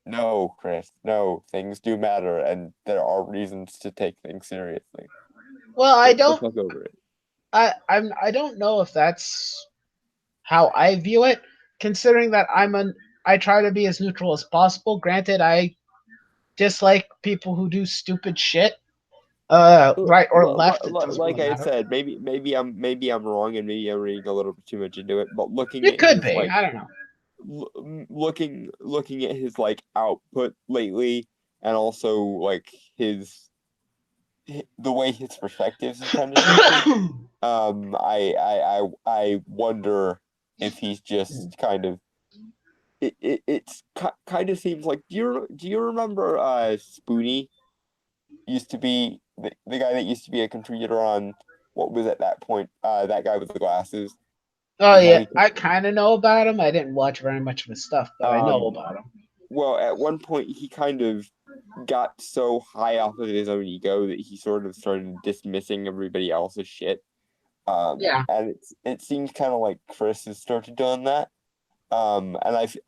no, Chris, no, things do matter, and there are reasons to take things seriously. Well, I Get the don't. fuck over it. I don't know if that's how I view it, considering that I try to be as neutral as possible. Granted, I dislike people who do stupid shit, right or left. It doesn't Like really I matter. said, maybe I'm wrong, and maybe I'm reading a little bit too much into it. But looking It at could his be. like I don't know. looking at his like output lately, and also like the way his perspectives have kind of shifted. I wonder if he's just kind of it's kind of seems like do you remember Spoonie used to be the guy that used to be a contributor on what was at that point that guy with the glasses Oh and how yeah, he I kind of know about him. I didn't watch very much of his stuff, but I know um about him. well at one point he kind of got so high off of his own ego that he sort of started dismissing everybody else's shit. Yeah, And it seems kind of like Chris has started doing that. And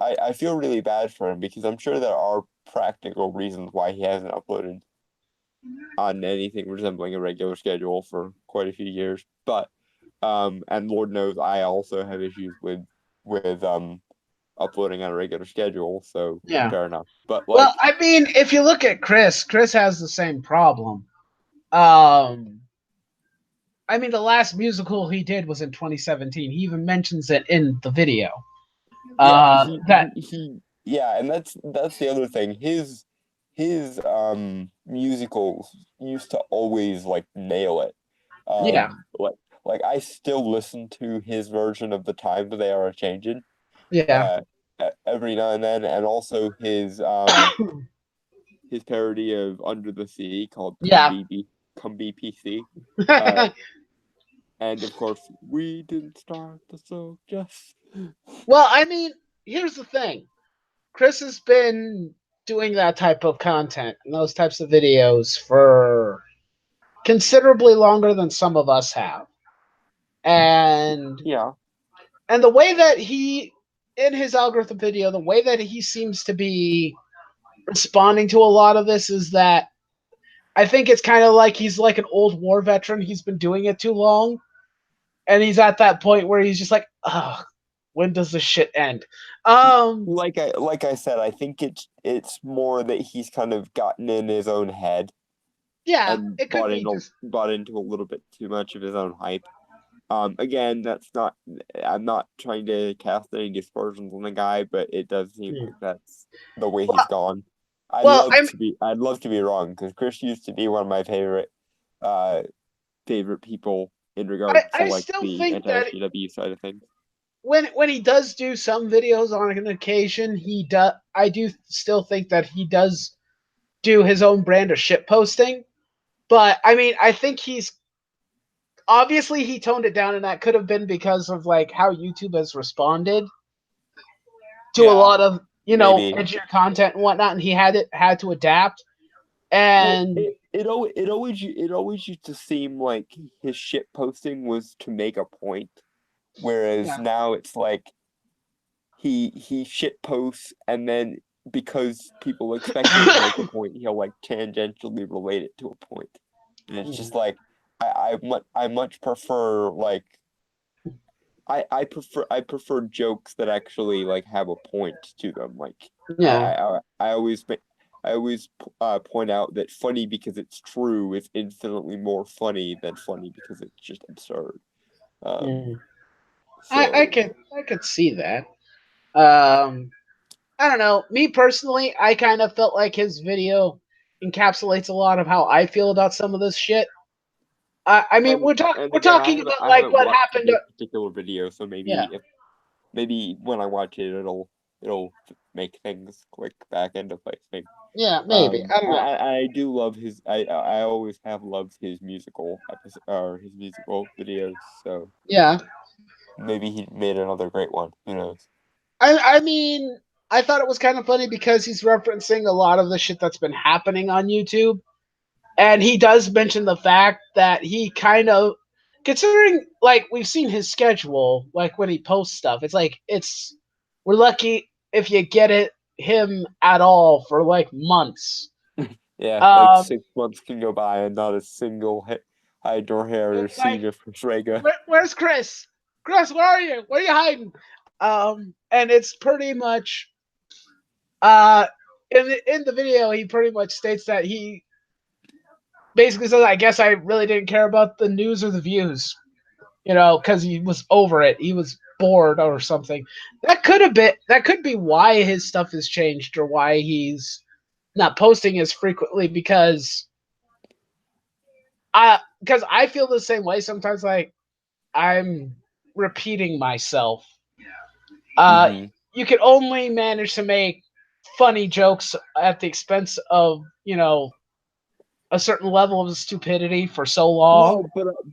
I feel really bad for him because I'm sure there are practical reasons why he hasn't uploaded on anything resembling a regular schedule for quite a few years. But and Lord knows I also have issues with uploading on a regular schedule, so yeah. fair enough. But Well, like, I mean, if you look at Chris has the same problem. Um, I mean, the last musical he did was in 2017. He even mentions it in the video. yeah, That yeah, and that's the other thing. His musicals used to always like nail it. yeah, Like I still listen to his version of The Times They Are a Changing yeah, uh every now and then, and also his parody of Under the Sea called yeah. Come Be PC. Uh and of course we didn't start the so just Well, I mean, here's the thing. Chris has been doing that type of content and those types of videos for considerably longer than some of us have. And yeah. the way that he in his algorithm video, the way that he seems to be responding to a lot of this is that I think it's kind of like he's like an old war veteran. He's been doing it too long, and he's at that point where he's just like, "Ugh, when does this shit end?" Um, Like I said, I think it's more that he's kind of gotten in his own head yeah, and it could be just bought into a little bit too much of his own hype. Again, that's not. I'm not trying to cast any dispersions on the guy, but it does seem hmm. like that's the way he's well, gone. well, I'm I'd love to be wrong because Chris used to be one of my uh, favorite people in regards to I like still the think that anti-SJW side of things. when he does do some videos on an occasion, he does. I do still think that he does do his own brand of shit posting. But I mean, I think he's obviously he toned it down, and that could have been because of like how YouTube has responded to a Yeah, lot of maybe. edgier content and whatnot, and he had to adapt. Well, And it always used to seem like his shit posting was to make a point, whereas yeah, now it's like he shit posts and then because people expect him to make a point, he'll like tangentially relate it to a point. And it's just like I much prefer like I prefer jokes that actually like have a point to them. Like I yeah, I I, I always point out that funny because it's true is infinitely more funny than funny because it's just absurd. Um, mm. so I could see that. Um, I don't know. Me personally, I kind of felt like his video encapsulates a lot of how I feel about some of this shit. I mean, and we're again, talking about I like haven't what watched happened. this particular video, so Yeah. maybe when I watch it, it'll make things click back into place. Maybe. Yeah, maybe. I don't know. I do love his. I always have loved his musical episode or his musical videos. So Yeah. maybe he made another great one. Who knows? I mean, I thought it was kind of funny because he's referencing a lot of the shit that's been happening on YouTube. And he does mention the fact that he kind of, considering, like, we've seen his schedule, like, when he posts stuff, it's like, we're lucky if you get him at all for, like, months. Yeah, like Um, 6 months can go by and not a single hide nor hair or it's like, scene of Frega. where's Chris? Chris, where are you? Where are you hiding? And it's pretty much, uh, in the video, he pretty much states that he basically says, I guess I really didn't care about the news or the views, because he was over it. He was bored or something. That could be why his stuff has changed or why he's not posting as frequently because I feel the same way sometimes. Like I'm repeating myself. Uh, Mm-hmm. you can only manage to make funny jokes at the expense of a certain level of stupidity for so long.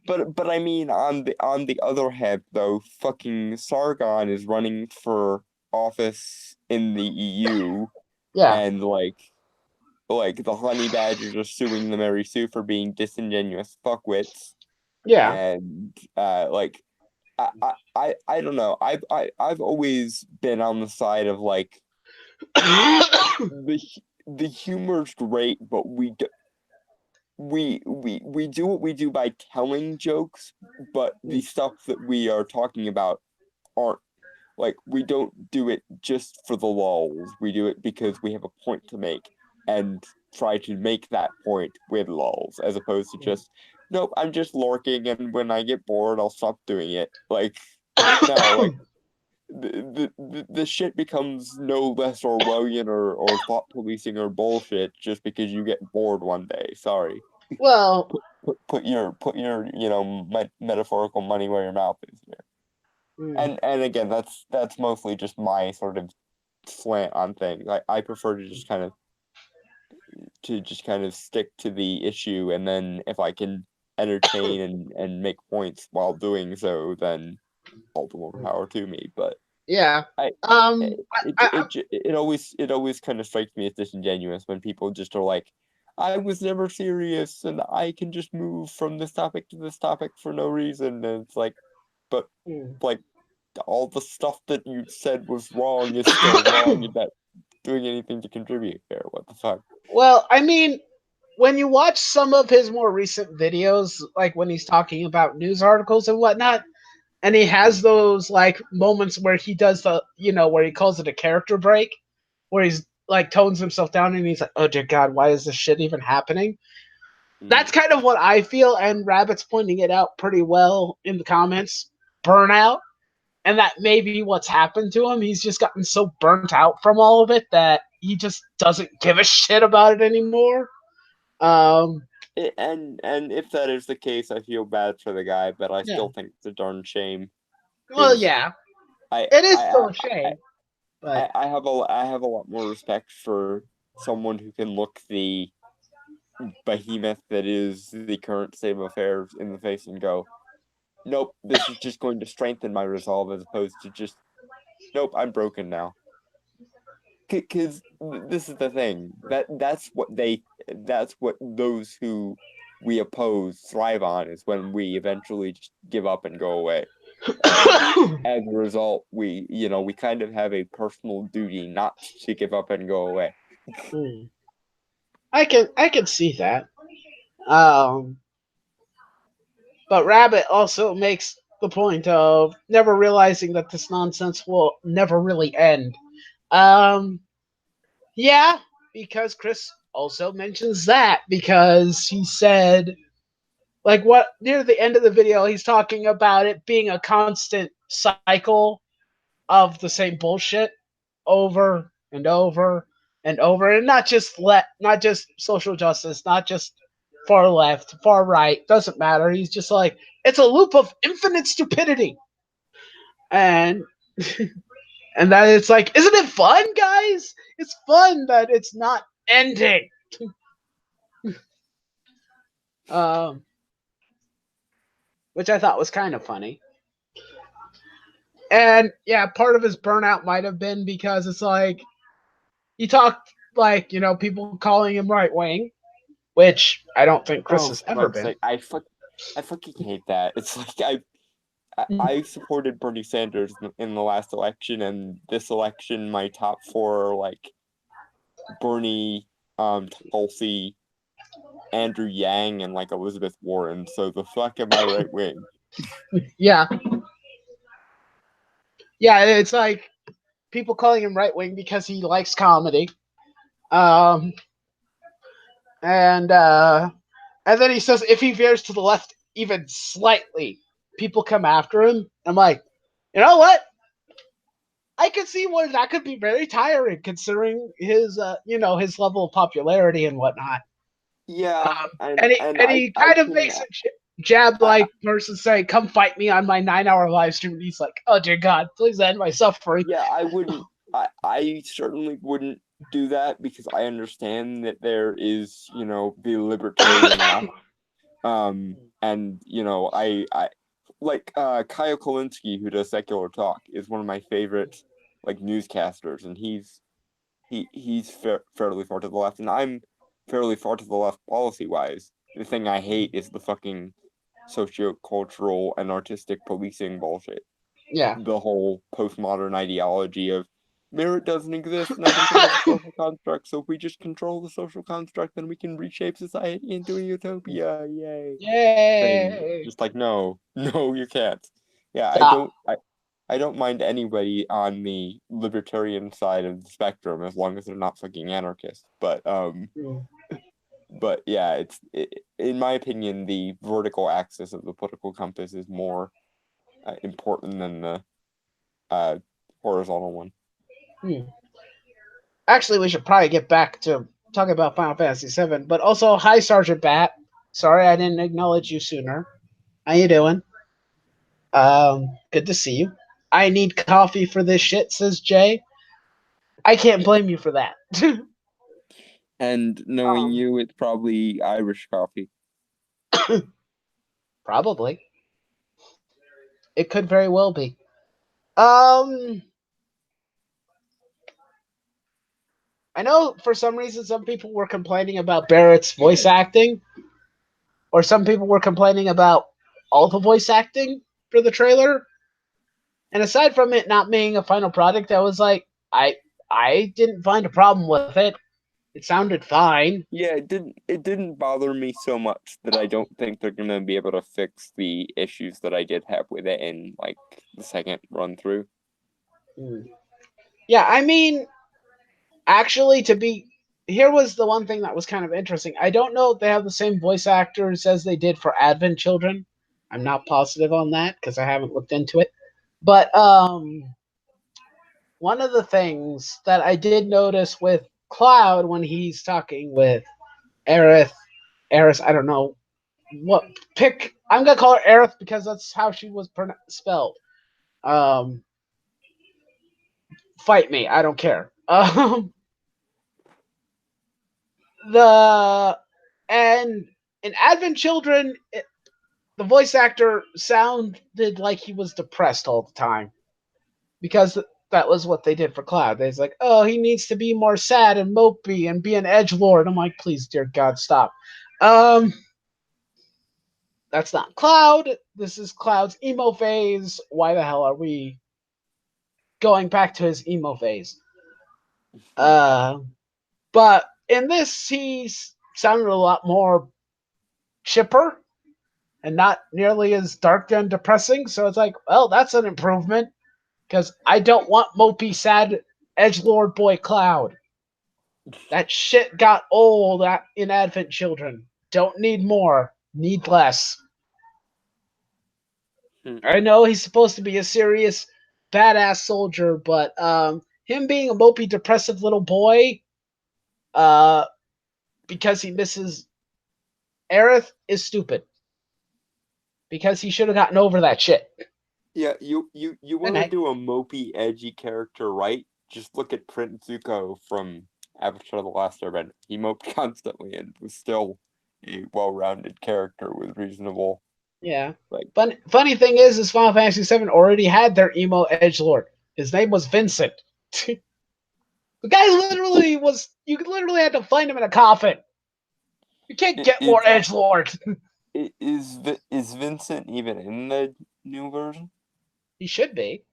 No, but I mean, on the other hand, though, fucking Sargon is running for office in the EU, Yeah, and like the honey badgers are suing the Mary Sue for being disingenuous fuckwits, yeah. and like I don't know. I've always been on the side of like the the humor's great, but we do what we do by telling jokes, but the stuff that we are talking about aren't like we don't do it just for the lulls. We do it because we have a point to make and try to make that point with lulls, as opposed to just nope, I'm just lurking and when I get bored I'll stop doing it. Like no, like the shit becomes no less Orwellian or thought policing or bullshit just because you get bored one day. Sorry. Well, Put your metaphorical money where your mouth is here. mm, And again, that's mostly just my sort of slant on things. I prefer to just kind of stick to the issue, and then if I can entertain and make points while doing so, then all the more power to me. But yeah. I Um, it I, I, it always kind of strikes me as disingenuous when people just are like, I was never serious, and I can just move from this topic to this topic for no reason, and it's like, but mm. like all the stuff that you said was wrong is still wrong. You're not doing anything to contribute here. What the fuck? Well, I mean, when you watch some of his more recent videos, like when he's talking about news articles and whatnot, and he has those like moments where he does where he calls it a character break, where he's like tones himself down and he's like, oh dear God, why is this shit even happening? That's Mm. kind of what I feel, and Rabbit's pointing it out pretty well in the comments. Burnout. And that may be what's happened to him. He's just gotten so burnt out from all of it that he just doesn't give a shit about it anymore. Um, And if that is the case, I feel bad for the guy, but I yeah. still think it's a darn shame Well, because yeah, I it is I still a shame, but I have a lot more respect for someone who can look the behemoth that is the current state of affairs in the face and go, nope, this is just going to strengthen my resolve as opposed to just, nope, I'm broken now. Because this is the thing that's what those who we oppose thrive on is when we eventually just give up and go away. And as a result, we kind of have a personal duty not to give up and go away. hmm, I can see that. Um, but Rabbit also makes the point of never realizing that this nonsense will never really end. Um, yeah, because Chris also mentions that because he said like what near the end of the video he's talking about it being a constant cycle of the same bullshit over and over and over, and not just social justice, not just far left, far right, doesn't matter. He's just like it's a loop of infinite stupidity. And And that it's like, isn't it fun, guys? It's fun that it's not ending. Um, which I thought was kind of funny. And yeah, part of his burnout might have been because it's like he talked like, people calling him right wing, which I don't think Chris Oh, has for ever fuck's been. sake! I fucking hate that. It's like I supported Bernie Sanders in the last election, and this election, my top four are like Bernie, Tulsi, Andrew Yang, and like Elizabeth Warren. So the fuck am I right wing? Yeah. Yeah, it's like people calling him right wing because he likes comedy. Um, and and then he says if he veers to the left even slightly, people come after him. I'm like, you know what? I could see where that could be very tiring, considering his, his level of popularity and whatnot. Yeah, And he and and he I kind of can makes a jab I like person saying, "Come fight me on my 9-hour live stream." And he's like, "Oh dear God, please end my suffering." yeah, I wouldn't. I certainly wouldn't do that because I understand that there is, the libertarian left. And I like Kyle Kalinske, who does Secular Talk, is one of my favorite like newscasters, and he's fairly far to the left, and I'm fairly far to the left policy wise. The thing I hate is the fucking sociocultural and artistic policing bullshit. Yeah, The whole postmodern ideology of merit doesn't exist and everything is a social construct. So if we just control the social construct, then we can reshape society into a utopia. Yay! Thing. yay! Just like no, no, you can't. Yeah, Stop. I don't mind anybody on the libertarian side of the spectrum as long as they're not fucking anarchists. But yeah, in my opinion, the vertical axis of the political compass is more important than the uh, horizontal one. Hmm. Actually, we should probably get back to talking about Final Fantasy VII. But also, hi, Sergeant Bat. Sorry I didn't acknowledge you sooner. How you doing? Good to see you. I need coffee for this shit, says Jay. I can't blame you for that. And knowing um, you, it's probably Irish coffee. Probably. It could very well be. Um, I know for some reason some people were complaining about Barrett's voice acting, or some people were complaining about all the voice acting for the trailer. And aside from it not being a final product, I was like, I didn't find a problem with it. It sounded fine. Yeah, it didn't bother me so much that I don't think they're gonna be able to fix the issues that I did have with it in like the second run through. Yeah, I mean, actually, to be here was the one thing that was kind of interesting. I don't know if they have the same voice actors as they did for Advent Children. I'm not positive on that because I haven't looked into it. But one of the things that I did notice with Cloud when he's talking with Aerith, Eris, I don't know what pick. I'm gonna call her Aerith because that's how she was spelled. Um, Fight me, I don't care. The and in Advent Children, the voice actor sounded like he was depressed all the time because that was what they did for Cloud. They was like, oh, he needs to be more sad and mopey and be an edge lord. I'm like, please, dear God, stop. Um, that's not Cloud. This is Cloud's emo phase. Why the hell are we going back to his emo phase? Uh, but in this, he's sounded a lot more chipper and not nearly as dark and depressing. So it's like, well, that's an improvement because I don't want mopey, sad edgelord boy Cloud. That shit got old in Advent Children. Don't need more, need less. Hmm. I know he's supposed to be a serious, badass soldier, but him being a mopey, depressive little boy, uh, because he misses Aerith is stupid. Because he should have gotten over that shit. Yeah, you Good want to night. do a mopey, edgy character right? Just look at Prince Zuko from Avatar: The Last Airbender. He moped constantly and was still a well-rounded character with reasonable Yeah. like. Funny thing is Final Fantasy VII already had their emo edgelord. His name was Vincent. The guy literally was. You literally had to find him in a coffin. You can't get more Is edgelord. is Vincent even in the new version? He should be,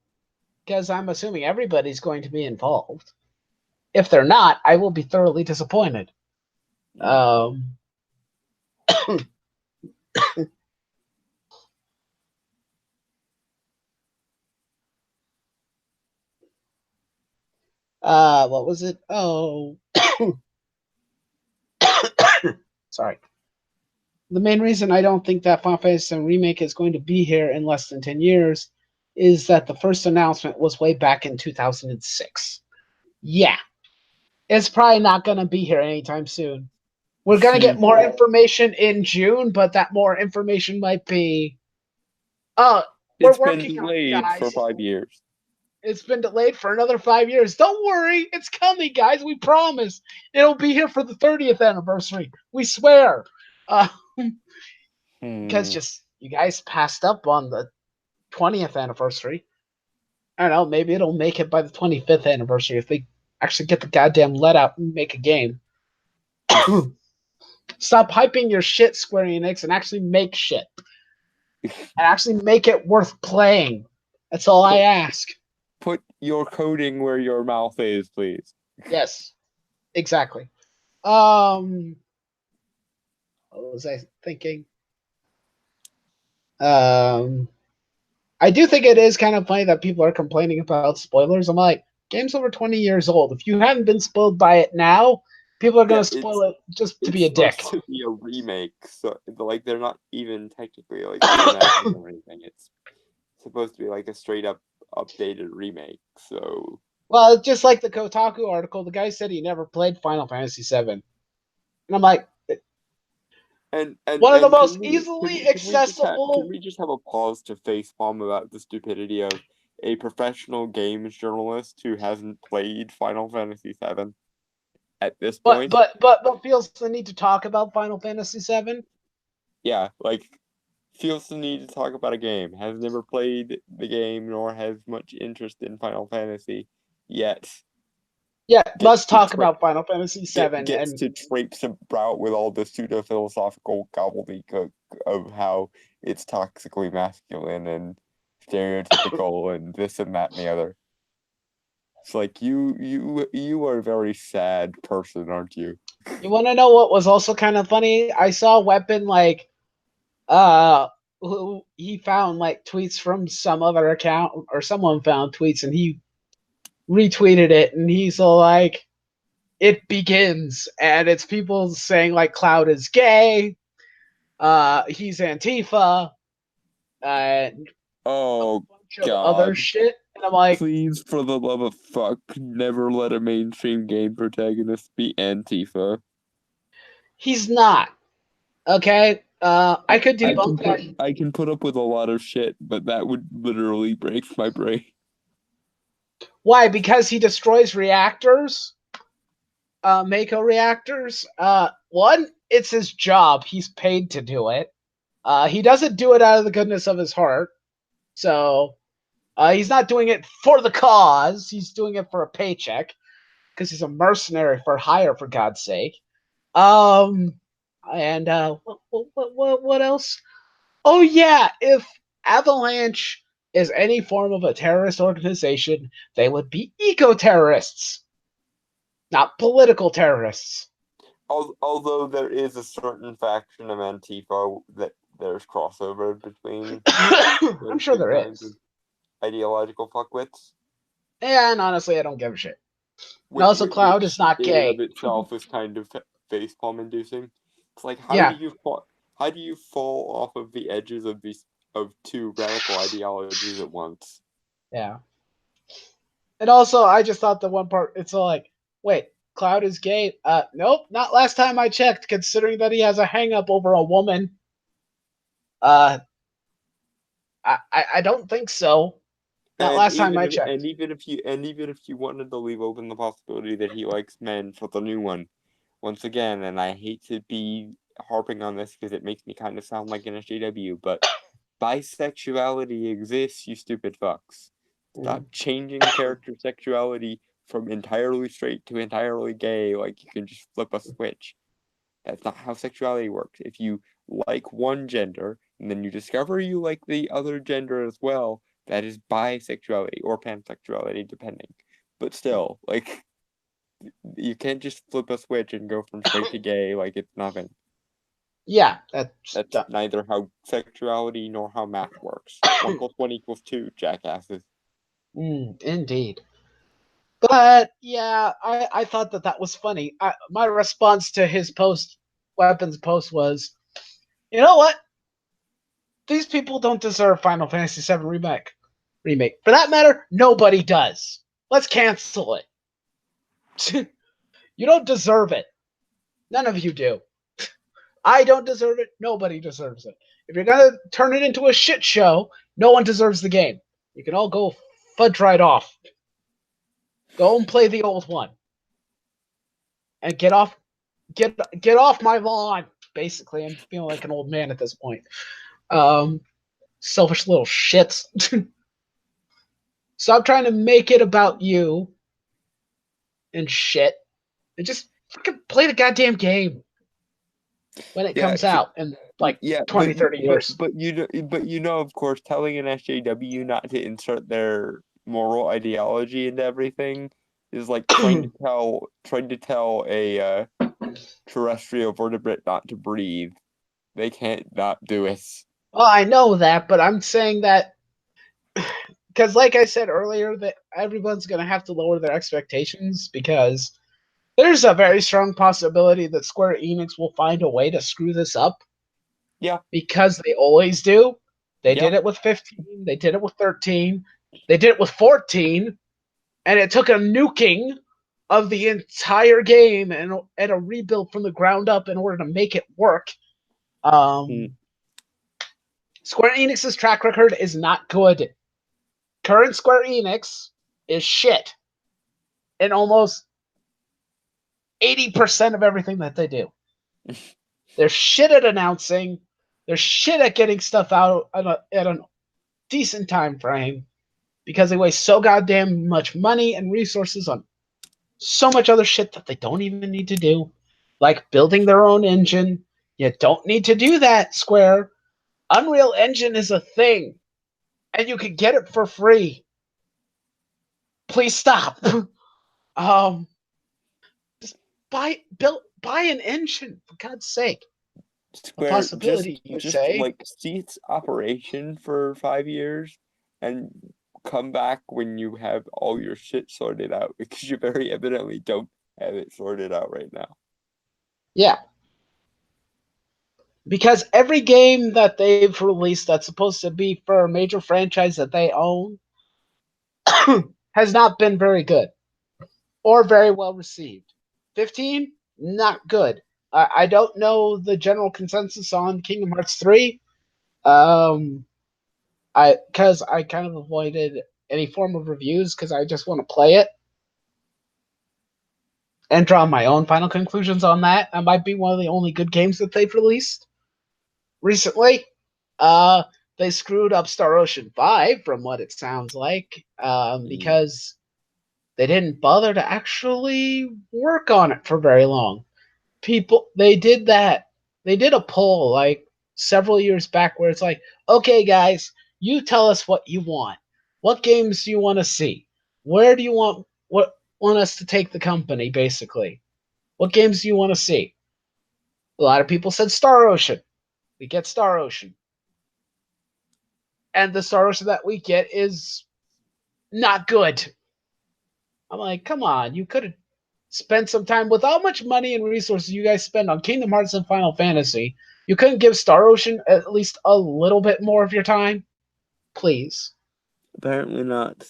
because I'm assuming everybody's going to be involved. If they're not, I will be thoroughly disappointed. Hmm. What was it? Oh, sorry. The main reason I don't think that Final Fantasy VII Remake is going to be here in less than 10 years is that the first announcement was way back in 2006. Yeah, it's probably not going to be here anytime soon. We're going to get more information in June, but that more information might be, oh, we're It's been working on it, delayed for guys. 5 years. It's been delayed for another 5 years. Don't worry, it's coming, guys. We promise. It'll be here for the 30th anniversary. We swear. Uh, because Hmm. just you guys passed up on the 20th anniversary. I don't know, maybe it'll make it by the 25th anniversary if they actually get the goddamn let out and make a game. Stop hyping your shit, Square Enix, and actually make shit. And actually make it worth playing. That's all I Put ask. put your coding where your mouth is, please. Yes, exactly. What was I thinking? Um, I do think it is kind of funny that people are complaining about spoilers. I'm like, game's over 20 years old. If you haven't been spoiled by it now, people are Yeah, going to spoil it just to it's be a dick. supposed to be a remake, so like they're not even technically like reimagining or anything. It's supposed to be like a straight up updated remake. So Well, just like the Kotaku article, the guy said he never played Final Fantasy VII. And I'm like, one of the and most easily can accessible. we just have a pause to facepalm about the stupidity of a professional games journalist who hasn't played Final Fantasy VII at this But point? but but but feels the need to talk about Final Fantasy VII. Yeah, like feels the need to talk about a game, has never played the game nor has much interest in Final Fantasy yet. Yeah, Gets must to talk about Final Fantasy VII, gets and to traipse about with all the pseudo philosophical gobbledygook of how it's toxically masculine and stereotypical and this and that and the other. It's like you are a very sad person, aren't you? you want to know what was also kind of funny? I saw Weapon like uh who he found like tweets from some other account or someone found tweets and he retweeted it and he's all like it begins and it's people saying like Cloud is gay, he's Antifa, and a Oh bunch of other God. shit. And I'm like, Please, for the love of fuck, never let a mainstream game protagonist be Antifa. he's not. Okay? I could debunk that. I can put up with a lot of shit, but that would literally break my brain. Why? Because he destroys reactors, Mako reactors. One, it's his job. He's paid to do it. He doesn't do it out of the goodness of his heart. So he's not doing it for the cause. He's doing it for a paycheck because he's a mercenary for hire, for God's sake. Um, and what else? Oh yeah, if Avalanche is any form of a terrorist organization, they would be eco-terrorists, not political terrorists. Although there is a certain faction of Antifa that there's crossover between I'm those sure two there kinds of is. ideological fuckwits, And honestly, I don't give a shit. And also, Cloud is which not in and of gay. itself is kind of facepalm inducing. It's like Yeah, how do you fall off of the edges of these of two radical ideologies at once? yeah. And also, I just thought the one part, it's all like, wait, Cloud is gay? Nope, not last time I checked, considering that he has a hang up over a woman. Uh, I don't think so. Not And last time even I if checked. and even if you wanted to leave open the possibility that he likes men for the new one, once again, and I hate to be harping on this because it makes me kind of sound like an SJW, but bisexuality exists, you stupid fucks. Stop Mm. changing character sexuality from entirely straight to entirely gay like you can just flip a switch. That's not how sexuality works. If you like one gender and then you discover you like the other gender as well, that is bisexuality or pansexuality, depending. But still, like, you can't just flip a switch and go from straight to gay like it's nothing. Yeah, that's That's neither how sexuality nor how math works. 1 plus 1 equals 2, jackasses. indeed. But yeah, I thought that that was funny. My response to his weapons post was, you know what? These people don't deserve Final Fantasy VII remake. Remake. For that matter, nobody does. Let's cancel it. You don't deserve it. None of you do. I don't deserve it. Nobody deserves it. If you're gonna turn it into a shit show, no one deserves the game. You can all go fudge right off. Go and play the old one and get off my lawn. Basically, I'm feeling like an old man at this point. Um, Selfish little shits. Stop trying to make it about you and shit, and just fucking play the goddamn game when it Yeah, comes out in like yeah, 20, 30 years. but you know, of course, telling an SJW not to insert their moral ideology into everything is like trying to tell a terrestrial vertebrate not to breathe. They can't not do it. Well, I know that, but I'm saying that because, like I said earlier, that everyone's going to have to lower their expectations because there's a very strong possibility that Square Enix will find a way to screw this up Yeah, because they always do. They yeah. did it with 15, they did it with 13, they did it with 14, and it took a nuking of the entire game and a rebuild from the ground up in order to make it work. Mm. Um, Square Enix's track record is not good. Current Square Enix is shit in almost 80% of everything that they do. They're shit at announcing. They're shit at getting stuff out at a decent time frame because they waste so goddamn much money and resources on so much other shit that they don't even need to do, like building their own engine. You don't need to do that, Square. Unreal Engine is a thing, and you can get it for free. Please stop. um, just buy an engine for God's sake. A Square possibility, you just say? like cease operation for 5 years and come back when you have all your shit sorted out because you very evidently don't have it sorted out right now. Yeah, because every game that they've released that's supposed to be for a major franchise that they own has not been very good or very well received. 15, not good. I don't know the general consensus on Kingdom Hearts 3. Um, because I kind of avoided any form of reviews because I just want to play it and draw my own final conclusions on that. That might be one of the only good games that they've released recently. Uh, they screwed up Star Ocean 5 from what it sounds like Mm. because they didn't bother to actually work on it for very long. They did that. They did a poll like several years back where it's like, okay, guys, you tell us what you want. What games do you want to see? Where do you want us to take the company? Basically, what games do you want to see? A lot of people said Star Ocean. We get Star Ocean, and the Star Ocean that we get is not good. I'm like, come on, you could have spent some time with how much money and resources you guys spend on Kingdom Hearts and Final Fantasy. You couldn't give Star Ocean at least a little bit more of your time, please. Apparently not.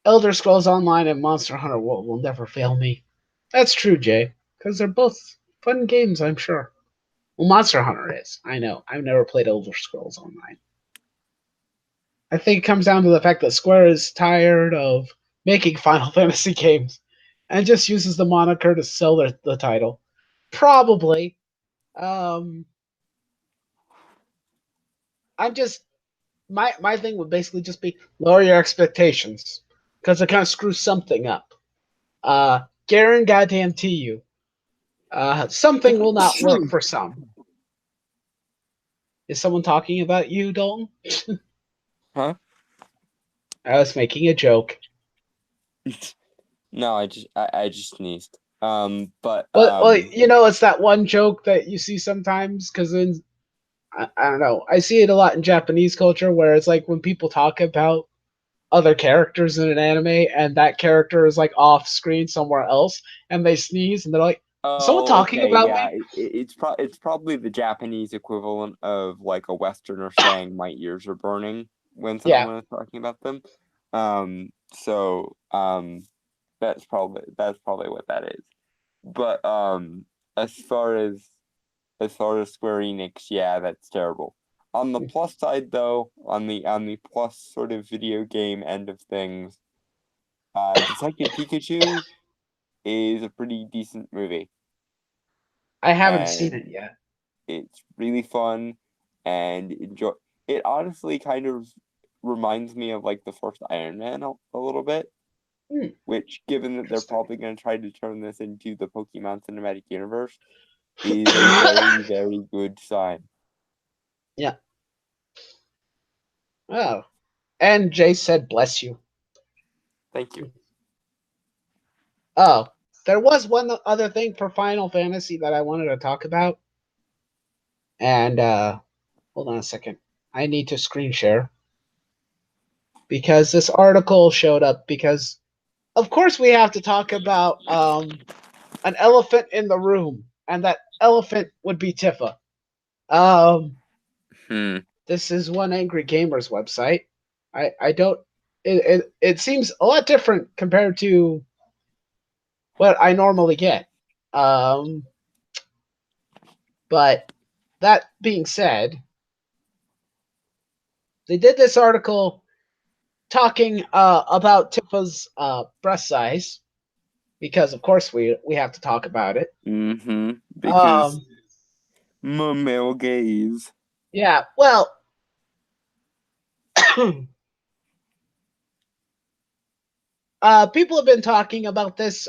Elder Scrolls Online and Monster Hunter World will never fail me. That's true, Jay, because they're both fun games, I'm sure. Well, Monster Hunter is. I know. I've never played Elder Scrolls Online. I think it comes down to the fact that Square is tired of making Final Fantasy games and just uses the moniker to sell the title. Probably. Um, I'm just my thing would basically just be lower your expectations because it kind of screws something up. Garen goddamn to you. Something will not work for some. Is someone talking about you, Dalton? Huh? I was making a joke. No, I just sneezed. But Well, it's that one joke that you see sometimes because I don't know. I see it a lot in Japanese culture where it's like when people talk about other characters in an anime and that character is like off screen somewhere else and they sneeze and they're like, is someone oh, talking okay, about yeah. me? It's probably the Japanese equivalent of like a Westerner saying "my ears are burning" when Yeah, someone is talking about them. So that's probably what that is. But as far as Square Enix, yeah, that's terrible. On the plus side, though, on the plus sort of video game end of things, Detective Pikachu is a pretty decent movie, I haven't seen and it yet. it's really fun and enjoy. It honestly kind of reminds me of like the first Iron Man a little bit, Hmm, which, given that they're interesting. probably going to try to turn this into the Pokemon cinematic universe, is a very, very good sign. Yeah. Oh, and Jay said, "Bless you." Thank you. Oh, there was one other thing for Final Fantasy that I wanted to talk about, and hold on a second. I need to screen share because this article showed up. Because of course we have to talk about an elephant in the room, and that elephant would be Tifa. Um, Hmm. this is one Angry Gamer's website. I don't. It seems a lot different compared to what I normally get. Um, but that being said, they did this article talking about Tifa's breast size because, of course, we have to talk about it. Mm-hmm. Because Um, my male gaze. yeah, well, people have been talking about this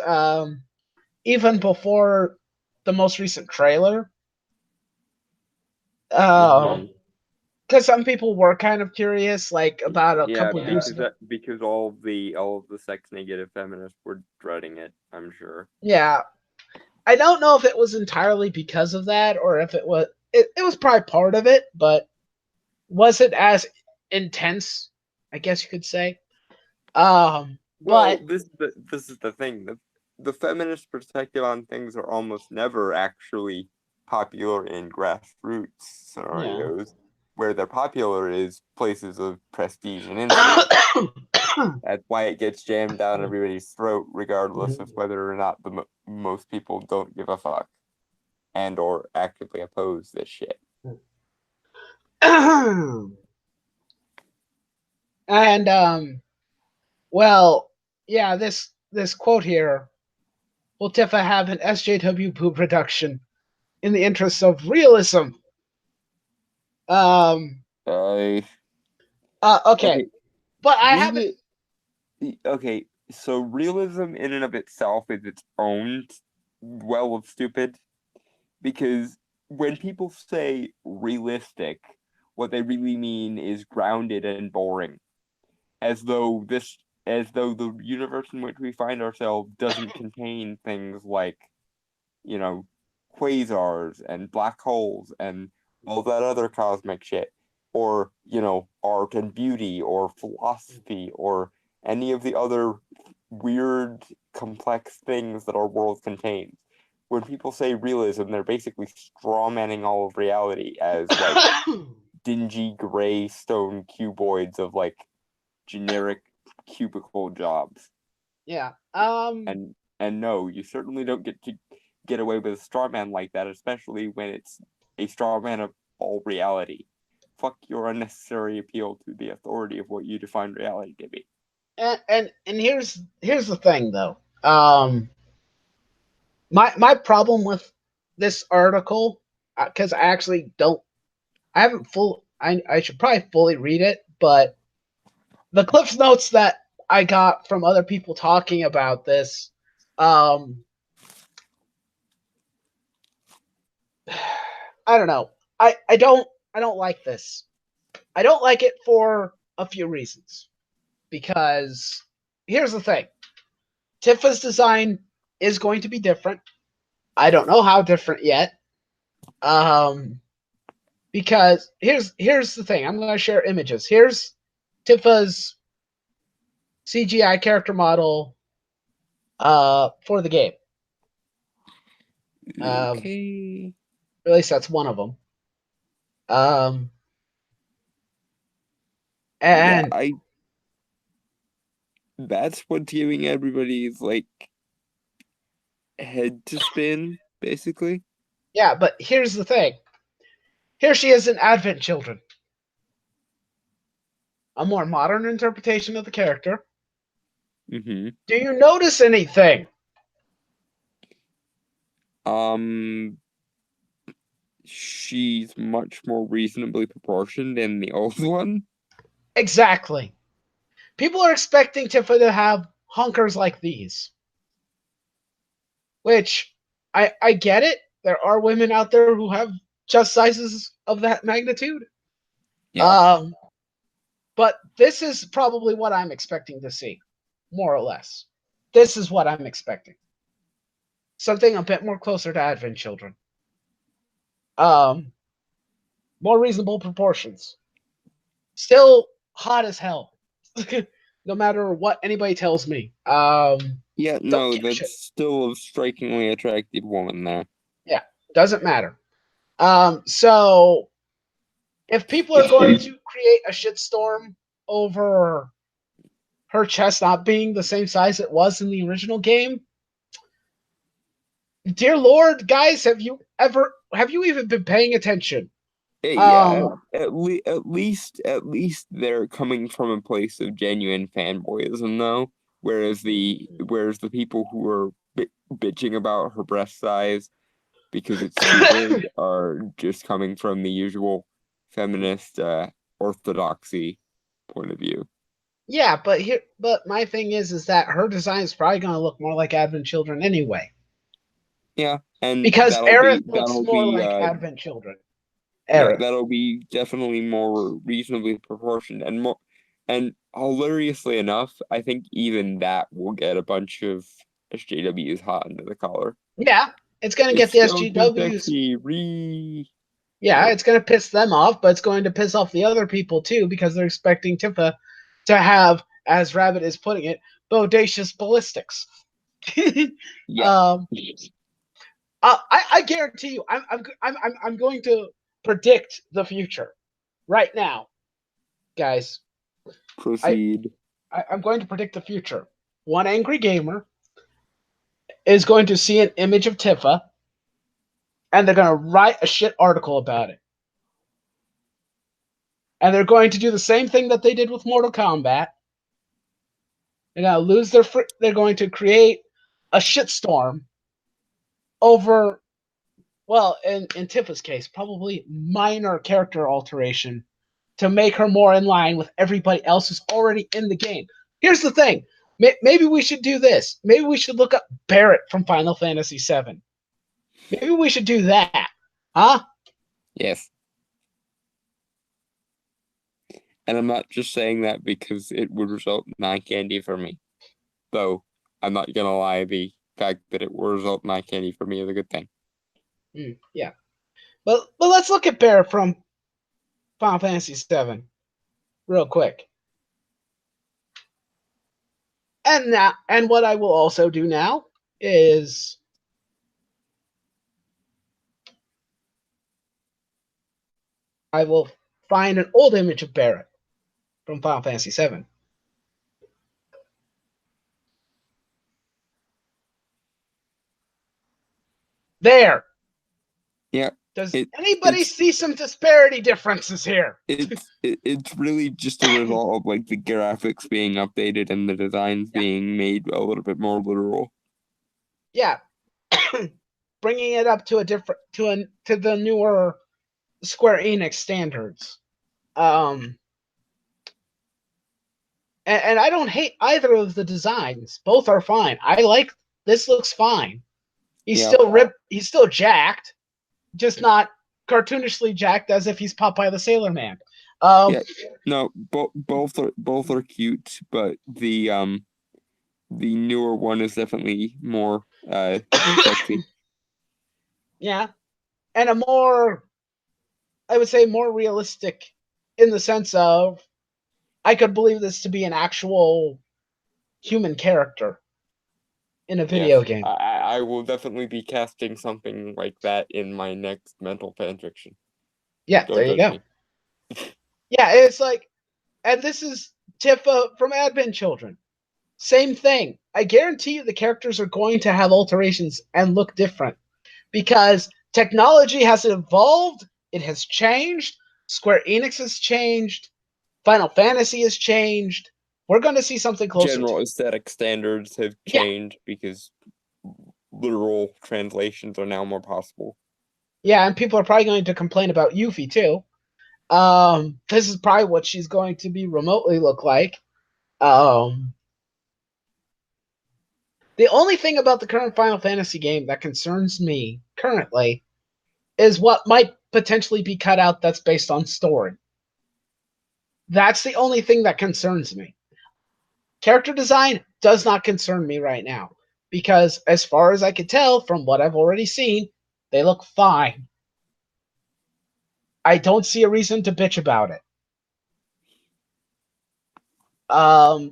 even before the most recent trailer. Mm-hmm. Because some people were kind of curious, like about a Yeah, couple of years ago. because all of the sex negative feminists were dreading it, I'm sure. Yeah, I don't know if it was entirely because of that or if it was. It was probably part of it, but was it as intense? I guess you could say. Well, But this is the thing. The feminist perspective on things are almost never actually popular in grassroots yeah. scenarios. Where they're popular is places of prestige and influence. That's why it gets jammed down everybody's throat, regardless of whether or not most people don't give a fuck and or actively oppose this shit. and well, yeah, this quote here. Will Tifa have an SJW poo production in the interests of realism? Um. Uh, Okay, okay, but I haven't. really. Okay, so realism in and of itself is its own well of stupid because when people say realistic, what they really mean is grounded and boring, as though the universe in which we find ourselves doesn't contain things like, you know, quasars and black holes and all that other cosmic shit, or, art and beauty, or philosophy, or any of the other weird, complex things that our world contains. When people say realism, they're basically strawmanning all of reality as like dingy gray stone cuboids of like generic cubicle jobs. Yeah. And no, you certainly don't get to. get away with a straw man like that, especially when it's a straw man of all reality. Fuck your unnecessary appeal to the authority of what you define reality to be. And here's the thing though. My problem with this article, because I actually don't, I haven't full. I should probably fully read it, but the Cliff's notes that I got from other people talking about this, um, I don't know. I don't like this. I don't like it for a few reasons. Because here's the thing. Tifa's design is going to be different. I don't know how different yet. Um, because here's the thing. I'm going to share images. Here's Tifa's CGI character model for the game. Okay. At least that's one of them. Um, Yeah, and that's what's giving everybody's like head to spin, basically. yeah, but here's the thing. Here she is in Advent Children, a more modern interpretation of the character. Mm-hmm. Do you notice anything? Um, she's much more reasonably proportioned in the old one. Exactly. People are expecting Tifa to have hunkers like these, which I get it. There are women out there who have chest sizes of that magnitude. Yeah. Um, but this is probably what I'm expecting to see, more or less. This is what I'm expecting. Something a bit more closer to Advent Children. Um, more reasonable proportions. Still hot as hell. No matter what anybody tells me. Yeah, Don't no, give a that's shit. still a strikingly attractive woman there. Yeah, doesn't matter. So if people are going to create a shitstorm over her chest not being the same size it was in the original game, dear Lord, guys, have you even been paying attention? Yeah, Um, at least they're coming from a place of genuine fanboyism though, whereas the people who are bitching about her breast size because it's too big are just coming from the usual feminist orthodoxy point of view. yeah, but my thing is that her design is probably going to look more like Advent Children anyway, Yeah, and because that'll Aerith be looks that'll more be like Advent Children. yeah, Aerith. that'll be definitely more reasonably proportioned and more, and hilariously enough, I think even that will get a bunch of SJWs hot under the collar. Yeah, it's going to get It's the still too SGWs. sexy, Yeah, nope. it's going to piss them off, but it's going to piss off the other people too because they're expecting Tifa to have, as Rabbit is putting it, bodacious ballistics. Yeah, um, I guarantee you, I'm going to predict the future right now, guys. I, proceed. I'm going to predict the future. One angry gamer is going to see an image of Tifa, and they're going to write a shit article about it. And they're going to do the same thing that they did with Mortal Kombat. They're going to lose their. They're going to create a shitstorm over, well, in Tifa's case, probably minor character alteration to make her more in line with everybody else who's already in the game. Here's the thing. Maybe we should do this. Maybe we should look up Barrett from Final Fantasy VII. Maybe we should do that. Huh? Yes, and I'm not just saying that because it would result in eye candy for me. Though I'm not gonna lie, the fact that it will result in eye candy for me is a good thing. Yeah. But let's look at Barrett from Final Fantasy VII real quick. And what I will also do now is I will find an old image of Barrett from Final Fantasy VII. There. Yeah, Does it anybody it's see some disparity differences here? it's really just a result of like the graphics being updated and the designs Yeah. being made a little bit more literal. Yeah. Bringing it up to a different to the newer Square Enix standards. Um and I don't hate either of the designs. Both are fine. I like this looks fine. He's Yeah, still ripped, he's still jacked, just not cartoonishly jacked as if he's Popeye the Sailor Man. Um yeah. No, both are cute, but the newer one is definitely more sexy. yeah. And a more, I would say, more realistic in the sense of I could believe this to be an actual human character in a video Yes, game. I will definitely be casting something like that in my next mental fan fiction. Yeah, there Don't you judge go. me. Yeah, it's like, and this is Tifa from Advent Children. Same thing. I guarantee you the characters are going to have alterations and look different because technology has evolved, it has changed, Square Enix has changed, Final Fantasy has changed. We're going to see something closer to. General aesthetic standards have Yeah, changed because literal translations are now more possible. yeah, and people are probably going to complain about Yuffie too. This is probably what she's going to be remotely look like. Um, the only thing about the current Final Fantasy game that concerns me currently is what might potentially be cut out that's based on story. That's the only thing that concerns me. Character design does not concern me right now because, as far as I can tell from what I've already seen, they look fine. I don't see a reason to bitch about it.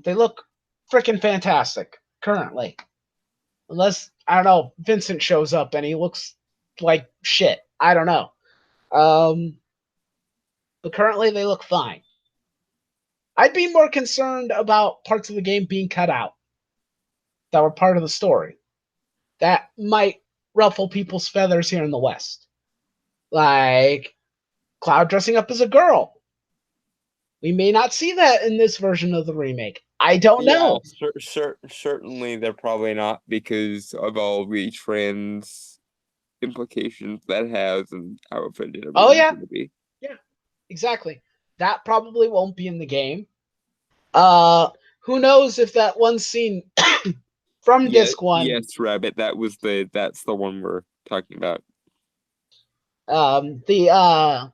They look freaking fantastic currently. Unless, I don't know, Vincent shows up and he looks like shit. I don't know. Um, but currently they look fine. I'd be more concerned about parts of the game being cut out that were part of the story. That might ruffle people's feathers here in the West. Like Cloud dressing up as a girl. We may not see that in this version of the remake. I don't Yeah, know. certainly they're probably not because of all the trans implications that has and how offended Oh everyone's yeah, gonna be. yeah, exactly. That probably won't be in the game. Uh, who knows if that one scene from Yeah, disc one, yes, Rabbit, that's the one we're talking about. um, the uh,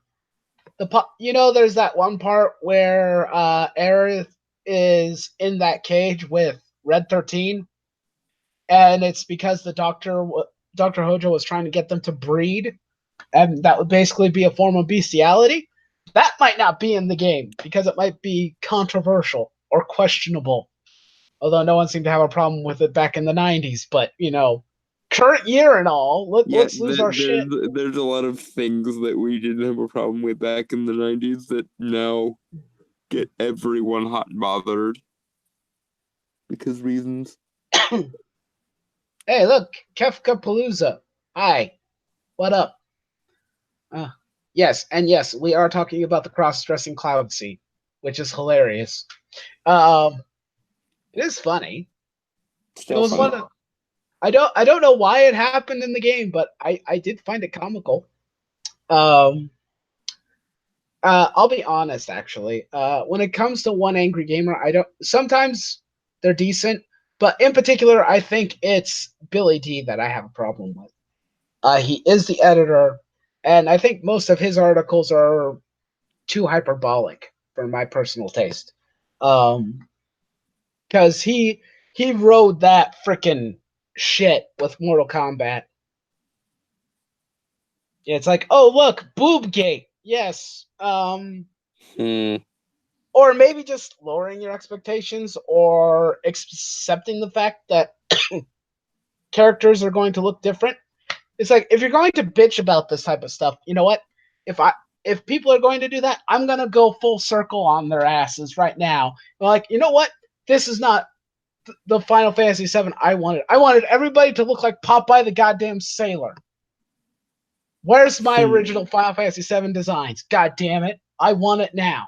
there's that one part where Aerith is in that cage with Red 13, and it's because the Doctor Hojo was trying to get them to breed, and that would basically be a form of bestiality. That might not be in the game because it might be controversial or questionable. Although no one seemed to have a problem with it back in the 90s, but current year and all, Yeah, let's lose our shit. there's a lot of things that we didn't have a problem with back in the 90s that now get everyone hot and bothered because reasons. Hey, look, Kefka Palooza. Hi, what up? Uh, yes, and yes, we are talking about the cross-dressing cloud scene, which is hilarious. Um, it is funny. It Still was one funny. of I don't know why it happened in the game, but I did find it comical. Um, I'll be honest, actually. When it comes to One Angry Gamer, I don't. Sometimes they're decent, but in particular, I think it's Billy D that I have a problem with. He is the editor, and I think most of his articles are too hyperbolic for my personal taste. Because he rode that freaking shit with Mortal Kombat. It's like, oh look, boob gate. Yes. Hmm. Or maybe just lowering your expectations or accepting the fact that characters are going to look different. It's like if you're going to bitch about this type of stuff, you know what? If I if people are going to do that, I'm gonna go full circle on their asses right now. Like, you know what? This is not the Final Fantasy VII I wanted. I wanted everybody to look like Popeye the goddamn Sailor. Where's my original Final Fantasy VII designs? God damn it. I want it now.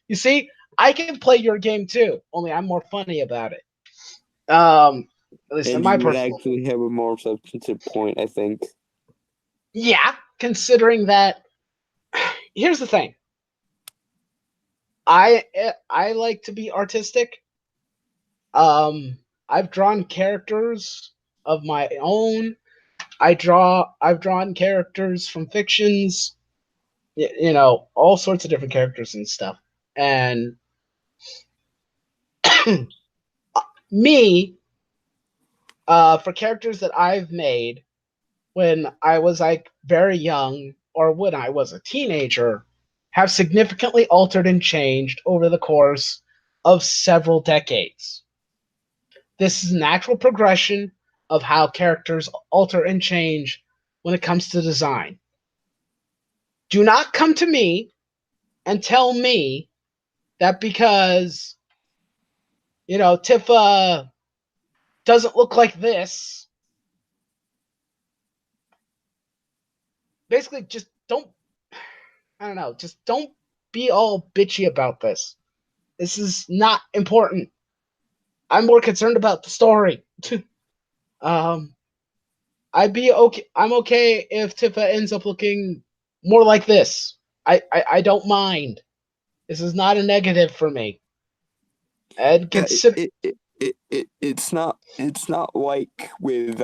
You see, I can play your game too, only I'm more funny about it. At least in And my you would personal. actually have a more substantive point, I think. Yeah, considering that. Here's the thing. I like to be artistic. I've drawn characters of my own. I've drawn characters from fictions, you know, all sorts of different characters and stuff. And me, for characters that I've made when I was like very young or when I was a teenager, have significantly altered and changed over the course of several decades. This is a natural progression of how characters alter and change when it comes to design. Do not come to me and tell me that because, you know, Tifa doesn't look like this. Basically, just don't, I don't know, just don't be all bitchy about this. This is not important. I'm more concerned about the story. um, I'd be okay. I'm okay if Tifa ends up looking more like this. I don't mind. This is not a negative for me. And Yeah, consider, it's not like with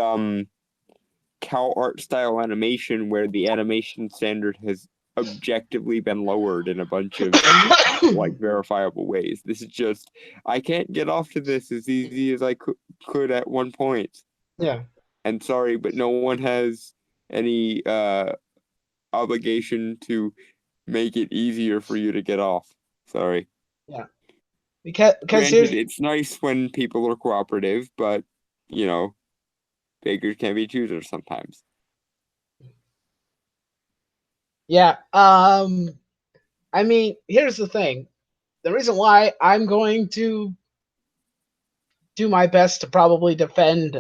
cow art style animation where the animation standard has objectively been lowered in a bunch of like verifiable ways. This is just I can't get off to this as easy as I could at one point. yeah, And sorry, but no one has any obligation to make it easier for you to get off. Sorry. yeah. Because Granted, here's, it's nice when people are cooperative, but you know, beggars can be choosers sometimes. yeah. I mean, here's the thing. The reason why I'm going to do my best to probably defend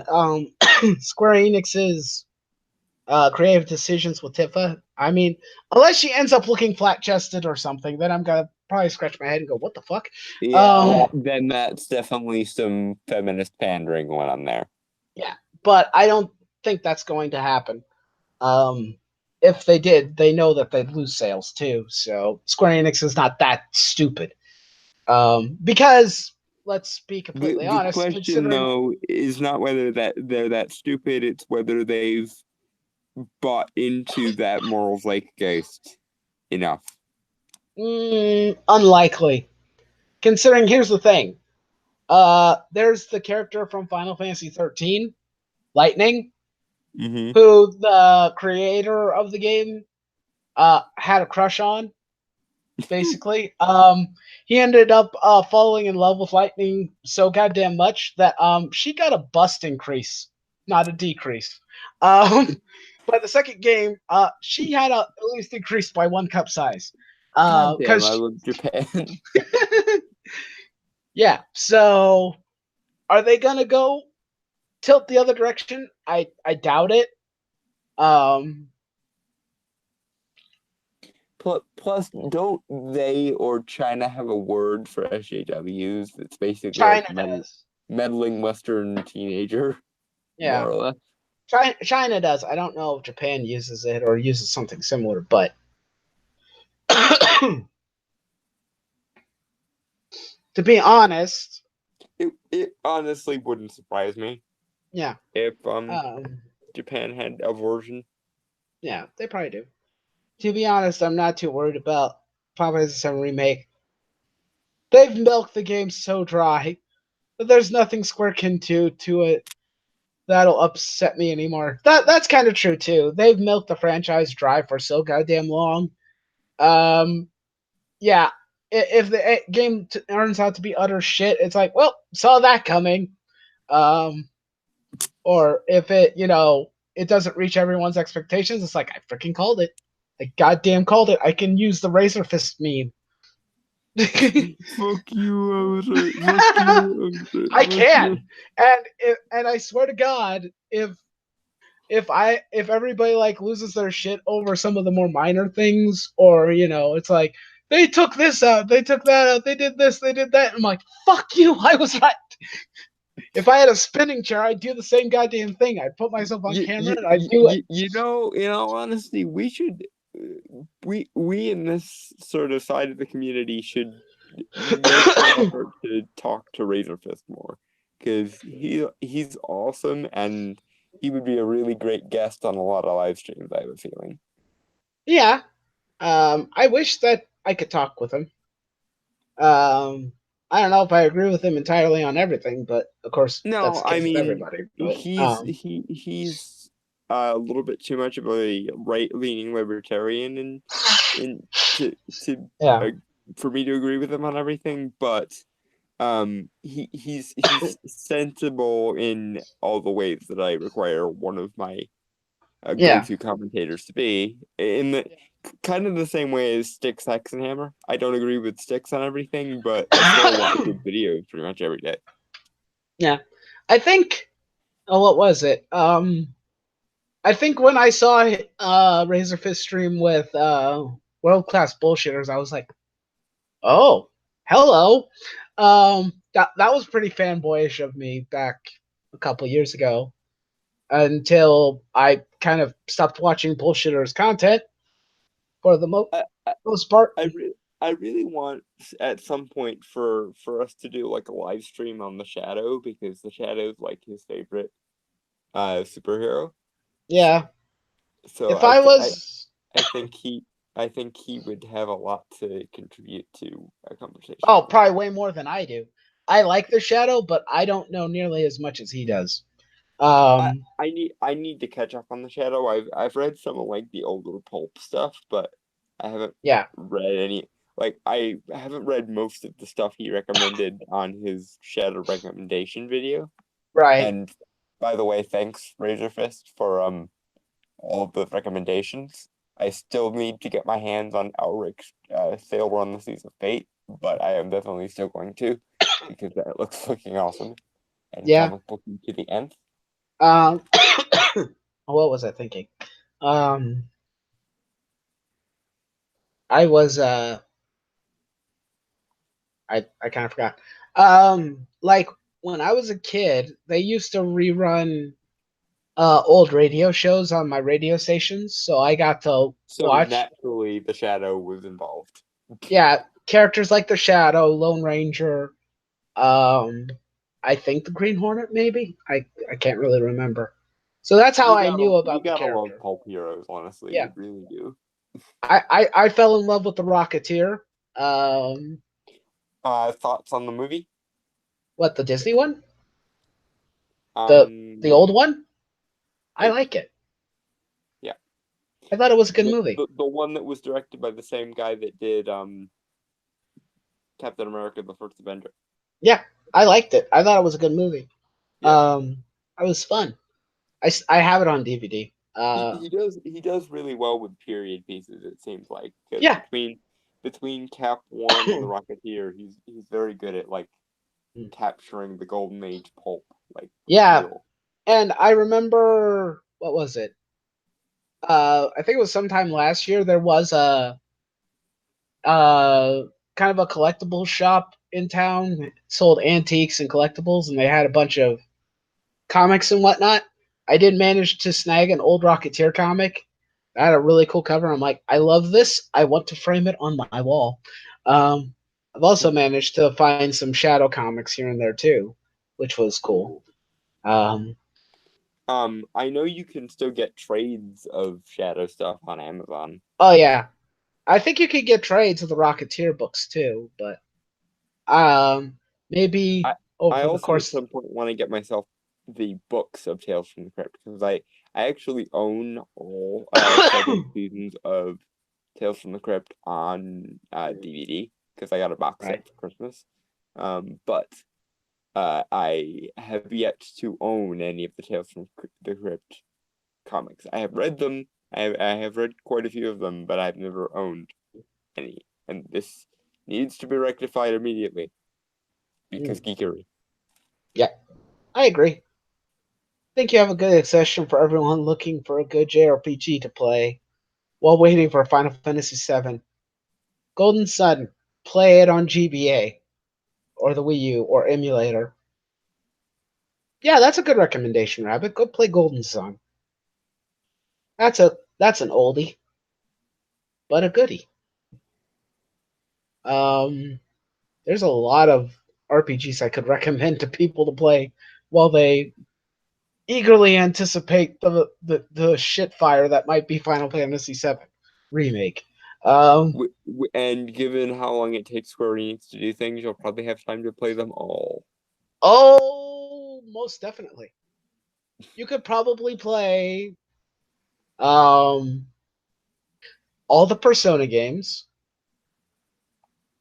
Square Enix's creative decisions with Tifa. I mean, unless she ends up looking flat chested or something, then I'm gonna probably scratch my head and go, "What the fuck?" Yeah, then that's definitely some feminist pandering going on there. Yeah, but I don't think that's going to happen. Um, if they did, they know that they'd lose sales too. So Square Enix is not that stupid. Because let's be completely The honest, question considering though is not whether that they're that stupid, it's whether they've bought into that moral zeitgeist enough. unlikely. Considering here's the thing. There's the character from Final Fantasy 13, Lightning, Mm-hmm. who the creator of the game had a crush on. Basically, he ended up falling in love with Lightning so goddamn much that she got a bust increase, not a decrease. Um, by the second game, she had at least increased by 1 cup size. God damn, I Because love Japan. yeah, so are they gonna go tilt the other direction? I doubt it. Um, Plus, don't they or China have a word for SJWs that's basically like China does. meddling Western teenager, Yeah, more or less? China does. I don't know if Japan uses it or uses something similar, but to be honest, It honestly wouldn't surprise me yeah, if um, Japan had a version. yeah, they probably do. To be honest, I'm not too worried about Final Fantasy VII Remake. They've milked the game so dry that there's nothing Square can do to it that'll upset me anymore. That's kind of true too. They've milked the franchise dry for so goddamn long. Um, yeah, if the game turns out to be utter shit, it's like, well, saw that coming. Um, or if it, you know, it doesn't reach everyone's expectations, it's like I freaking called it. I goddamn called it. I can use the Razor Fist meme. Fuck you, I was right. Fuck you, I was right. I Fuck you. can, and I swear to God, if everybody like loses their shit over some of the more minor things, or it's like they took this out, they took that out, they did this, they did that. I'm like, fuck you, I was right. If I had a spinning chair, I'd do the same goddamn thing. I'd put myself on camera and I'd do it. Honestly, we should we in this sort of side of the community should make an effort to talk to Razorfist more because he's awesome and he would be a really great guest on a lot of live streams, I have a feeling. Yeah. I wish that I could talk with him. I don't know if I agree with him entirely on everything, but of course that's No, the I case with mean everybody. But he's a little bit too much of a right-leaning libertarian and in to yeah, uh, for me to agree with him on everything, but he's sensible in all the ways that I require one of my yeah. go-to commentators to be in the kind of the same way as Sticks, Hexenhammer. I don't agree with Sticks on everything, but I still watch his videos pretty much every day. Yeah. I think what was it? I think when I saw Razorfist stream with World Class Bullshitters, I was like, "Oh, hello." That was pretty fanboyish of me back a couple years ago until I kind of stopped watching Bullshitters content for the I, most part. I really want at some point for us to do like a live stream on the Shadow because the Shadow's like his favorite superhero. Yeah. So If I was I think he would have a lot to contribute to a conversation Oh, with me. probably way more than I do. I like the Shadow, but I don't know nearly as much as he does. Um, I need to catch up on the Shadow. I've read some of like the older pulp stuff, but I haven't yeah, read any like I haven't read most of the stuff he recommended on his Shadow recommendation video. right. And by the way, thanks Razor Fist for all the recommendations. I still need to get my hands on Elric's Sail Run the Seas of Fate, but I am definitely still going to because that looks fucking awesome and Yeah. comic booky to the nth. Um, what was I thinking? Um, I was I kind of forgot. Like when I was a kid, they used to rerun old radio shows on my radio stations, so I got to So watch. naturally, the Shadow was involved. Yeah, characters like the Shadow, Lone Ranger. Um, I think the Green Hornet, maybe. I can't really remember. So that's how I knew You about the gotta love character. pulp heroes, honestly, Yeah, you really do. I fell in love with the Rocketeer. Um, Thoughts on the movie? what, the Disney one? The old Um, one? I it, like it. yeah, I thought it was a good movie. the one that was directed by the same guy that did Captain America: The First Avenger. Yeah, I liked it. I thought it was a good movie. Yeah, It was fun. I have it on DVD. he does really well with period pieces. It seems like because Yeah, between Cap One and the Rocketeer, he's very good at like capturing the golden age pulp like yeah. feel. And I remember what was it? I think it was sometime last year. There was a uh kind of a collectible shop in town. It sold antiques and collectibles, and they had a bunch of comics and whatnot. I did manage to snag an old Rocketeer comic. I had a really cool cover. I'm like, I love this. I want to frame it on my wall. Um, I've also managed to find some Shadow comics here and there too, which was cool. Cool. Um, I know you can still get trades of Shadow stuff on Amazon. oh yeah, I think you could get trades of the Rocketeer books too, but maybe I I over the also at course. some point want to get myself the books of Tales from the Crypt because I actually own all seven seasons of Tales from the Crypt on DVD because I got a box Right. set for Christmas. But I have yet to own any of the Tales from the Crypt comics. I have read them. I have read quite a few of them, but I've never owned any. And this needs to be rectified immediately because Mm, geekery. yeah, I agree. think you have a good session for everyone looking for a good JRPG to play while waiting for Final Fantasy VII. Golden Sun, play it on GBA or the Wii U or emulator. Yeah, that's a good recommendation, Rabbit. Go play Golden Sun. That's an oldie, but a goodie. Um, there's a lot of RPGs I could recommend to people to play while they eagerly anticipate the shit fire that might be Final Fantasy VII remake. Um, And given how long it takes Square Enix to do things, you'll probably have time to play them all. oh, most definitely. You could probably play um all the Persona games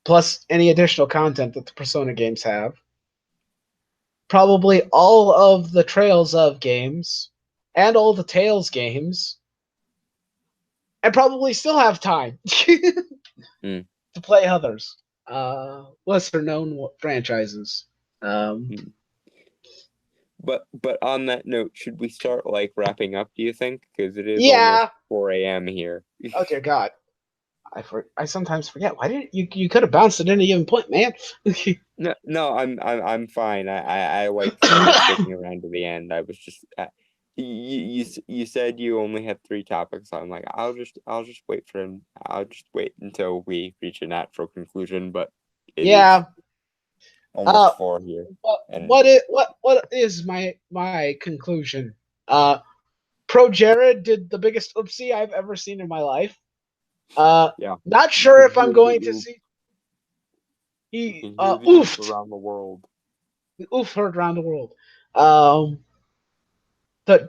plus any additional content that the Persona games have. Probably all of the Trails of games and all the Tales games, and probably still have time to Hmm. play others, lesser known franchises. Hmm. But on that note, should we start like wrapping up, do you think? Because it is almost Yeah. 4 a.m. here. Oh dear God, I sometimes forget. Why didn't you? You could have bounced at any given point, man. No, I'm fine. I like sticking around to the end. I was just you said you only had three topics. So I'm like, I'll just wait for him. I'll just wait until we reach a natural conclusion. But it is Yeah. almost 4 here, and What is my conclusion? Pro Jared did the biggest oopsie I've ever seen in my life. Uh, yeah, not you sure can if I'm hear the going to oof. see. You He can hear the oof oofed. around the world. Oof heard around the world. Um, the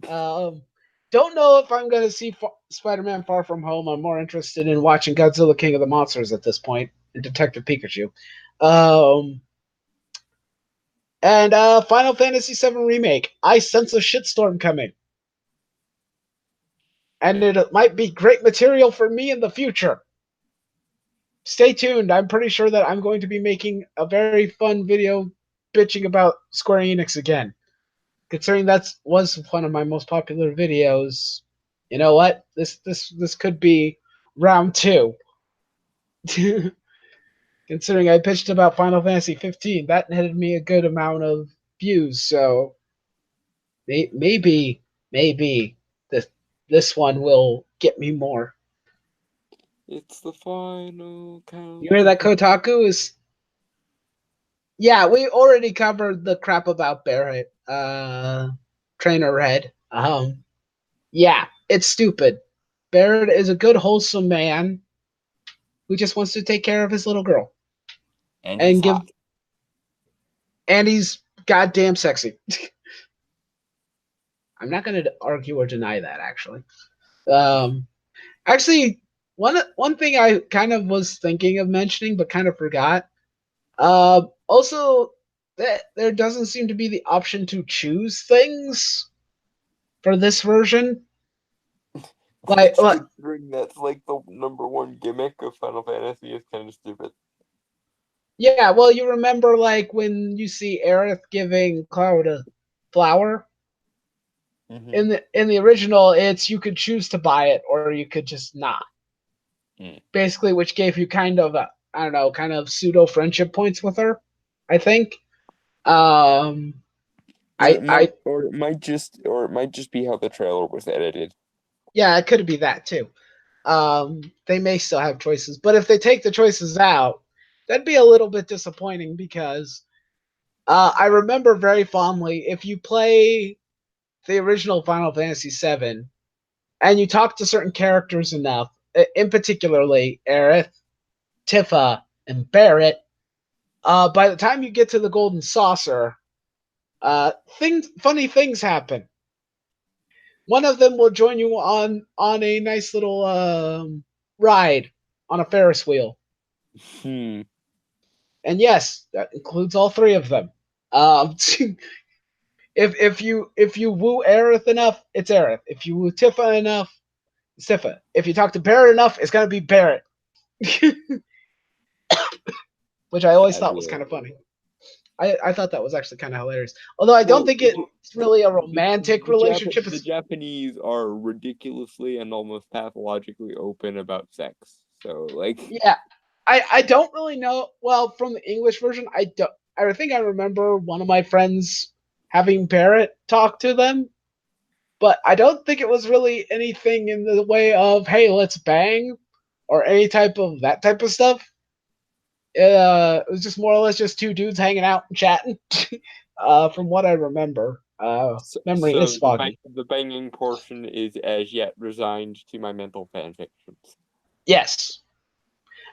um don't know if I'm going to see Spider-Man Far From Home. I'm more interested in watching Godzilla King of the Monsters at this point and Detective Pikachu. Um, and Final Fantasy VII Remake. I sense a shitstorm coming. And it might be great material for me in the future. Stay tuned. I'm pretty sure that I'm going to be making a very fun video bitching about Square Enix again. Considering that was one of my most popular videos, you know what? This could be round two. Considering I pitched about Final Fantasy 15, that netted me a good amount of views. So maybe this this one will get me more. It's the final You hear that, countdown. Kotaku? Is Yeah, we already covered the crap about Barrett. Trainer Red. Yeah, it's stupid. Barrett is a good, wholesome man who just wants to take care of his little girl And he's and give. hot. And he's goddamn sexy. I'm not going to argue or deny that. Um, actually, one thing I kind of was thinking of mentioning but kind of forgot. Also, that there doesn't seem to be the option to choose things for this version. Like, Which, like considering that's like the number one gimmick of Final Fantasy, is kind of stupid. yeah, well, you remember like when you see Aerith giving Cloud a flower Mm-hmm. in the original, it's you could choose to buy it or you could just not. Mm. Basically, which gave you kind of I don't know, kind of pseudo friendship points with her. I think. Um, Or it I might, or it might just be how the trailer was edited. yeah, it could be that too. They may still have choices, but if they take the choices out, that'd be a little bit disappointing because I remember very fondly if you play the original Final Fantasy VII and you talk to certain characters enough, in particularly Aerith, Tifa, and Barrett, by the time you get to the Golden Saucer, funny things happen. One of them will join you on a nice little ride on a Ferris wheel, Hmm. and yes, that includes all three of them. Um, if you woo Aerith enough, it's Aerith. If you woo Tifa enough, it's Tifa. If you talk to Barrett enough, it's gonna be Barrett, which I always thought was kind Fabulous. of funny. I thought that was actually kind of hilarious. Although I don't Well, think it's really a romantic relationship. The Japanese are ridiculously and almost pathologically open about sex. So like, Yeah, I don't really know. Well, from the English version, I don't. I think I remember one of my friends having Barrett talk to them, but I don't think it was really anything in the way of "Hey, let's bang" or any type of that type of stuff. It was just more or less just two dudes hanging out and chatting. From what I remember, memory is foggy. the banging portion is as yet resigned to my mental fan fictions. Yes,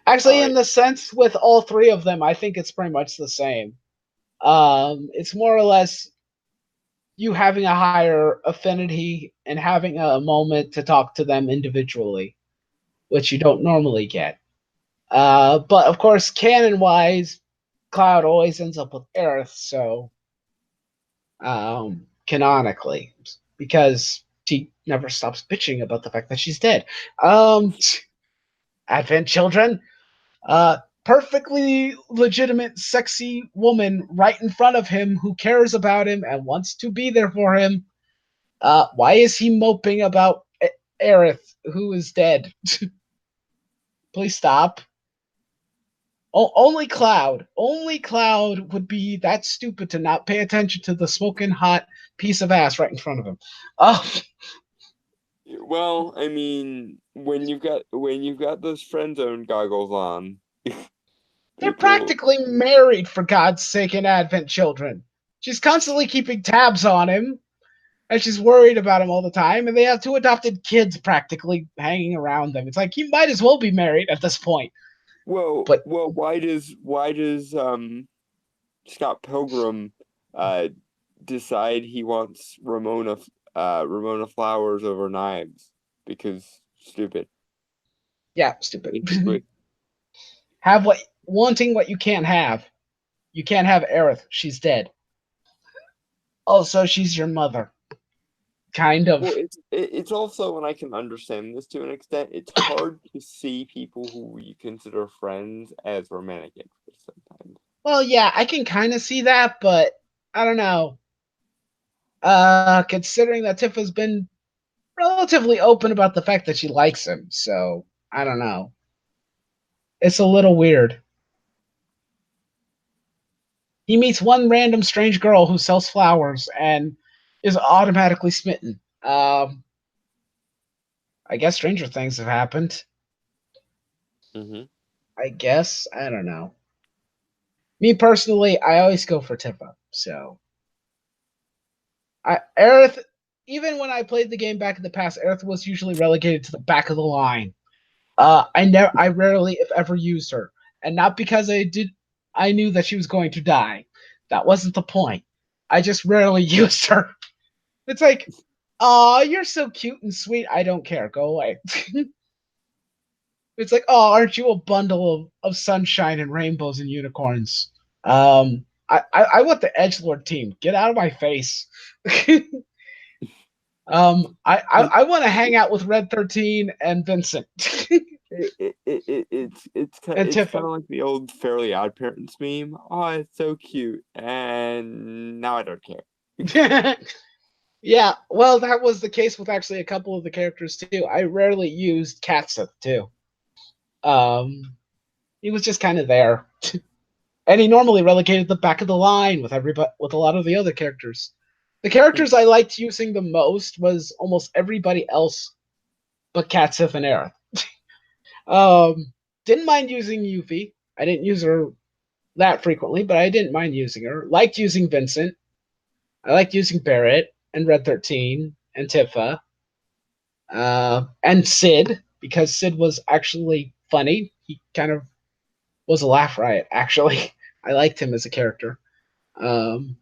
All actually, in right. the sense with all three of them, I think it's pretty much the same. It's more or less you having a higher affinity and having a moment to talk to them individually, which you don't normally get. But of course, canon wise, Cloud always ends up with Aerith, so canonically, because she never stops bitching about the fact that she's dead. Um, Advent children, perfectly legitimate, sexy woman right in front of him who cares about him and wants to be there for him. Why is he moping about Aerith, who is dead? Please stop. Only Cloud would be that stupid to not pay attention to the smoking hot piece of ass right in front of him. Oh, Well, I mean, when you've got those friend zone goggles on, they're people. practically married, for God's sake, in Advent Children. She's constantly keeping tabs on him, and she's worried about him all the time, and they have two adopted kids practically hanging around them. It's like he might as well be married at this point. But Why does Scott Pilgrim uh decide he wants Ramona Flowers over knives? Because stupid, yeah, stupid. basically. Have what wanting what you can't have. You can't have Aerith. She's dead. Also, she's your mother. Kind Well, of. it's also, and I can understand this to an extent, it's hard to see people who you consider friends as romantic interests sometimes. Well, yeah, I can kind of see that, but I don't know. Considering that Tifa's been relatively open about the fact that she likes him, so I don't know. It's a little weird. He meets one random strange girl who sells flowers and is automatically smitten. I guess stranger things have happened. Mm-hmm. I guess I don't know. Me personally, I always go for Tifa. So Aerith, even when I played the game back in the past, Aerith was usually relegated to the back of the line. I rarely, if ever, used her, and not because I knew that she was going to die. That wasn't the point. I just rarely used her. It's like, oh, you're so cute and sweet. I don't care. Go away. It's like, oh, aren't you a bundle of sunshine and rainbows and unicorns? I want the Edgelord team. Get out of my face. I want to hang out with Red 13 and Vincent and It's kind Tifa. of like the old Fairly Odd Parents meme. Oh, it's so cute, and now I don't care. Yeah, well, that was the case with actually a couple of the characters too. I rarely used Katseth too. Um, he was just kind of there, and he normally relegated the back of the line with everybody with a lot of the other characters. The characters I liked using the most was almost everybody else but Katseth and Aerith. Didn't mind using Yuffie. I didn't use her that frequently, but I didn't mind using her. Liked using Vincent. I liked using Barrett and Red 13 and Tifa. And Sid, because Sid was actually funny. He kind of was a laugh riot, actually. I liked him as a character. Um,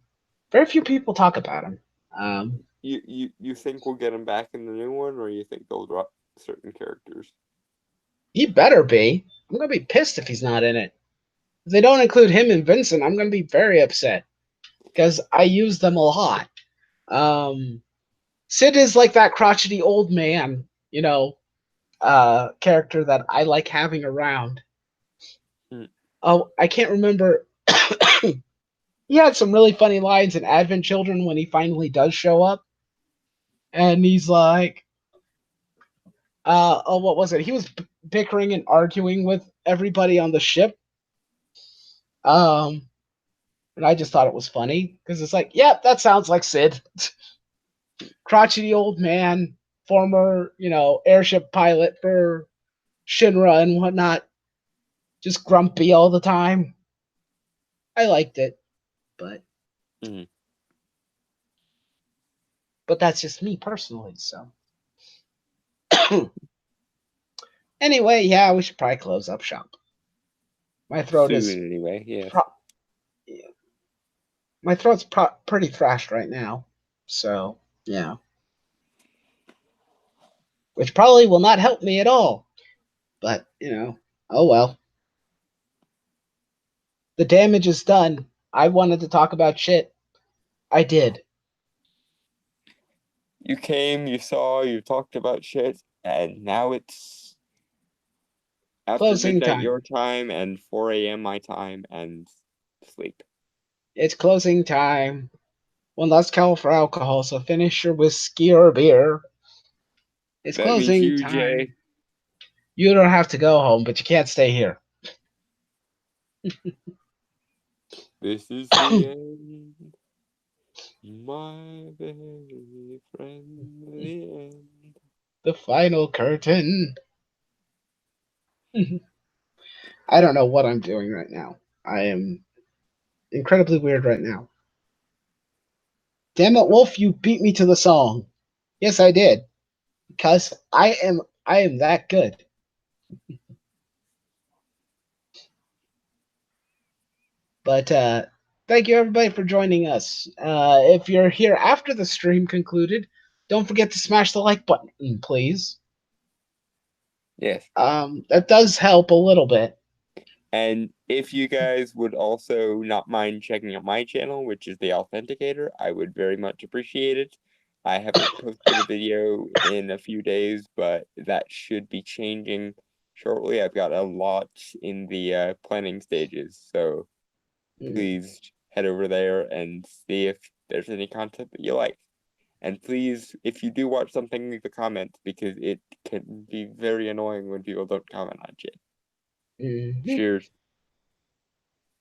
very few people talk about him. Um, You think we'll get him back in the new one, or you think they'll drop certain characters? he better be. I'm going to be pissed if he's not in it. If they don't include him and Vincent, I'm going to be very upset because I use them a lot. Um, Sid is like that crotchety old man, character that I like having around. Hmm. Oh, I can't remember he had some really funny lines in Advent Children when he finally does show up, and he's like, oh, what was it? He was bickering and arguing with everybody on the ship. Um, and I just thought it was funny because it's like, yep, that sounds like Sid, crotchety old man, former, airship pilot for Shinra and whatnot, just grumpy all the time. I liked it, but Mhm. but that's just me personally. So anyway, yeah, we should probably close up shop. My throat is Soon, anyway. Yes. pro- my throat's pretty thrashed right now. So yeah, which probably will not help me at all. But oh well. The damage is done. I wanted to talk about shit. I did. You came, you saw, you talked about shit, and now it's after Closing midnight time. your time and 4 a.m. my time and sleep. It's closing time. One last call for alcohol, so finish your whiskey or beer. It's That means closing you, time. Jay. You don't have to go home, but you can't stay here. This is the end. My very friend, the end. The final curtain. I don't know what I'm doing right now. I am incredibly weird right now. Damn it, Wolf, you beat me to the song. Yes, I did. Because I am that good. But thank you everybody for joining us. If you're here after the stream concluded, don't forget to smash the like button, please. Yes. That does help a little bit. And if you guys would also not mind checking out my channel, which is The Authenticator, I would very much appreciate it. I haven't posted a video in a few days, but that should be changing shortly. I've got a lot in the planning stages, so please head over there and see if there's any content that you like. And please, if you do watch something, leave a comment because it can be very annoying when people don't comment on shit. Mm-hmm. Cheers.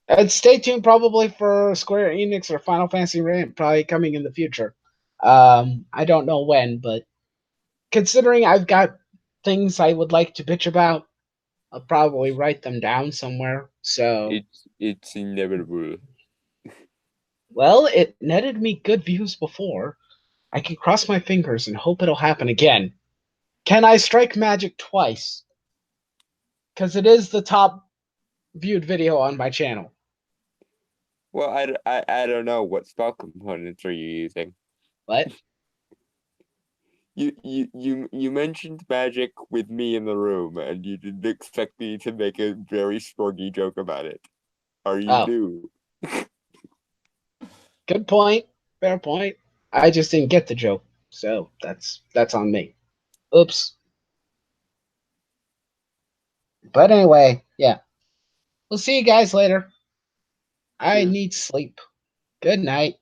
And stay tuned probably for Square Enix or Final Fantasy Rant probably coming in the future. I don't know when, but considering I've got things I would like to bitch about, I'll probably write them down somewhere. So, It's inevitable. well, it netted me good views before. I can cross my fingers and hope it'll happen again. Can I strike magic twice? Because it is the top viewed video on my channel. Well, I don't know what spell components are you using. What? You mentioned magic with me in the room, and you didn't expect me to make a very sproggy joke about it. Are you Oh, new? good point. Fair point. I just didn't get the joke, so that's on me. Oops. But anyway, yeah. We'll see you guys later. I Cheers. need sleep. Good night.